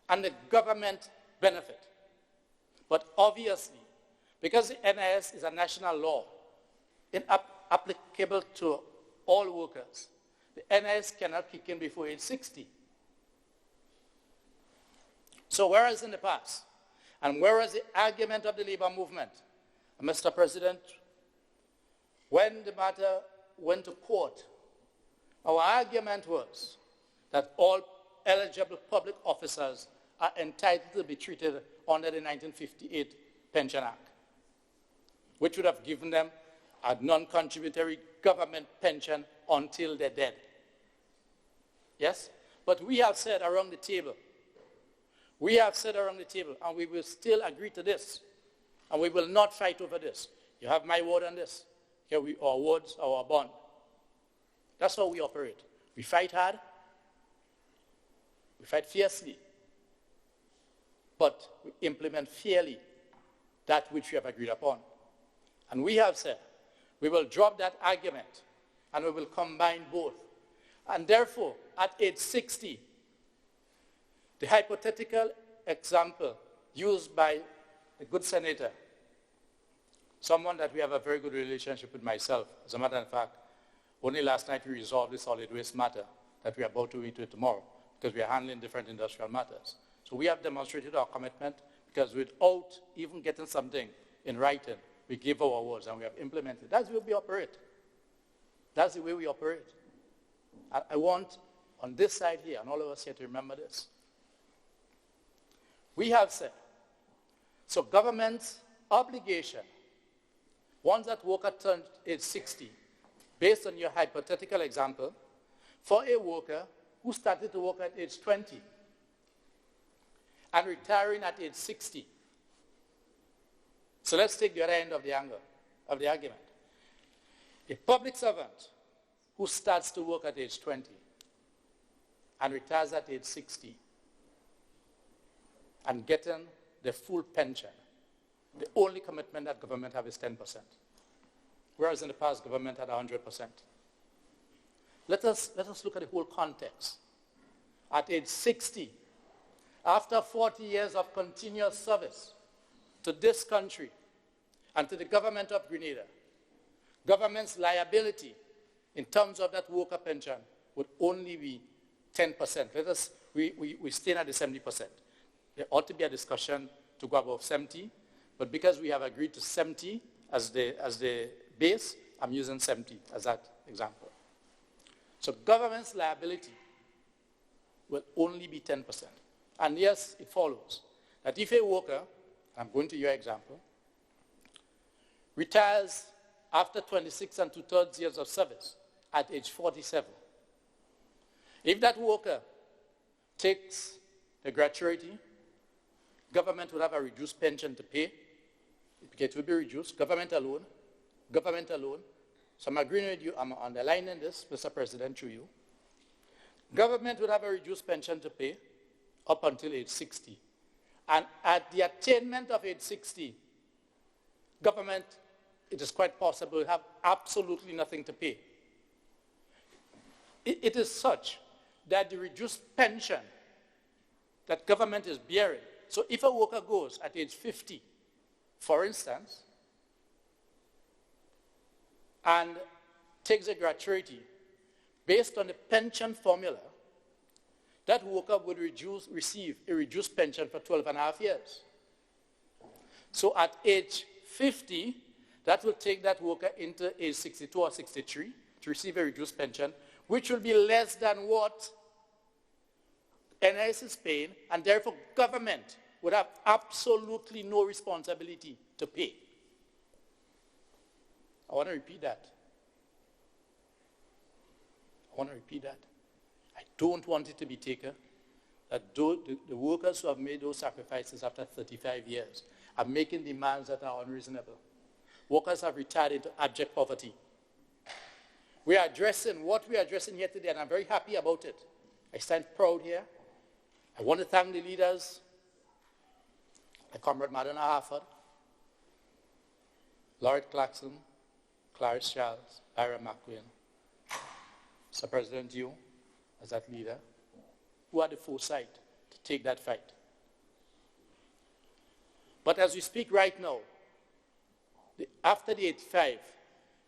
and the government benefit. But obviously, because the NIS is a national law, applicable to all workers, the NIS cannot kick in before age 60. So whereas in the past, and whereas the argument of the labor movement, Mr. President, when the matter went to court, our argument was that all eligible public officers are entitled to be treated under the 1958 Pension Act, which would have given them a non-contributory government pension until they're dead. Yes? But we have said around the table, and we will still agree to this, and we will not fight over this. You have my word on this. Here our words, our bond. That's how we operate. We fight hard. We fight fiercely. But we implement fairly that which we have agreed upon. And we have said we will drop that argument and we will combine both. And therefore, at age 60, the hypothetical example used by a good senator, someone that we have a very good relationship with myself. As a matter of fact, only last night we resolved the solid waste matter that we are about to meet with tomorrow because we are handling different industrial matters. So we have demonstrated our commitment because without even getting something in writing, we give our words and we have implemented. That's the way we operate. That's the way we operate. I want on this side here and all of us here to remember this. We have said, so government's obligation, once that worker turns age 60, based on your hypothetical example, for a worker who started to work at age 20 and retiring at age 60. So let's take the other end of the argument. A public servant who starts to work at age 20 and retires at age 60 and getting the full pension, the only commitment that government have is 10%, whereas in the past government had 100%. Let us look at the whole context. At age 60, after 40 years of continuous service to this country and to the government of Grenada, government's liability in terms of that worker pension would only be 10%. We stay at the 70%. There ought to be a discussion to go above 70, but because we have agreed to 70 as the base, I'm using 70 as that example. So government's liability will only be 10%. And yes, it follows that if a worker, I'm going to your example, retires after 26 and 2/3 years of service at age 47. If that worker takes the gratuity, government would have a reduced pension to pay. It will be reduced, government alone. So I'm agreeing with you, I'm underlining this, Mr. President, through you. Government would have a reduced pension to pay up until age 60. And at the attainment of age 60, government, it is quite possible, have absolutely nothing to pay. It is such that the reduced pension that government is bearing, so if a worker goes at age 50, for instance, and takes a gratuity based on the pension formula, that worker would receive a reduced pension for 12 and a half years. So at age 50, that will take that worker into age 62 or 63 to receive a reduced pension, which will be less than what NIS is paying, and therefore government would have absolutely no responsibility to pay. I want to repeat that. I don't want it to be taken that the workers who have made those sacrifices after 35 years are making demands that are unreasonable. Workers have retired into abject poverty. We are addressing what we are addressing here today, and I'm very happy about it. I stand proud here. I want to thank the leaders, like Comrade Madonna Harford, Lauret Clarkson, Clarence Charles, Ira McQueen, Mr. President, you, as that leader, who had the foresight to take that fight. But as we speak right now, after the 85,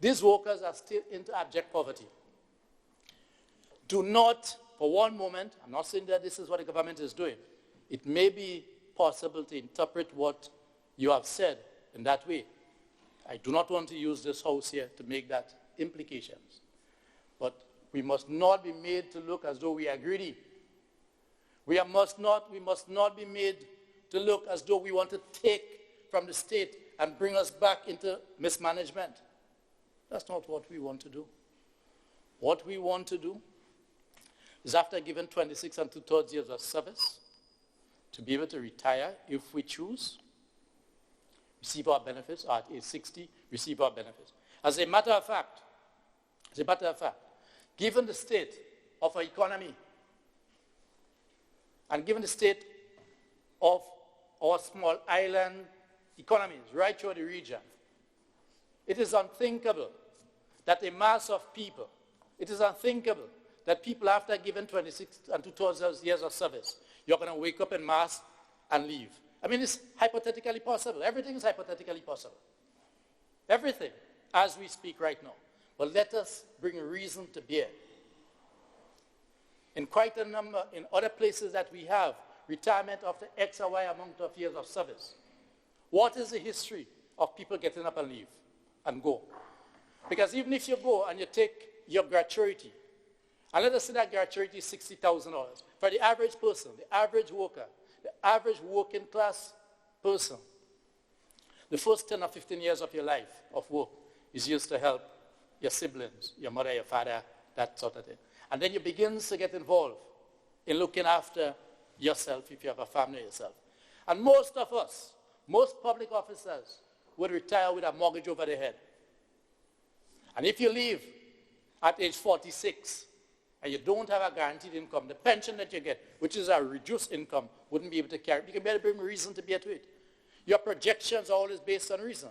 these workers are still into abject poverty. Do not, for one moment, I'm not saying that this is what the government is doing. It may be possible to interpret what you have said in that way. I do not want to use this house here to make that implications. But we must not be made to look as though we are greedy. We must not be made to look as though we want to take from the state and bring us back into mismanagement. That's not what we want to do. What we want to do is, after giving 26 and 2/3 years of service, to be able to retire if we choose, receive our benefits, or at age 60, receive our benefits. As a matter of fact, given the state of our economy and given the state of our small island economies right through the region, it is unthinkable that a mass of people, it is unthinkable that people, after giving 26 and 2/3 years of service, you're going to wake up en masse and leave. I mean, it's hypothetically possible. Everything is hypothetically possible. Everything, as we speak right now. But let us bring reason to bear. In quite a number, in other places that we have, retirement after X or Y amount of years of service. What is the history of people getting up and leave and go? Because even if you go and you take your gratuity, and let us say that gratuity is $60,000. For the average person, the average worker, the average working class person, the first 10 or 15 years of your life of work is used to help your siblings, your mother, your father, that sort of thing. And then you begin to get involved in looking after yourself if you have a family yourself. And most of us, most public officers would retire with a mortgage over their head. And if you leave at age 46 and you don't have a guaranteed income, the pension that you get, which is a reduced income, wouldn't be able to carry it. You can better bring reason to bear to it. Your projections are always based on reason.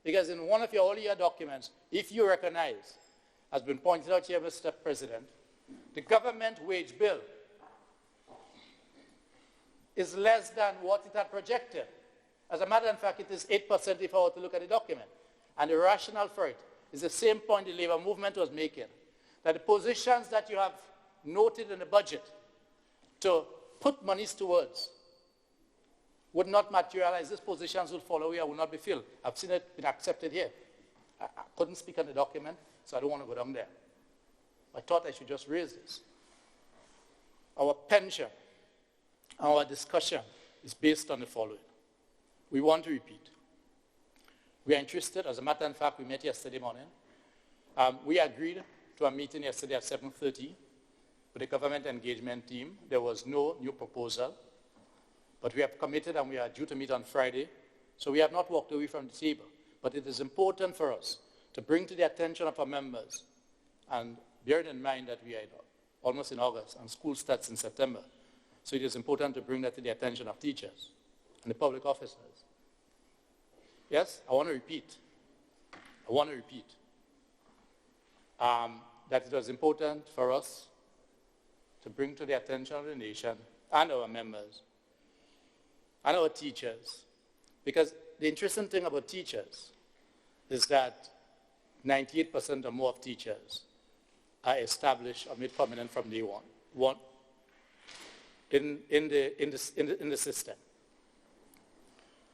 Because in one of your earlier documents, if you recognize, has been pointed out here, Mr. President, the government wage bill is less than what it had projected. As a matter of fact, it is 8% if I were to look at the document. And the rationale for it is the same point the labor movement was making, that the positions that you have noted in the budget to put monies towards would not materialize. These positions will fall away or will not be filled. I've seen it been accepted here. I couldn't speak on the document, so I don't want to go down there. I thought I should just raise this. Our pension, our discussion is based on the following. We want to repeat. We are interested. As a matter of fact, we met yesterday morning. We agreed to a meeting yesterday at 7:30 with the government engagement team. There was no new proposal, but we have committed and we are due to meet on Friday. So we have not walked away from the table. But it is important for us to bring to the attention of our members, and bearing in mind that we are almost in August and school starts in September. So it is important to bring that to the attention of teachers and the public officers. Yes, I want to repeat that it was important for us to bring to the attention of the nation and our members and our teachers, because the interesting thing about teachers is that 98% or more of teachers are established or made permanent from day one in the system.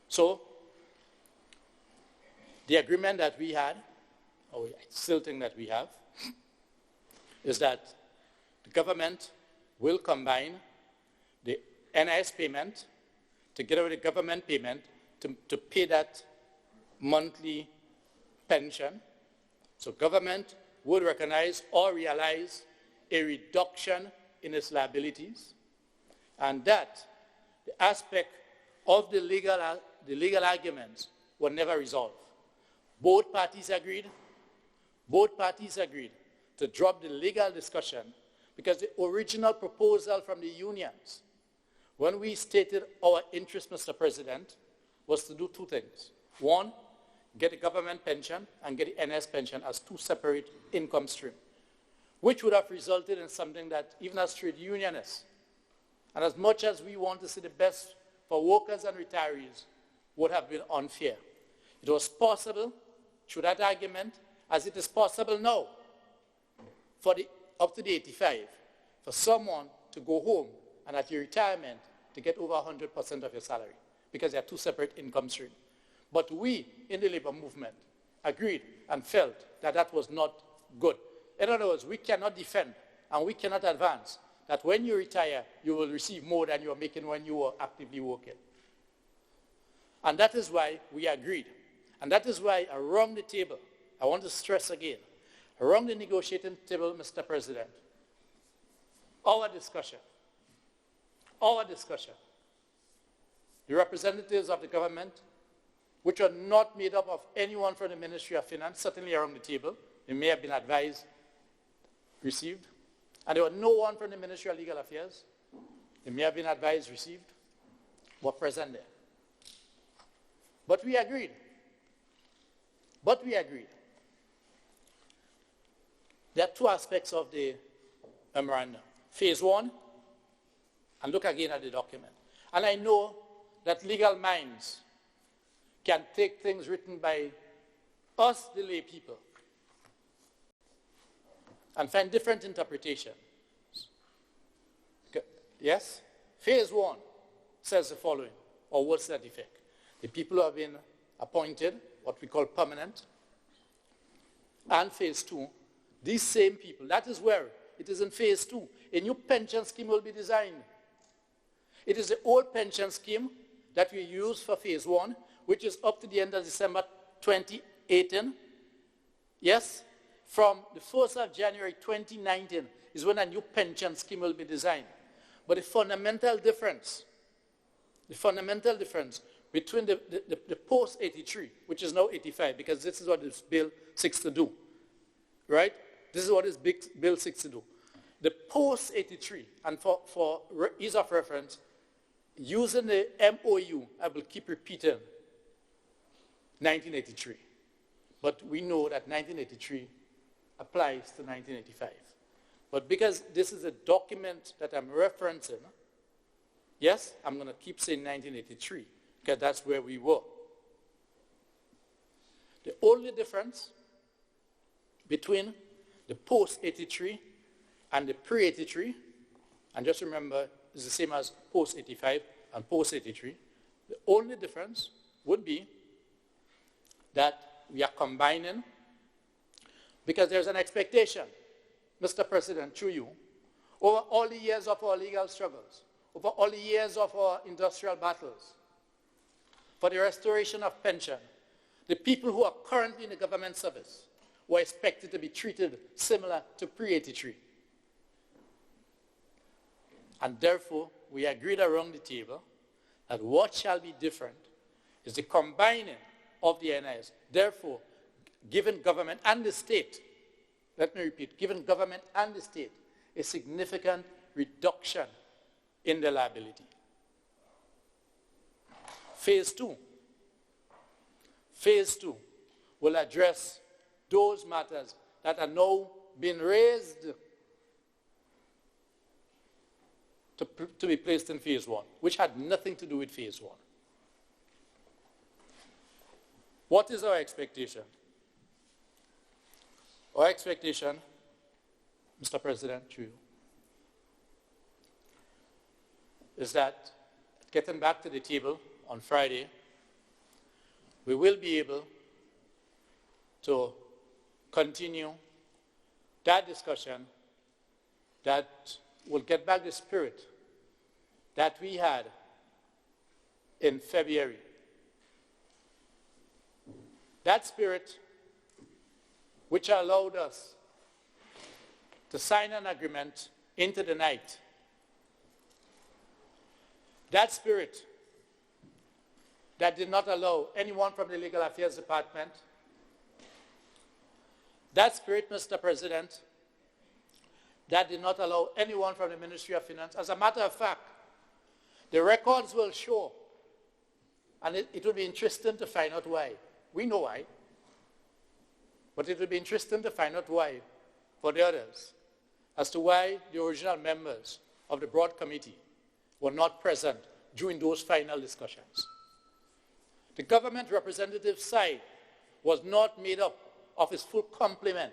So the agreement that we had, or I still think that we have, is that the government will combine the NIS payment together with the government payment to pay that monthly pension. So government would recognize or realize a reduction in its liabilities, and that the aspect of the legal arguments were never resolved. Both parties agreed to drop the legal discussion, because the original proposal from the unions, when we stated our interest, Mr. President, was to do two things. One, get a government pension and get the NS pension as two separate income streams, which would have resulted in something that even as trade unionists, and as much as we want to see the best for workers and retirees, would have been unfair. It was possible through that argument, as it is possible now, for up to the 85, for someone to go home and at your retirement to get over 100% of your salary, because they are two separate income streams. But we in the labor movement agreed and felt that that was not good. In other words, we cannot defend and we cannot advance that when you retire, you will receive more than you are making when you were actively working. And that is why we agreed. And that is why around the table, I want to stress again, around the negotiating table, Mr. President, our discussion, the representatives of the government, which are not made up of anyone from the Ministry of Finance, certainly around the table, they may have been advised, received, and there were no one from the Ministry of Legal Affairs, they may have been advised, received, were present there. But we agreed. There are two aspects of the memorandum. Phase one, and look again at the document. And I know that legal minds can take things written by us, the lay people, and find different interpretations. Yes? Phase one says the following, or what's that effect? The people who have been appointed, what we call permanent, and phase two, these same people, that is where it is in phase two. A new pension scheme will be designed. It is the old pension scheme that we use for phase one, which is up to the end of December 2018. Yes? From the 1st of January 2019 is when a new pension scheme will be designed. But the fundamental difference between the post-83, which is now 85, because this is what this bill seeks to do, right? This is what this bill seeks to do. The post-83, and for ease of reference, using the MOU, I will keep repeating 1983. But we know that 1983 applies to 1985. But because this is a document that I'm referencing, yes, I'm going to keep saying 1983, because that's where we were. The only difference between the post-83 and the pre-83, and just remember, it's the same as post-85 and post-83, the only difference would be that we are combining, because there's an expectation, Mr. President, through you, over all the years of our legal struggles, over all the years of our industrial battles, for the restoration of pension, the people who are currently in the government service were expected to be treated similar to pre-83. And therefore, we agreed around the table that what shall be different is the combining of the NIS. Therefore, given government and the state, let me repeat, given government and the state a significant reduction in the liability. Phase two will address those matters that are now being raised to be placed in phase one, which had nothing to do with phase one. What is our expectation? Our expectation, Mr. President, through you, is that getting back to the table on Friday, we will be able to continue that discussion that will get back the spirit that we had in February. That spirit which allowed us to sign an agreement into the night. That spirit that did not allow anyone from the Legal Affairs Department. That spirit, Mr. President, that did not allow anyone from the Ministry of Finance. As a matter of fact, the records will show, and it will be interesting to find out why. We know why. But it will be interesting to find out why for the others, as to why the original members of the Broad Committee were not present during those final discussions. The government representative side was not made up of its full complement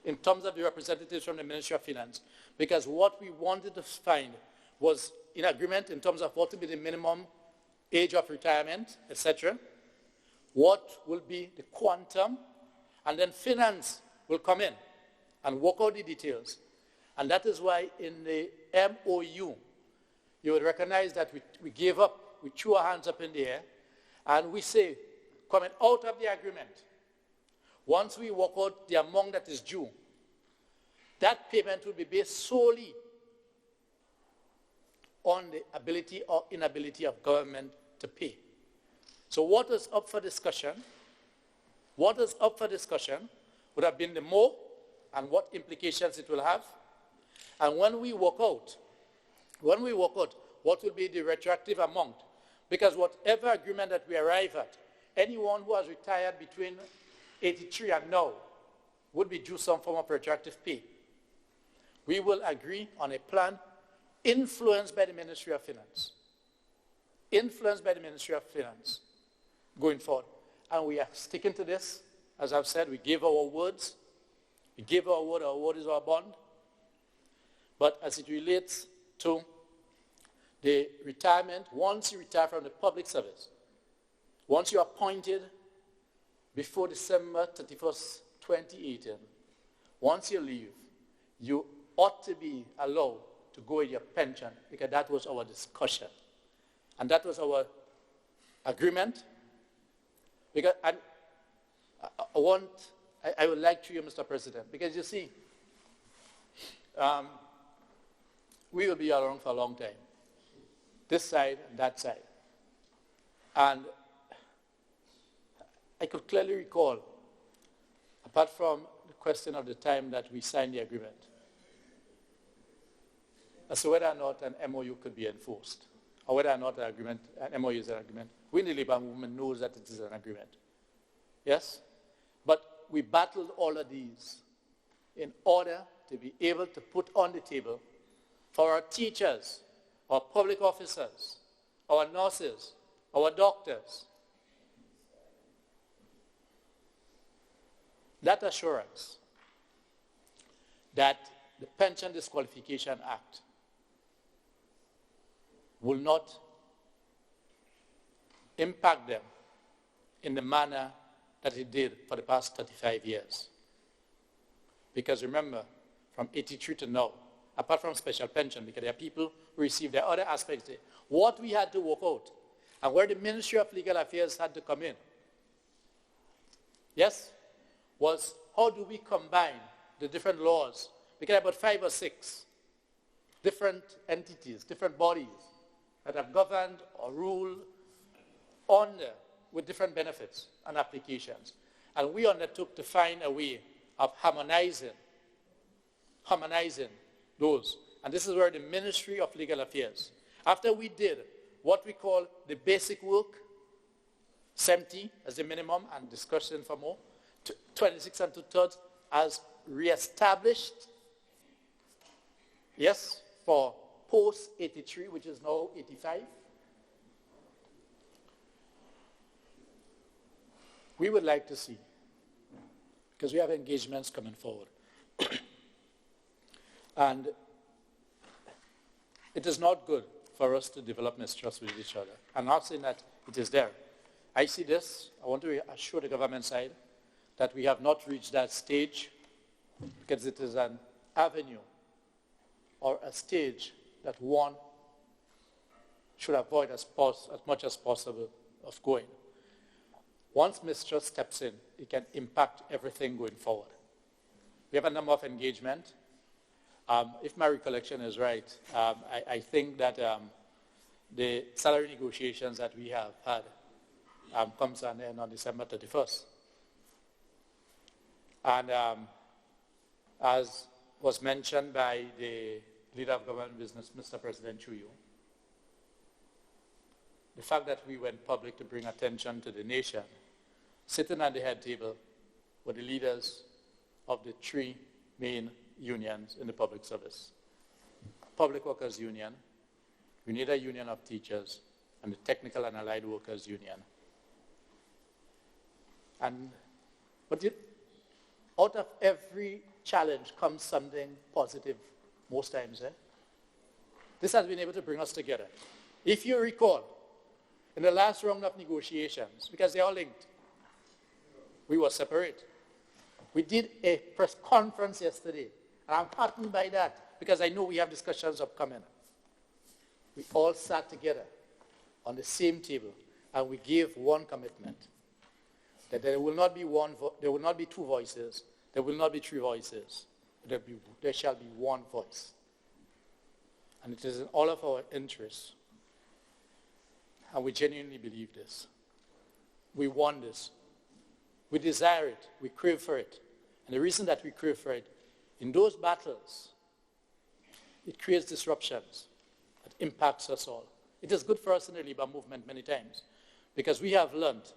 in terms of the representatives from the Ministry of Finance, because what we wanted to find was in agreement in terms of what will be the minimum age of retirement, etc., what will be the quantum, and then finance will come in and work out the details. And that is why in the MOU, you would recognize that we gave up, we threw our hands up in the air, and we say, coming out of the agreement, once we work out the amount that is due, that payment will be based solely on the ability or inability of government to pay. So what is up for discussion? What is up for discussion would have been the more and what implications it will have. And when we work out what will be the retroactive amount, because whatever agreement that we arrive at, anyone who has retired between 83 and now would be due some form of retroactive pay. We will agree on a plan influenced by the Ministry of Finance. Influenced by the Ministry of Finance going forward. And we are sticking to this. As I've said, we gave our words. We gave our word is our bond. But as it relates to the retirement, once you retire from the public service, once you are appointed before December 31st, 2018, once you leave, you ought to be allowed to go with your pension, because that was our discussion. And that was our agreement. Because I would like to you, Mr. President, because you see, we will be around for a long time. This side and that side. And I could clearly recall, apart from the question of the time that we signed the agreement, as to whether or not an MOU could be enforced, or whether or not an MOU is an agreement. We in the Labour movement knows that it is an agreement. Yes? But we battled all of these in order to be able to put on the table for our teachers, our public officers, our nurses, our doctors, that assurance that the Pension Disqualification Act will not impact them in the manner that it did for the past 35 years. Because remember, from 83 to now, apart from special pension, because there are people who receive their other aspects, what we had to work out, and where the Ministry of Legal Affairs had to come in, yes, was how do we combine the different laws? We get about 5 or 6 different entities, different bodies that have governed or ruled on with different benefits and applications. And we undertook to find a way of harmonizing those. And this is where the Ministry of Legal Affairs, after we did what we call the basic work, 70 as the minimum and discussion for more, 26 and 2/3 as reestablished, yes, for post-83, which is now 85. We would like to see, because we have engagements coming forward, and it is not good for us to develop mistrust with each other. I'm not saying that it is there. I see this. I want to assure the government side that we have not reached that stage, because it is an avenue or a stage that one should avoid as much as possible of going. Once mistrust steps in, it can impact everything going forward. We have a number of engagement. If my recollection is right, I think that the salary negotiations that we have had comes to an end on December 31st. And as was mentioned by the leader of government business, Mr. President Chuyu, the fact that we went public to bring attention to the nation, sitting at the head table were the leaders of the 3 main unions in the public service: Public Workers Union, UNITA Union of Teachers, and the Technical and Allied Workers Union. But out of every challenge comes something positive most times. This has been able to bring us together. If you recall, in the last round of negotiations, because they're all linked, we were separate. We did a press conference yesterday, and I'm heartened by that because I know we have discussions upcoming. We all sat together on the same table, and we gave one commitment, that there will not be there will not be 2 voices, there will not be 3 voices, there shall be one voice. And it is in all of our interests, and we genuinely believe this. We want this. We desire it. We crave for it. And the reason that we crave for it, in those battles, it creates disruptions that impacts us all. It is good for us in the labor movement many times, because we have learned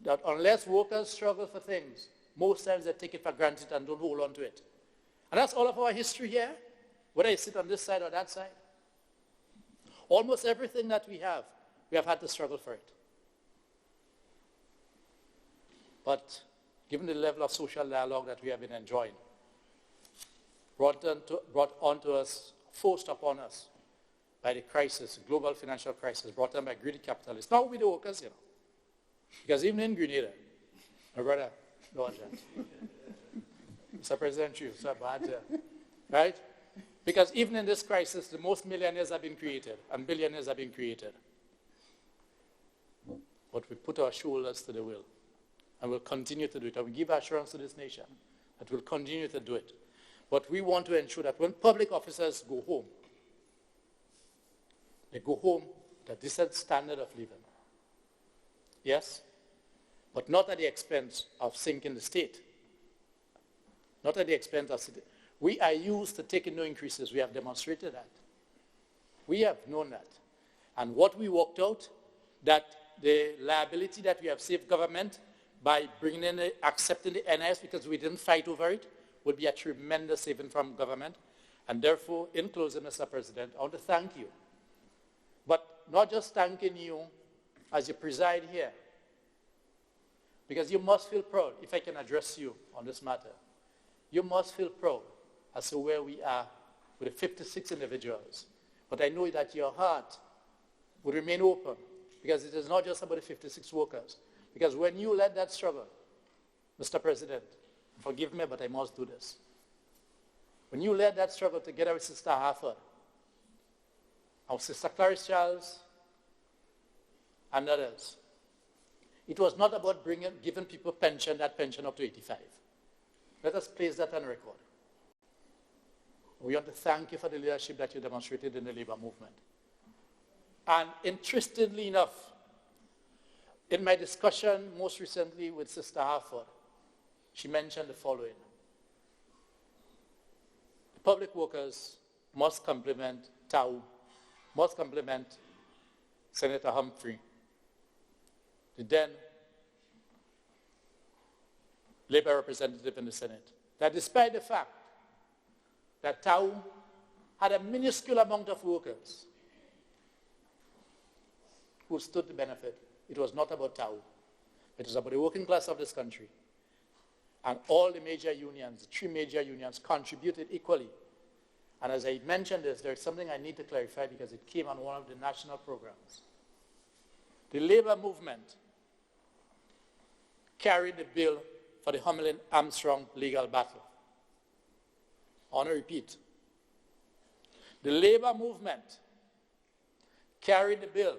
that unless workers struggle for things, most times they take it for granted and don't hold on to it. And that's all of our history here, whether you sit on this side or that side. Almost everything that we have had to struggle for it. But given the level of social dialogue that we have been enjoying, brought on to us, forced upon us by the crisis, global financial crisis, brought on by greedy capitalists, not with the workers, because even in Grenada, my brother, Mr. President Chiu, so bad, right? Because even in this crisis, the most millionaires have been created and billionaires have been created. But we put our shoulders to the wheel, and we'll continue to do it. And we give assurance to this nation that we'll continue to do it. But we want to ensure that when public officers go home, they go home with a decent standard of living. Yes? But not at the expense of sinking the state. Not at the expense of city. We are used to taking no increases. We have demonstrated that. We have known that. And what we worked out, that the liability that we have saved government by bringing in, accepting the NIS because we didn't fight over it, would be a tremendous saving from government. And therefore, in closing, Mr. President, I want to thank you. But not just thanking you as you preside here, because you must feel proud, if I can address you on this matter. You must feel proud as to where we are with the 56 individuals. But I know that your heart would remain open, because it is not just about the 56 workers. Because when you led that struggle, Mr. President, forgive me, but I must do this. When you led that struggle together with Sister Harford, our Sister Clarice Charles, and others, it was not about giving people pension, that pension up to 85. Let us place that on record. We want to thank you for the leadership that you demonstrated in the labor movement. And interestingly enough, in my discussion most recently with Sister Harford, she mentioned the following. The public workers must compliment TAU, must compliment Senator Humphrey, the then labor representative in the Senate, that despite the fact that TAU had a minuscule amount of workers who stood to benefit, it was not about TAU. It was about the working class of this country. And all the major unions, the 3 major unions, contributed equally. And as I mentioned this, there's something I need to clarify because it came on one of the national programs. The labor movement carried the bill for the Humlin-Armstrong legal battle. I want to repeat. The labor movement carried the bill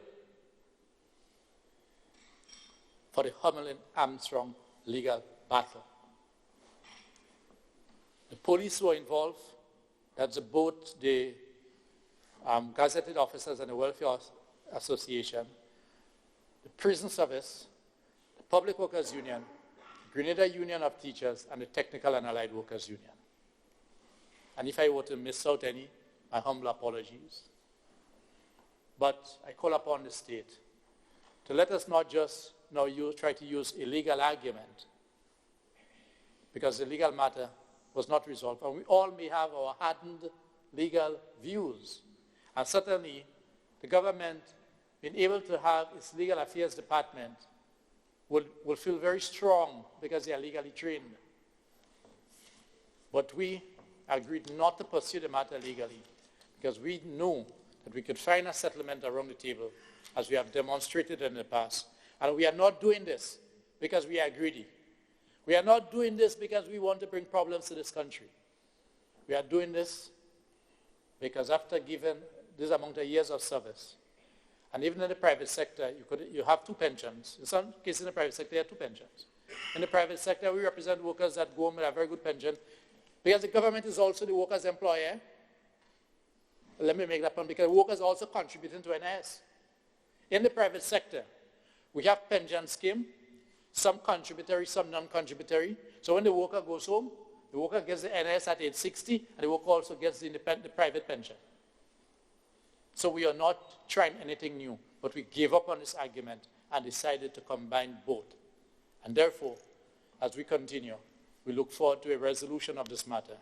for the Humlin-Armstrong legal battle. The police were involved. That's both the gazetted officers and the Welfare Association, the Prison Service, the Public Workers Union, the Grenada Union of Teachers, and the Technical and Allied Workers Union. And if I were to miss out any, my humble apologies. But I call upon the state to let us not just now try to use a legal argument, because the legal matter was not resolved. And we all may have our hardened legal views. And certainly, the government, being able to have its legal affairs department, will feel very strong because they are legally trained. But we agreed not to pursue the matter legally because we knew that we could find a settlement around the table, as we have demonstrated in the past. And we are not doing this because we are greedy. We are not doing this because we want to bring problems to this country. We are doing this because after giving this amount of years of service, and even in the private sector, you have 2 pensions. In some cases in the private sector, you have 2 pensions. In the private sector, we represent workers that go home with a very good pension because the government is also the workers' employer. Let me make that point, because workers also contributing to NS. In the private sector, we have pension scheme, some contributory, some non-contributory. So when the worker goes home, the worker gets the NS at age 60, and the worker also gets the private pension. So we are not trying anything new, but we gave up on this argument and decided to combine both. And therefore, as we continue, we look forward to a resolution of this matter,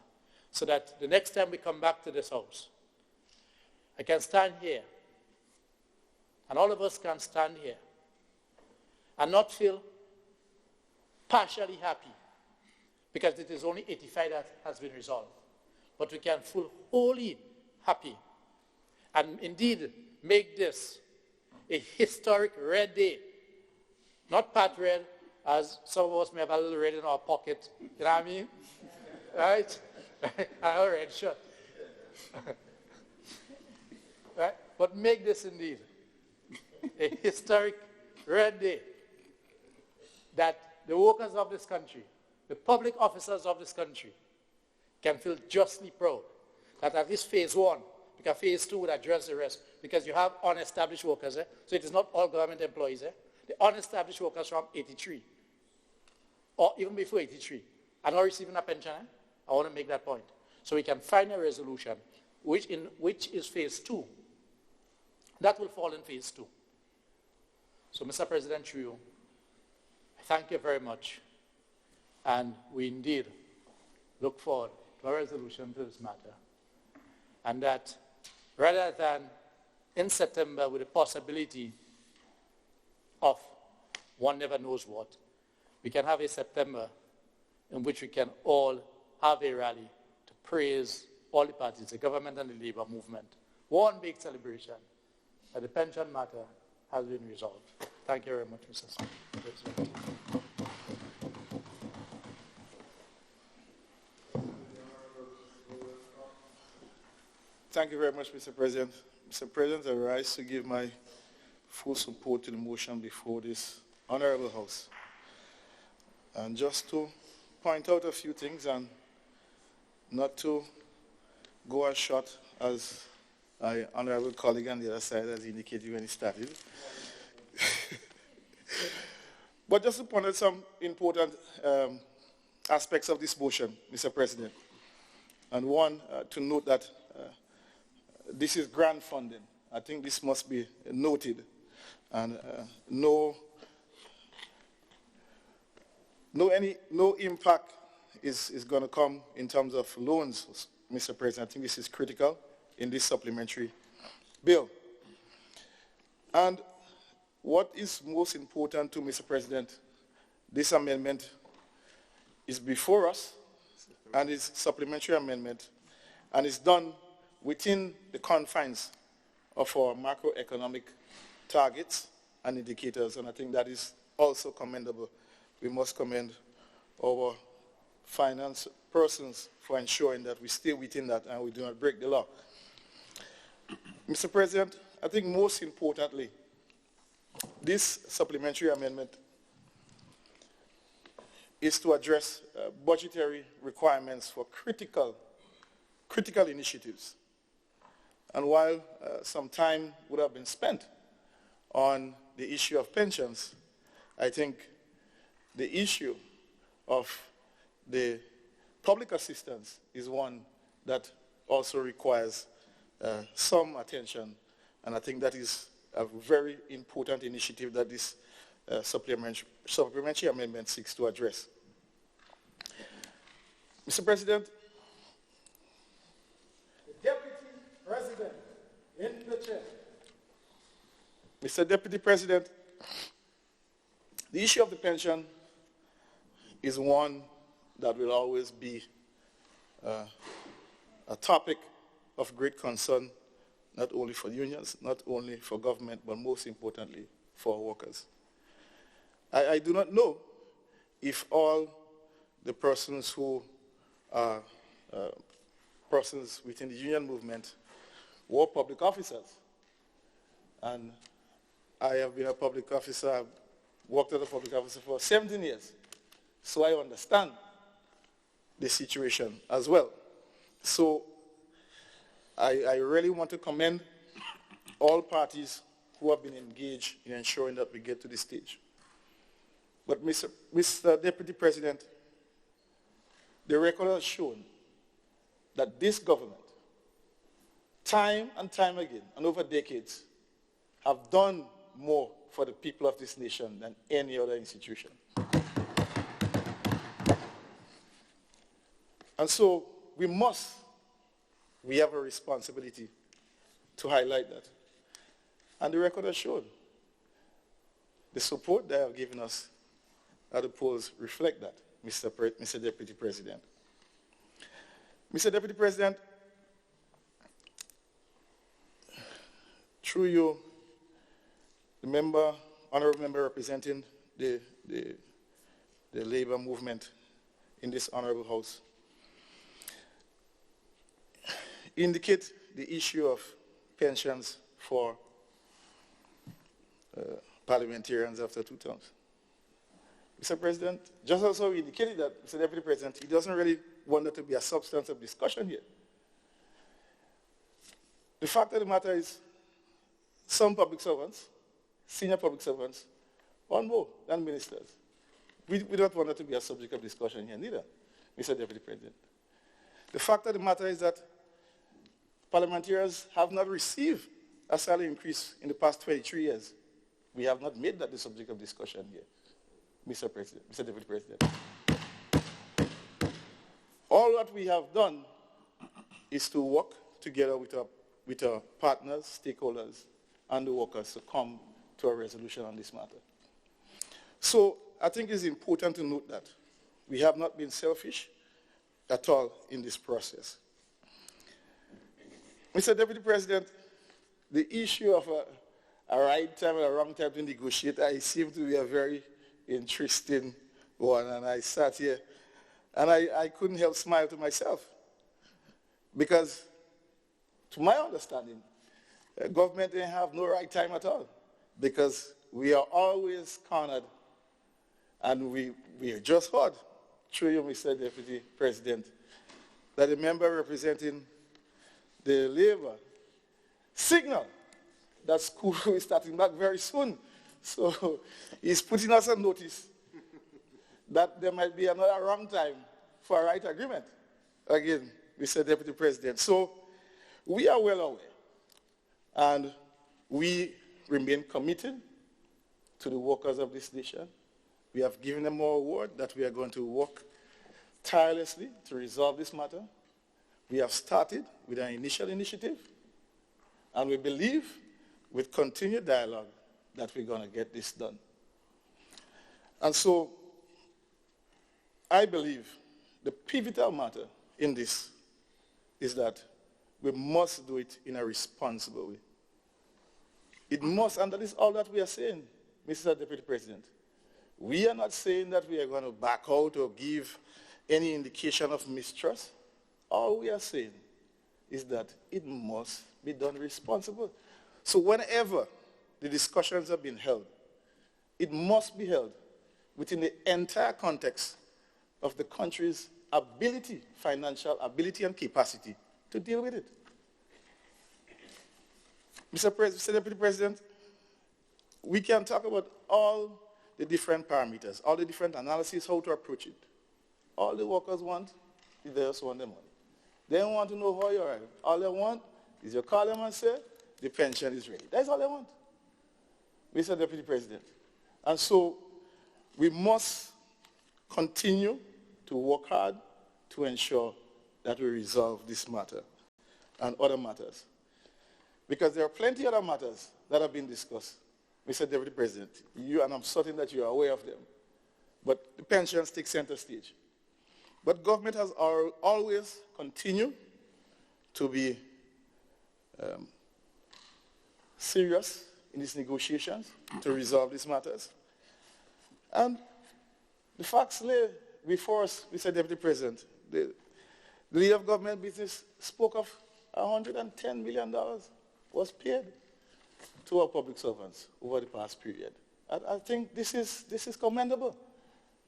so that the next time we come back to this house, I can stand here, and all of us can stand here, and not feel partially happy, because it is only 85 that has been resolved. But we can feel wholly happy, and indeed make this a historic red day. Not part red, as some of us may have a little red in our pocket. You know what I mean? Right? I have a red shirt. Right? But make this indeed a historic red day, that the workers of this country, the public officers of this country, can feel justly proud that at least phase 1, because phase 2 would address the rest, because you have unestablished workers, so it is not all government employees. The unestablished workers from 83, or even before 83, are not receiving a pension. I want to make that point. So we can find a resolution, which is phase 2. That will fall in phase 2. So, Mr. President, through you, I thank you very much. And we indeed look forward to a resolution to this matter. And that rather than in September with the possibility of one never knows what, we can have a September in which we can all have a rally to praise all the parties, the government and the labor movement. One big celebration that the pension matter has been resolved. Thank you very much, Mr. President. Thank you very much, Mr. President. Mr. President, I rise to give my full support to the motion before this honorable House. And just to point out a few things and not to go as short as my honorable colleague on the other side has indicated when he started. But just to point out some important aspects of this motion, Mr. President. And one, to note that this is grant funding. I think this must be noted. And no impact is going to come in terms of loans, Mr. President. I think this is critical in this supplementary bill. And what is most important to Mr. President, this amendment is before us and is supplementary amendment and is done within the confines of our macroeconomic targets and indicators, and I think that is also commendable. We must commend our finance persons for ensuring that we stay within that and we do not break the law. Mr. President, I think most importantly, this supplementary amendment is to address budgetary requirements for critical initiatives. And while some time would have been spent on the issue of pensions, I think the issue of the public assistance is one that also requires some attention, and I think that is a very important initiative that this supplementary amendment seeks to address. Mr. President, the Deputy President in the chair. Mr. Deputy President, the issue of the pension is one that will always be a topic of great concern, not only for unions, not only for government, but most importantly for our workers. I do not know if all the persons who are persons within the union movement were public officers. And I have been a public officer, I've worked as a public officer for 17 years. So I understand the situation as well. So I really want to commend all parties who have been engaged in ensuring that we get to this stage. But Mr. Deputy President, the record has shown that this government, time and time again, and over decades, have done more for the people of this nation than any other institution. And so we have a responsibility to highlight that. And the record has shown. The support they have given us at the polls reflect that, Mr. Deputy President. Mr. Deputy President, through you, the honorable member representing the labor movement in this honorable house, indicate the issue of pensions for parliamentarians after 2 terms. Mr. President, just also indicated that, Mr. Deputy President, he doesn't really want there to be a substantive discussion here. The fact of the matter is, some public servants, senior public servants, earn more than ministers. We don't want there to be a subject of discussion here neither, Mr. Deputy President. The fact of the matter is that parliamentarians have not received a salary increase in the past 23 years. We have not made that the subject of discussion here, Mr. Deputy President. All that we have done is to work together with our partners, stakeholders, and the workers to come to a resolution on this matter. So I think it's important to note that we have not been selfish at all in this process. Mr. Deputy President, the issue of a right time and a wrong time to negotiate, I seem to be a very interesting one, and I sat here and I couldn't help smile to myself because, to my understanding, government didn't have no right time at all because we are always cornered, and we just heard through you, Mr. Deputy President, that the member representing the Labour signal that school is starting back very soon. So he's putting us on notice that there might be another wrong time for a right agreement. Again, Mr. Deputy President. So we are well aware, and we remain committed to the workers of this nation. We have given them our word that we are going to work tirelessly to resolve this matter. We have started with an initial initiative, and we believe with continued dialogue that we're going to get this done. And so I believe the pivotal matter in this is that we must do it in a responsible way. It must, and that is all that we are saying, Mr. Deputy President. We are not saying that we are going to back out or give any indication of mistrust. All we are saying is that it must be done responsibly. So whenever the discussions have been held, it must be held within the entire context of the country's ability, financial ability and capacity to deal with it. Mr. Deputy President, we can talk about all the different parameters, all the different analyses, how to approach it. All the workers want is they just want the money. They don't want to know how you arrive. All they want is you call them and say, the pension is ready. That's all they want, Mr. Deputy President. And so we must continue to work hard to ensure that we resolve this matter and other matters. Because there are plenty of other matters that have been discussed, Mr. Deputy President. You, and I'm certain that you are aware of them. But the pensions take center stage. But government has always continued to be serious in its negotiations to resolve these matters. And the facts lay before us, Mr. Deputy President. The leader of government business spoke of $110 million was paid to our public servants over the past period. I think this is commendable.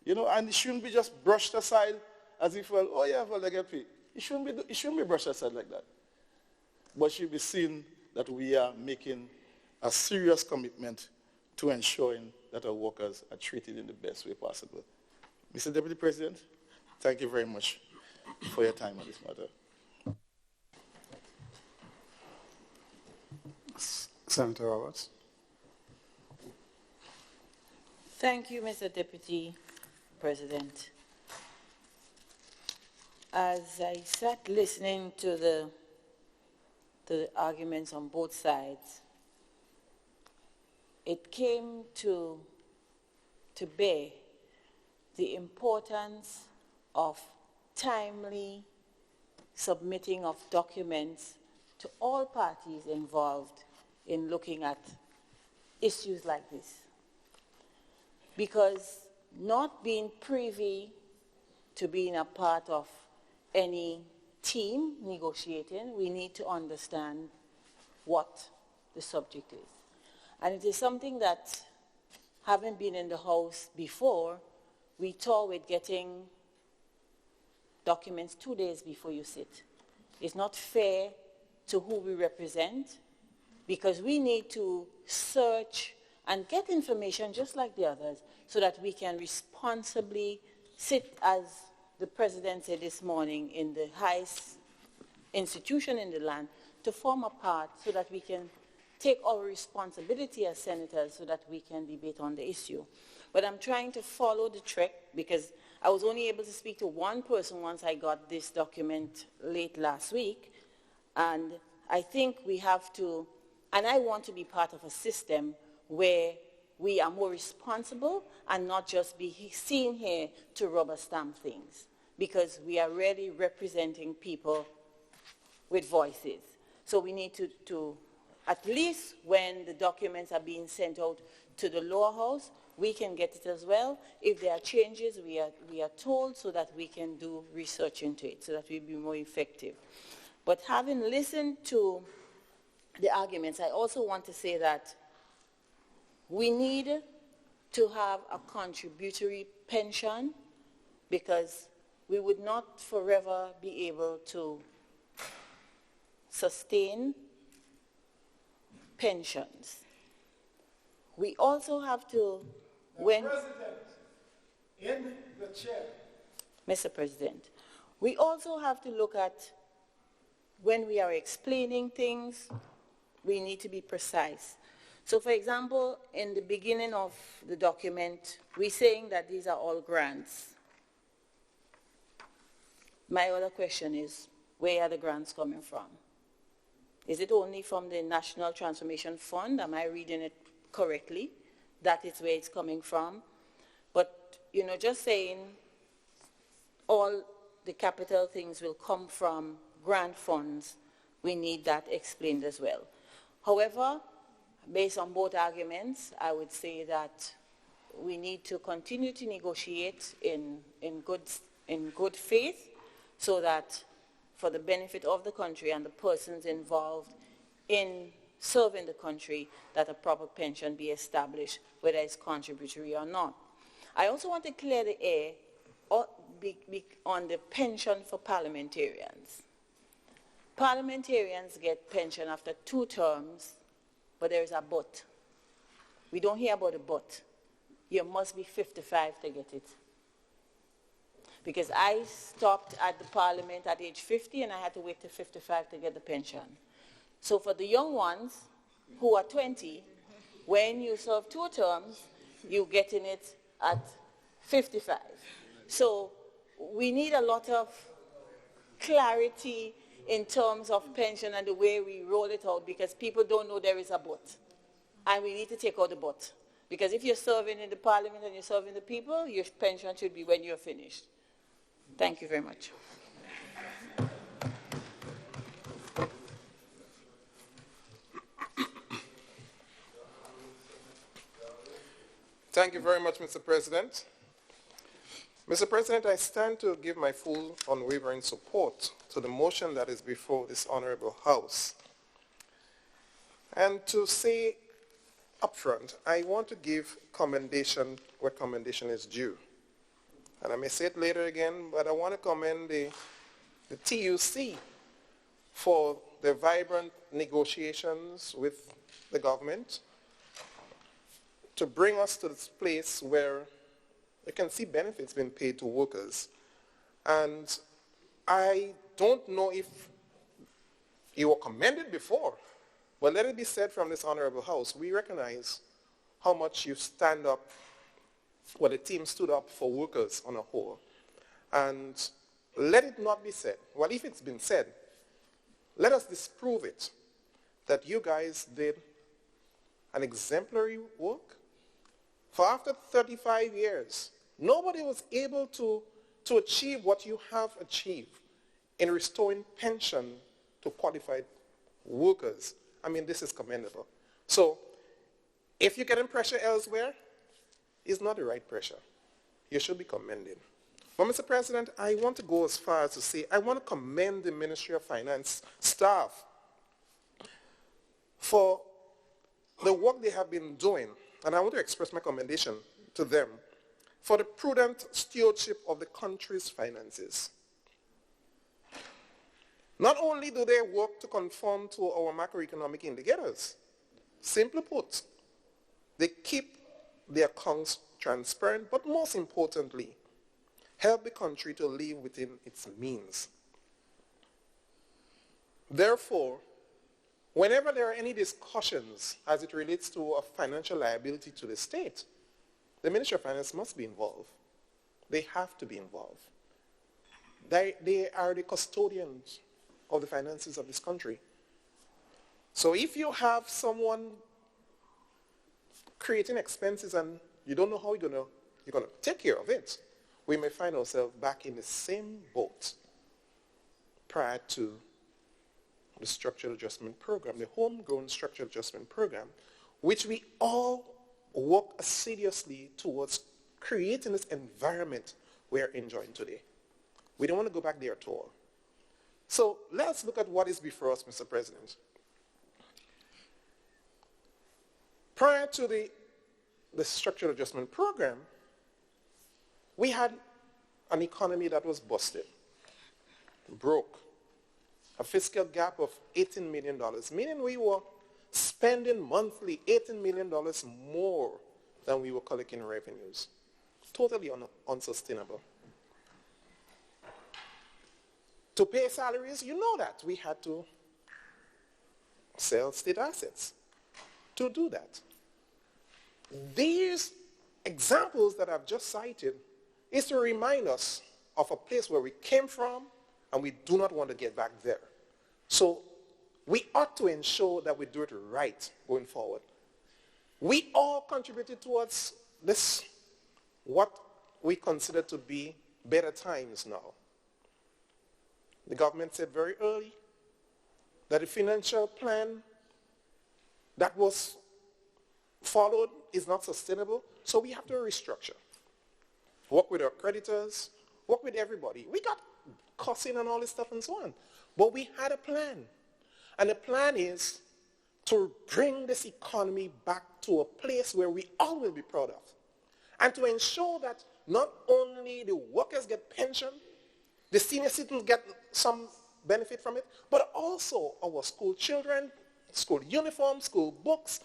You know, and it shouldn't be just brushed aside as if, well, oh yeah, well, they get paid. It shouldn't be brushed aside like that. But it should be seen that we are making a serious commitment to ensuring that our workers are treated in the best way possible. Mr. Deputy President, thank you very much for your time on this matter. Senator Roberts. Thank you, Mr. Deputy President. As I sat listening to the arguments on both sides, it came to bear the importance of timely submitting of documents to all parties involved in looking at issues like this. Because not being privy to being a part of any team negotiating, we need to understand what the subject is. And it is something that, having been in the House before, we toy with getting documents 2 days before you sit. It's not fair to who we represent, because we need to search and get information just like the others so that we can responsibly sit, as the President said this morning, in the highest institution in the land to form a part so that we can take our responsibility as senators so that we can debate on the issue. But I'm trying to follow the trick because I was only able to speak to one person once I got this document late last week. And I think we have to, and I want to be part of a system where we are more responsible and not just be seen here to rubber stamp things, because we are really representing people with voices. So we need to at least when the documents are being sent out to the lower house, we can get it as well. If there are changes, we are told so that we can do research into it, so that we'll be more effective. But having listened to the arguments, I also want to say that we need to have a contributory pension because we would not forever be able to sustain pensions. We also have to, In the chair. Mr. President, we also have to look at when we are explaining things, we need to be precise. So for example, in the beginning of the document, we're saying that these are all grants. My other question is, where are the grants coming from? Is it only from the National Transformation Fund? Am I reading it correctly? That is where it's coming from? But, you know, just saying all the capital things will come from grant funds, we need that explained as well. However, based on both arguments, I would say that we need to continue to negotiate in good faith so that for the benefit of the country and the persons involved in serving the country, that a proper pension be established, whether it's contributory or not. I also want to clear the air on the pension for parliamentarians. Parliamentarians get pension after 2 terms, but there is a but. We don't hear about a but. You must be 55 to get it. Because I stopped at the parliament at age 50 and I had to wait till 55 to get the pension. So for the young ones who are 20, when you serve 2 terms, you're getting it at 55. So we need a lot of clarity in terms of pension and the way we roll it out, because people don't know there is a but. And we need to take out the but. Because if you're serving in the parliament and you're serving the people, your pension should be when you're finished. Thank you very much. Thank you very much, Mr. President. Mr. President, I stand to give my full unwavering support to the motion that is before this honorable House. And to say upfront, I want to give commendation where commendation is due. And I may say it later again, but I want to commend the TUC for their vibrant negotiations with the government to bring us to this place where you can see benefits being paid to workers. And I don't know if you were commended before, but let it be said from this honorable House, we recognize how much you stand up, well, the team stood up for workers on a whole. And let it not be said, well, if it's been said, let us disprove it, that you guys did an exemplary work. For after 35 years, nobody was able to achieve what you have achieved in restoring pension to qualified workers. I mean, this is commendable. So, if you're getting pressure elsewhere, it's not the right pressure. You should be commended. But, Mr. President, I want to go as far as to say I want to commend the Ministry of Finance staff for the work they have been doing, and I want to express my commendation to them for the prudent stewardship of the country's finances. Not only do they work to conform to our macroeconomic indicators, simply put, they keep their accounts transparent, but most importantly, help the country to live within its means. Therefore, whenever there are any discussions as it relates to a financial liability to the state, the Ministry of Finance must be involved. They have to be involved. They are the custodians of the finances of this country. So if you have someone creating expenses and you don't know how you're going to take care of it, we may find ourselves back in the same boat prior to the Structural Adjustment Program, the homegrown Structural Adjustment Program, which we all work assiduously towards creating this environment we are enjoying today. We don't want to go back there at all. So let's look at what is before us, Mr. President. Prior to the Structural Adjustment Program, we had an economy that was busted, broke, a fiscal gap of $18 million, meaning we were spending monthly $18 million more than we were collecting revenues. Totally unsustainable. To pay salaries, you know that. We had to sell state assets to do that. These examples that I've just cited is to remind us of a place where we came from and we do not want to get back there. So we ought to ensure that we do it right going forward. We all contributed towards this, what we consider to be better times now. The government said very early that the financial plan that was followed is not sustainable, so we have to restructure. Work with our creditors, work with everybody. We got cussing and all this stuff and so on. But we had a plan. And the plan is to bring this economy back to a place where we all will be proud of. And to ensure that not only the workers get pension, the senior citizens get some benefit from it, but also our school children, school uniforms, school books,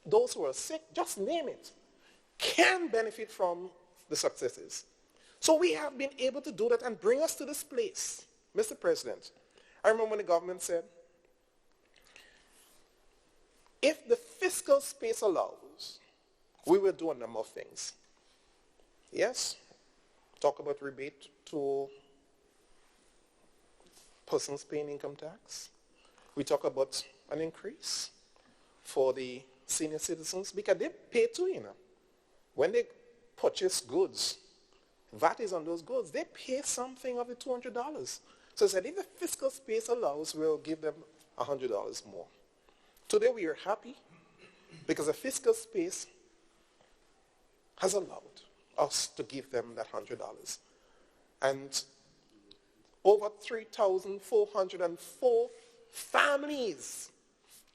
those who are sick, just name it, can benefit from the successes. So we have been able to do that and bring us to this place. Mr. President, I remember when the government said, if the fiscal space allows, we will do a number of things. Yes, talk about rebate to persons paying income tax. We talk about an increase for the senior citizens because they pay too, you know. When they purchase goods, VAT is on those goods, they pay something of the $200. So I said, if the fiscal space allows, we'll give them $100 more. Today we are happy because the fiscal space has allowed us to give them that $100. And over 3,404 families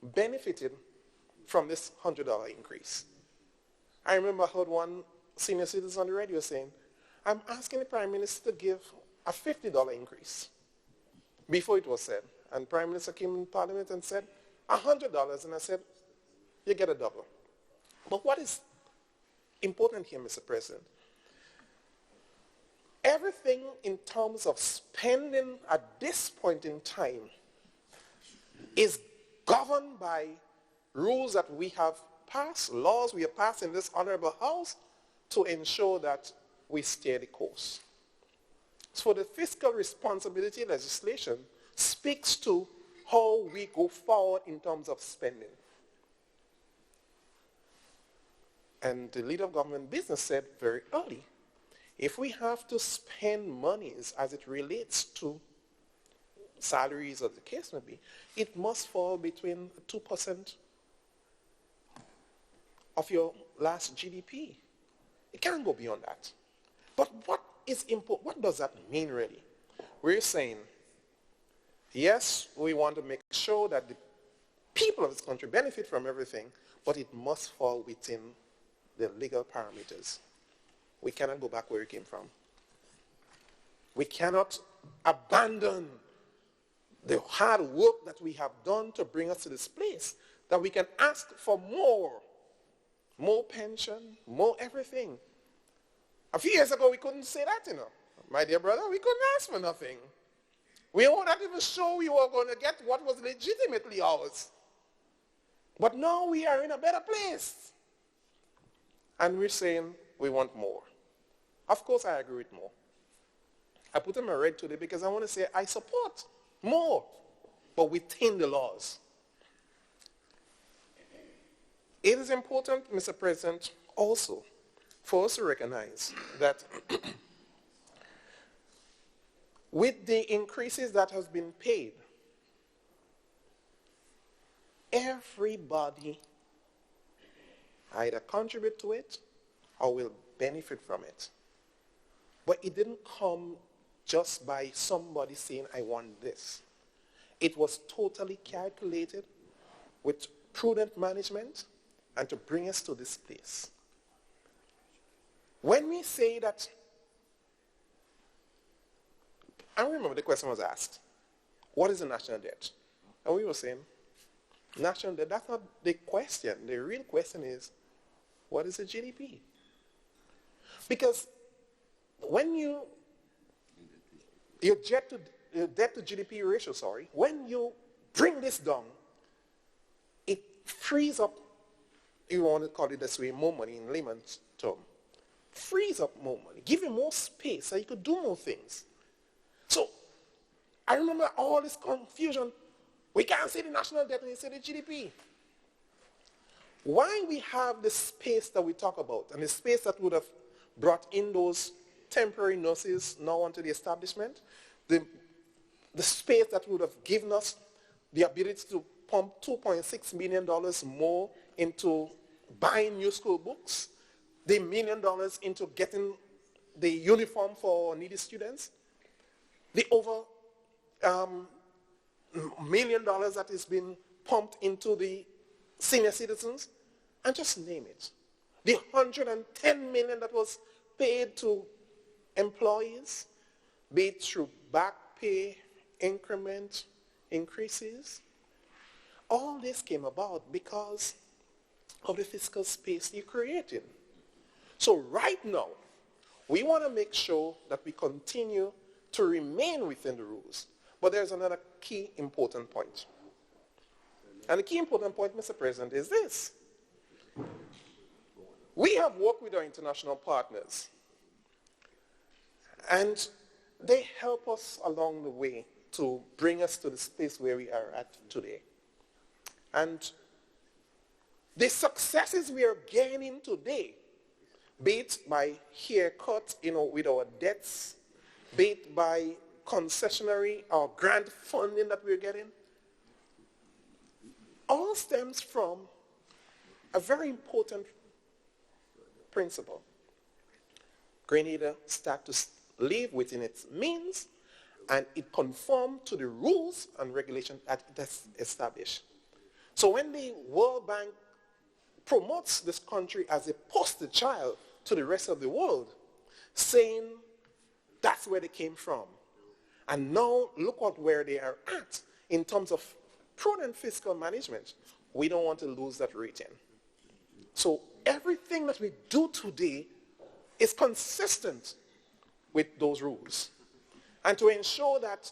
benefited from this $100 increase. I remember I heard one senior citizen on the radio saying, I'm asking the Prime Minister to give a $50 increase. Before it was said, and Prime Minister came in Parliament and said, $100, and I said, you get a double. But what is important here, Mr. President, everything in terms of spending at this point in time is governed by rules that we have passed, laws we have passed in this honorable house to ensure that we stay the course. So the fiscal responsibility legislation speaks to how we go forward in terms of spending. And the leader of government business said very early, if we have to spend monies as it relates to salaries or the case may be, it must fall between 2% of your last GDP. It can't go beyond that. But what is important? What does that mean really? We're saying, yes, we want to make sure that the people of this country benefit from everything, but it must fall within the legal parameters. We cannot go back where we came from. We cannot abandon the hard work that we have done to bring us to this place, that we can ask for more pension, more everything. A few years ago, we couldn't say that, you know. My dear brother, we couldn't ask for nothing. We were not even sure we were going to get what was legitimately ours. But now we are in a better place. And we're saying we want more. Of course, I agree with more. I put in my red today because I want to say I support more, but within the laws. It is important, Mr. President, also for us to recognize that with the increases that has been paid, everybody either contribute to it or will benefit from it. But it didn't come just by somebody saying, I want this. It was totally calculated with prudent management and to bring us to this place. When we say that I remember the question was asked, what is the national debt? And we were saying, national debt, that's not the question. The real question is, what is the GDP? Because when your debt to GDP ratio, when you bring this down, it frees up, if you want to call it this way, more money in layman's term. Frees up more money, give you more space so you could do more things. So I remember all this confusion. We can't say the national debt and you say the GDP. Why we have the space that we talk about and the space that would have brought in those temporary nurses now onto the establishment, the space that would have given us the ability to pump $2.6 million more into buying new school books, the $1 million into getting the uniform for needy students, the over $1 million that is being pumped into the senior citizens, and just name it. The $110 million that was paid to employees, be it through back pay, increment increases. All this came about because of the fiscal space you're creating. So right now, we want to make sure that we continue to remain within the rules. But there's another key important point. And the key important point, Mr. President, is this. We have worked with our international partners, and they help us along the way to bring us to the space where we are at today. And the successes we are gaining today, be it by haircut, with our debts, be it by concessionary or grant funding that we're getting, all stems from a very important principle. Grenada start to live within its means, and it conforms to the rules and regulations that it has established. So when the World Bank promotes this country as a poster child to the rest of the world, saying that's where they came from. And now look at where they are at in terms of prudent fiscal management. We don't want to lose that rating. So everything that we do today is consistent with those rules. And to ensure that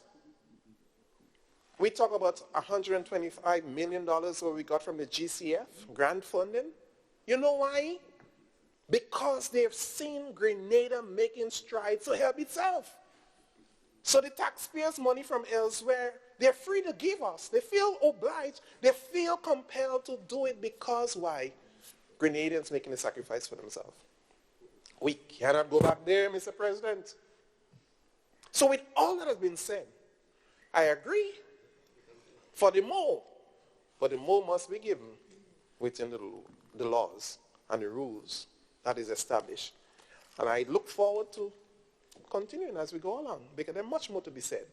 we talk about $125 million what we got from the GCF, grant funding. You know why? Because they've seen Grenada making strides to help itself. So the taxpayers' money from elsewhere, they're free to give us. They feel obliged. They feel compelled to do it because why? Grenadians making a sacrifice for themselves. We cannot go back there, Mr. President. So with all that has been said, I agree for the more, but the more must be given within the laws and the rules that is established. And I look forward to continuing as we go along, because there's much more to be said.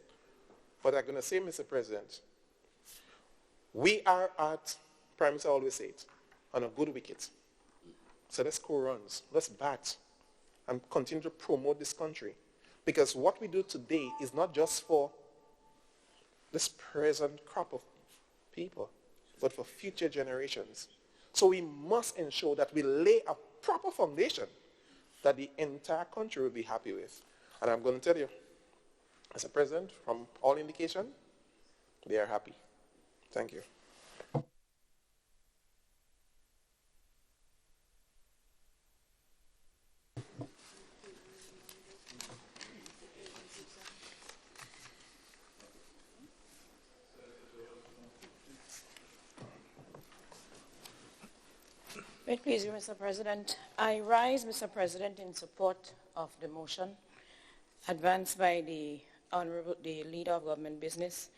But I'm going to say, Mr. President, we are at, Prime Minister always said, on a good wicket. So let's score runs, let's bat, and continue to promote this country. Because what we do today is not just for this present crop of people, but for future generations. So we must ensure that we lay a proper foundation that the entire country will be happy with. And I'm going to tell you, Mr. President, from all indication, they are happy. Thank you. May it please you, Mr. President. I rise, Mr. President, in support of the motion advanced by the Leader of Government Business.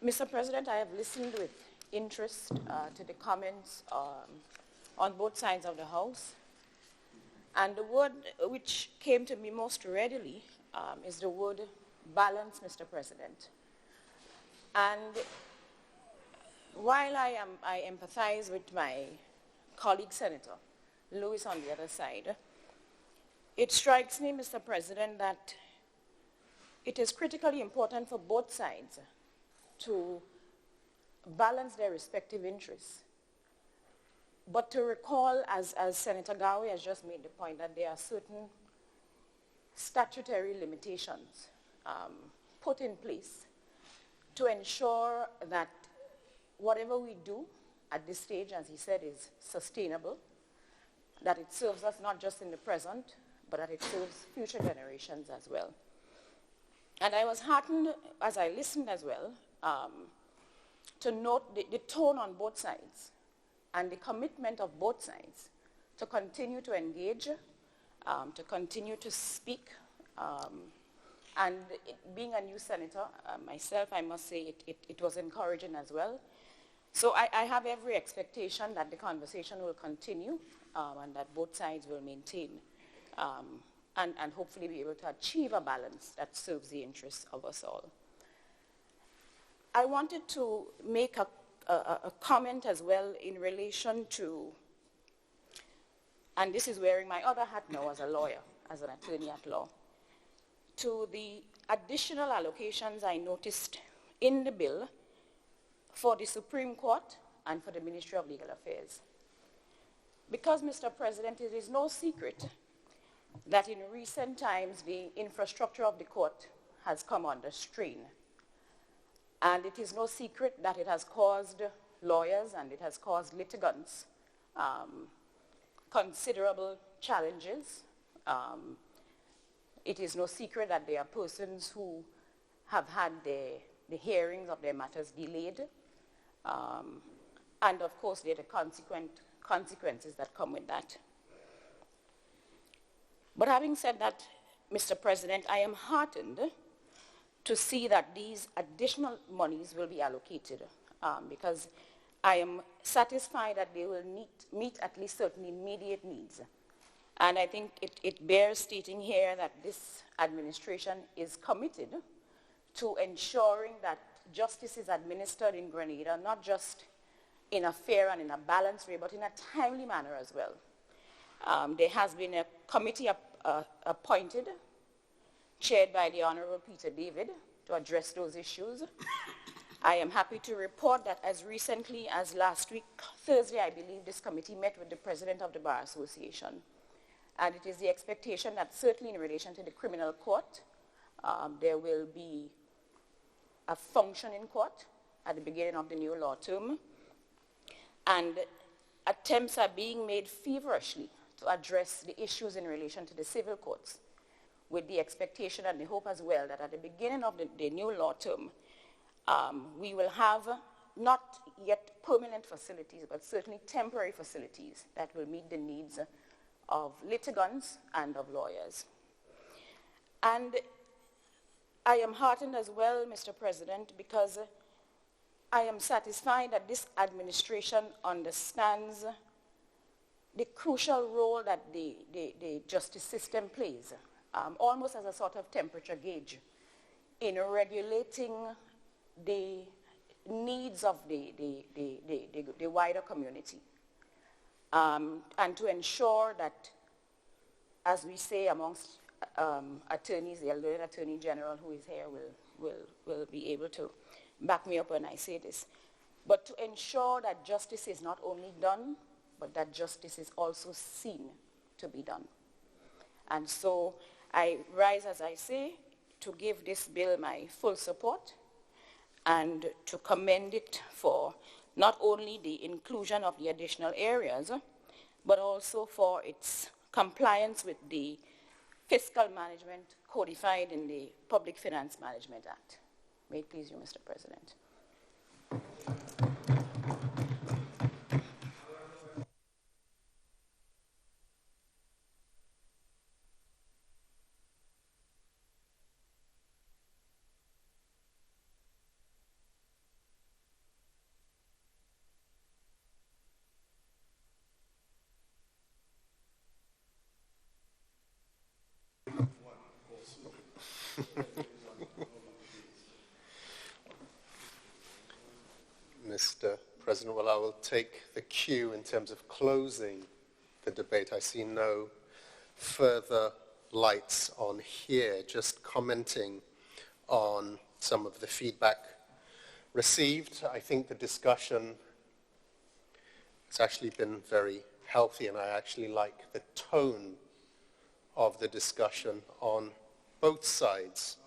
Mr. President, I have listened with interest to the comments on both sides of the House. And the word which came to me most readily is the word balance, Mr. President. And while I empathize with my colleague Senator Lewis on the other side, it strikes me, Mr. President, that it is critically important for both sides to balance their respective interests. But to recall, as Senator Gawi has just made the point, that there are certain statutory limitations put in place to ensure that whatever we do at this stage, as he said, is sustainable, that it serves us not just in the present, but that it serves future generations as well. And I was heartened, as I listened as well, to note the tone on both sides and the commitment of both sides to continue to engage, to continue to speak. And being a new senator myself, I must say it was encouraging as well. So I have every expectation that the conversation will continue and that both sides will maintain and hopefully be able to achieve a balance that serves the interests of us all. I wanted to make a comment as well in relation to, and this is wearing my other hat now as a lawyer, as an attorney at law, to the additional allocations I noticed in the bill for the Supreme Court and for the Ministry of Legal Affairs. Because, Mr. President, it is no secret that in recent times the infrastructure of the court has come under strain. And it is no secret that it has caused lawyers and it has caused litigants considerable challenges. It is no secret that there are persons who have had the hearings of their matters delayed. And of course, there are the consequences that come with that. But having said that, Mr. President, I am heartened to see that these additional monies will be allocated because I am satisfied that they will meet at least certain immediate needs. And I think it bears stating here that this administration is committed to ensuring that justice is administered in Grenada, not just in a fair and in a balanced way, but in a timely manner as well. There has been a committee appointed, chaired by the Honorable Peter David, to address those issues. I am happy to report that as recently as last week, Thursday, I believe, this committee met with the President of the Bar Association. And it is the expectation that certainly in relation to the criminal court, there will be a function in court at the beginning of the new law term. And attempts are being made feverishly to address the issues in relation to the civil courts, with the expectation and the hope as well that at the beginning of the new law term, we will have not yet permanent facilities, but certainly temporary facilities that will meet the needs of litigants and of lawyers. And I am heartened as well, Mr. President, because I am satisfied that this administration understands the crucial role that the justice system plays, almost as a sort of temperature gauge in regulating the needs of the wider community. And to ensure that, as we say amongst attorneys, the elderly Attorney General who is here will be able to back me up when I say this, but to ensure that justice is not only done, but that justice is also seen to be done. And so I rise, as I say, to give this bill my full support and to commend it for not only the inclusion of the additional areas, but also for its compliance with the fiscal management codified in the Public Finance Management Act. May it please you, Mr. President. Mr. President, well, I will take the cue in terms of closing the debate. I see no further lights on here. Just commenting on some of the feedback received. I think the discussion has actually been very healthy, and I actually like the tone of the discussion on both sides.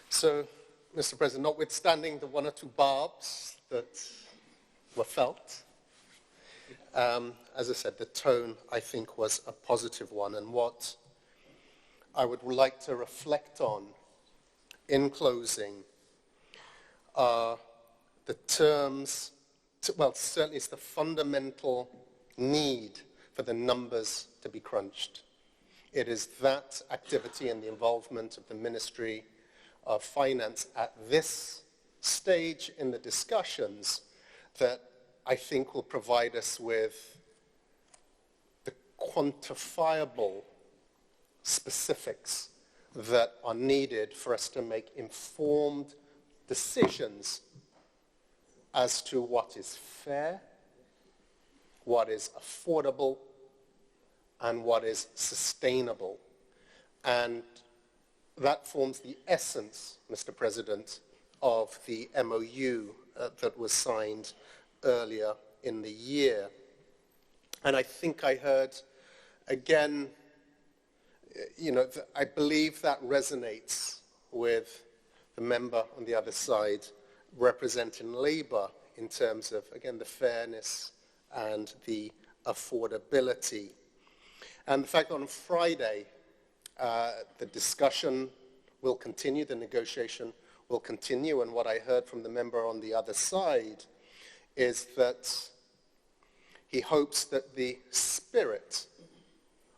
So, Mr. President, notwithstanding the one or two barbs that were felt, as I said, the tone, I think, was a positive one. And what I would like to reflect on in closing are the terms, well, certainly it's the fundamental need for the numbers to be crunched. It is that activity and the involvement of the Ministry of Finance at this stage in the discussions that I think will provide us with the quantifiable specifics that are needed for us to make informed decisions as to what is fair, what is affordable, and what is sustainable. And that forms the essence, Mr. President, of the MOU that was signed earlier in the year. And I think I heard, again, I believe that resonates with the member on the other side representing Labour in terms of, again, the fairness and the affordability. And in fact, on Friday, the discussion will continue, the negotiation will continue, and what I heard from the member on the other side is that he hopes that the spirit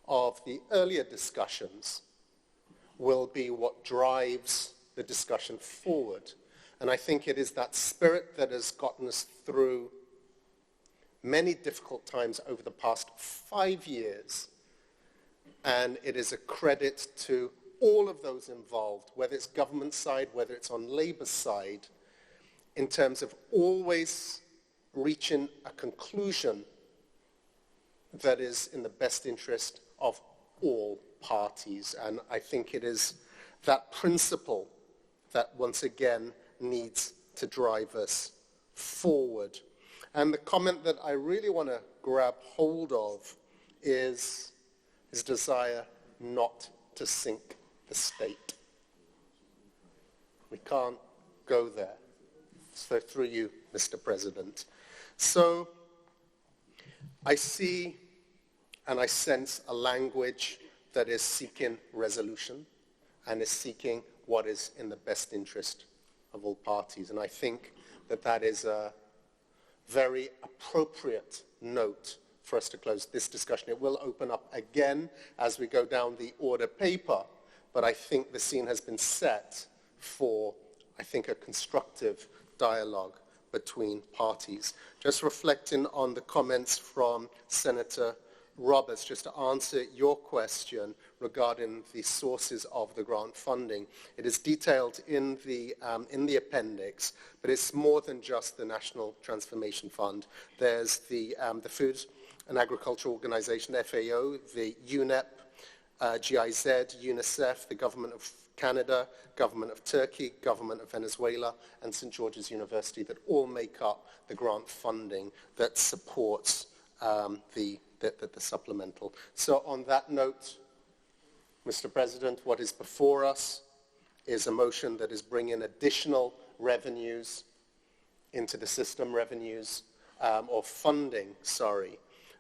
of the earlier discussions will be what drives the discussion forward. And I think it is that spirit that has gotten us through many difficult times over the past 5 years. And it is a credit to all of those involved, whether it's government side, whether it's on Labour's side, in terms of always reaching a conclusion that is in the best interest of all parties. And I think it is that principle that once again needs to drive us forward. And the comment that I really want to grab hold of is his desire not to sink the state. We can't go there. So through you, Mr. President. So I see and I sense a language that is seeking resolution and is seeking what is in the best interest of all parties. And I think that that is a very appropriate note for us to close this discussion. It will open up again as we go down the order paper, but I think the scene has been set for, I think, a constructive dialogue between parties. Just reflecting on the comments from Senator Roberts, just to answer your question regarding the sources of the grant funding. It is detailed in the appendix, but it's more than just the National Transformation Fund. There's the Food and Agriculture Organization, FAO, the UNEP, GIZ, UNICEF, the Government of Canada, Government of Turkey, Government of Venezuela, and St. George's University that all make up the grant funding that supports the supplemental. So on that note, Mr. President, what is before us is a motion that is bringing additional revenues into the system, or funding,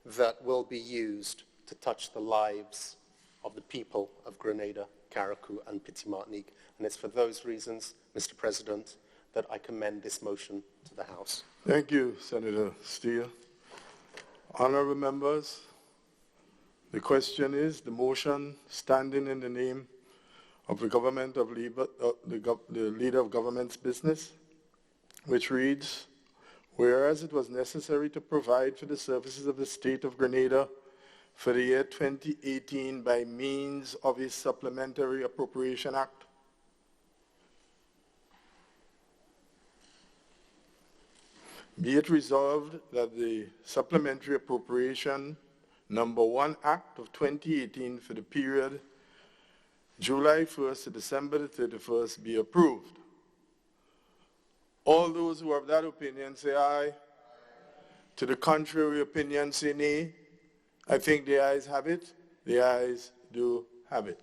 that will be used to touch the lives of the people of Grenada, Carriacou, and Petite Martinique. And it's for those reasons, Mr. President, that I commend this motion to the House. Thank you, Senator Steele. Honourable members, the question is the motion standing in the name of the government of Labour, the leader of government's business, which reads, whereas it was necessary to provide for the services of the state of Grenada for the year 2018 by means of a Supplementary Appropriation Act. Be it resolved that the Supplementary Appropriation Number 1 Act of 2018 for the period July 1st to December the 31st be approved. All those who have that opinion say aye. To the contrary opinion say nay. I think the ayes have it. The ayes do have it.